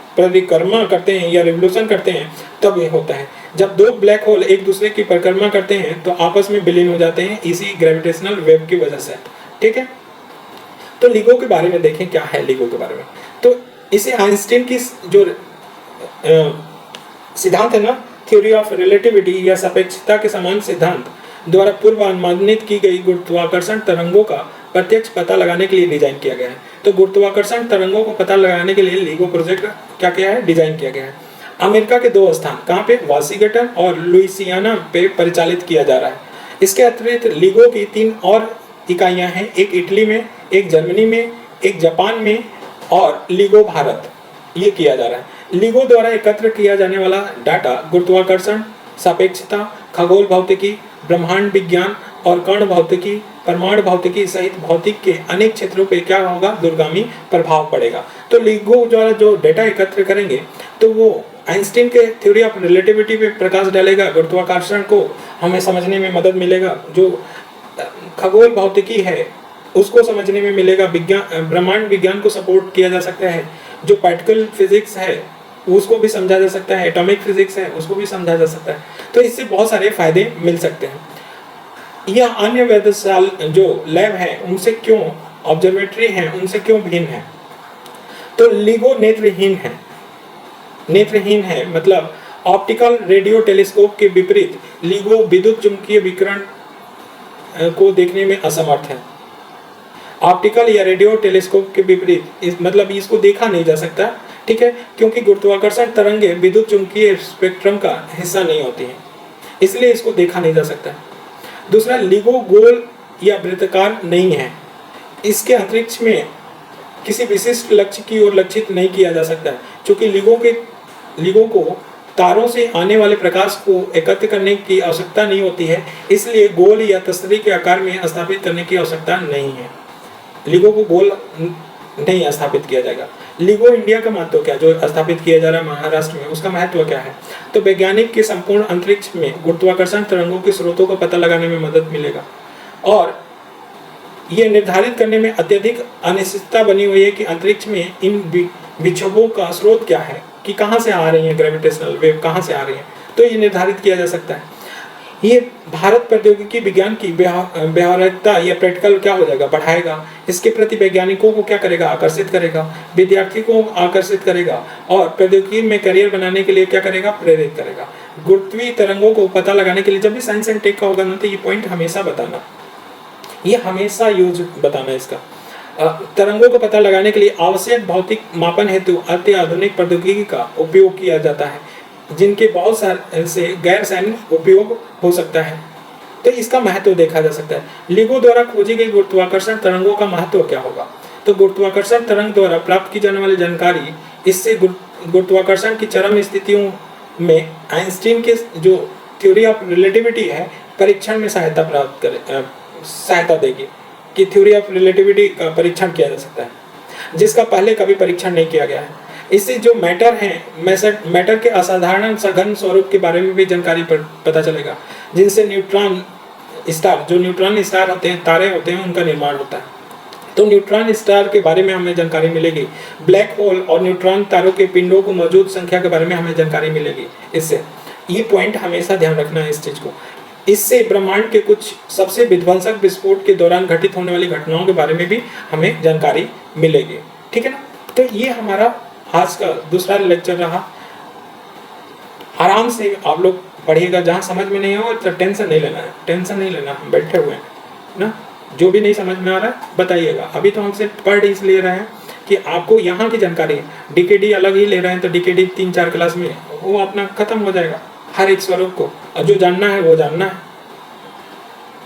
परिक्रमा करते हैं या रिवोल्यूशन करते हैं तब ये होता है। जब दो ब्लैक होल एक दूसरे की परिक्रमा करते हैं तो आपस में विलीन हो जाते हैं, इसी ग्रेविटेशनल वेव की वजह से। ठीक है, तो लिगो के बारे में देखें क्या है लिगो के बारे में। तो इसे आइंस्टीन की जो सिद्धांत है ना, थ्योरी ऑफ रिलेटिविटी या सापेक्षता के समान सिद्धांत द्वारा पूर्व अनुमानित की गई गुरुत्वाकर्षण तरंगों का प्रत्यक्ष पता लगाने के लिए डिजाइन किया गया है। तो गुरुत्वाकर्षण तरंगों को पता लगाने के लिए लिगो प्रोजेक्ट क्या किया है, डिजाइन किया गया है। अमेरिका के दो स्थान कहाँ पे, वाशिंगटन और लुइसियाना पे परिचालित किया जा रहा है। इसके अतिरिक्त लिगो की 3 और इकाइयां हैं, एक इटली में, एक जर्मनी में, एक जापान में और लिगो भारत, ये किया जा रहा है। लिगो द्वारा एकत्र किया जाने वाला डाटा गुरुत्वाकर्षण, सापेक्षता, खगोल भौतिकी, ब्रह्मांड विज्ञान और कण भौतिकी, परमाणु भौतिकी सहित भौतिक के अनेक क्षेत्रों पे क्या होगा, दूरगामी प्रभाव पड़ेगा। तो लिगो द्वारा जो डेटा एकत्र करेंगे तो वो आइंस्टीन के थ्योरी ऑफ रिलेटिविटी पे प्रकाश डालेगा, गुरुत्वाकर्षण को हमें समझने में मदद मिलेगा, जो खगोल भौतिकी है उसको समझने में मिलेगा, विज्ञान ब्रह्मांड विज्ञान को सपोर्ट किया जा सकता है, जो पार्टिकल फिजिक्स है उसको भी समझा जा सकता है, एटॉमिक फिजिक्स है उसको भी समझा जा सकता है। तो इससे बहुत सारे फायदे मिल सकते हैं। यह अन्य वेधशाला जो लैब है उनसे क्यों, ऑब्जर्वेटरी है उनसे क्यों भिन्न है? तो लिगो नेत्रहीन है, नेत्रहीन है मतलब ऑप्टिकल रेडियो टेलीस्कोप के विपरीत लिगो विद्युत चुंबकीय विकिरण को देखने में असमर्थ है। ऑप्टिकल या रेडियो टेलीस्कोप के विपरीत मतलब इसको देखा नहीं जा सकता, ठीक है, क्योंकि गुरुत्वाकर्षण तरंगें विद्युत चुंबकीय स्पेक्ट्रम का हिस्सा नहीं होती हैं, इसलिए इसको देखा नहीं जा सकता। दूसरा, लिगो गोल या वृत्ताकार नहीं है, इसके अंतरिक्ष में किसी विशिष्ट लक्ष्य की ओर लक्षित नहीं किया जा सकता है। चूंकि लिगो को तारों से आने वाले प्रकाश को एकत्र करने की आवश्यकता नहीं होती है, इसलिए गोल या तस्तरी के आकार में स्थापित करने की आवश्यकता नहीं है। लिगो को गोल नहीं स्थापित किया जाएगा। लिगो इंडिया का महत्व क्या, जो स्थापित किया जा रहा है महाराष्ट्र में, उसका महत्व क्या है? तो वैज्ञानिक के संपूर्ण अंतरिक्ष में गुरुत्वाकर्षण तरंगों के स्रोतों को पता लगाने में मदद मिलेगा, और यह निर्धारित करने में अत्यधिक अनिश्चितता बनी हुई है कि अंतरिक्ष में इन विक्षोभों का स्रोत क्या है, कि कहाँ से आ रही है ग्रेविटेशनल वेव, कहाँ से आ रही है, तो ये निर्धारित किया जा सकता है। ये भारत प्रौद्योगिकी विज्ञान की व्यावहारिकता या प्रैक्टिकल क्या हो जाएगा, बढ़ाएगा। इसके प्रति वैज्ञानिकों को क्या करेगा, आकर्षित करेगा, विद्यार्थी को आकर्षित करेगा और प्रौद्योगिकी में करियर बनाने के लिए क्या करेगा, प्रेरित करेगा। गुरुत्वीय तरंगों को पता लगाने के लिए जब भी साइंस एंड टेक का होगा ना, तो ये पॉइंट हमेशा बताना, ये हमेशा यूज बताना इसका। तरंगों को पता लगाने के लिए आवश्यक भौतिक मापन हेतु अत्याधुनिक प्रौद्योगिकी का उपयोग किया जाता है, जिनके बहुत सारे से गैर सैन्य उपयोग हो सकता है। तो इसका महत्व देखा जा सकता है। लिगो द्वारा खोजी गई गुरुत्वाकर्षण तरंगों का महत्व क्या होगा। तो गुरुत्वाकर्षण तरंग द्वारा प्राप्त की जाने वाली जानकारी, इससे गुरुत्वाकर्षण की चरम स्थितियों में आइंस्टीन के जो थ्योरी ऑफ रिलेटिविटी है परीक्षण में सहायता देगी कि थ्योरी ऑफ रिलेटिविटी का परीक्षण किया जा सकता है, जिसका पहले कभी परीक्षण नहीं किया गया है। इससे जो मैटर है, मैटर के असाधारण सघन स्वरूप के बारे में भी जानकारी पता चलेगा, जिनसे न्यूट्रॉन स्टार, जो न्यूट्रॉन स्टार होते हैं, तारे होते हैं, उनका निर्माण होता है। तो न्यूट्रॉन स्टार के बारे में हमें जानकारी मिलेगी। ब्लैक होल और न्यूट्रॉन तारों के पिंडों को मौजूद संख्या के बारे में हमें जानकारी मिलेगी। इससे ये पॉइंट हमेशा ध्यान रखना है इस चीज को। इससे ब्रह्मांड के कुछ सबसे विध्वंसक विस्फोट के दौरान घटित होने वाली घटनाओं के बारे में भी हमें जानकारी मिलेगी। ठीक है ना। तो ये हमारा आज का दूसरा लेक्चर रहा। आराम से आप लोग पढ़िएगा, जहाँ समझ में नहीं हो तो टेंशन नहीं लेना है, टेंशन नहीं लेना, हम बैठे हुए हैं ना। जो भी नहीं समझ में आ रहा है बताइएगा। अभी तो हमसे पढ़ इसलिए रहे हैं कि आपको यहाँ की जानकारी, डीकेडी अलग ही ले रहे हैं तो डीकेडी 3-4 क्लास में वो अपना खत्म हो जाएगा हर एक स्वरूप को, और जो जानना है वो जानना है।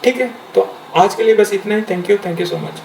ठीक है, तो आज के लिए बस इतना ही। Thank you so much.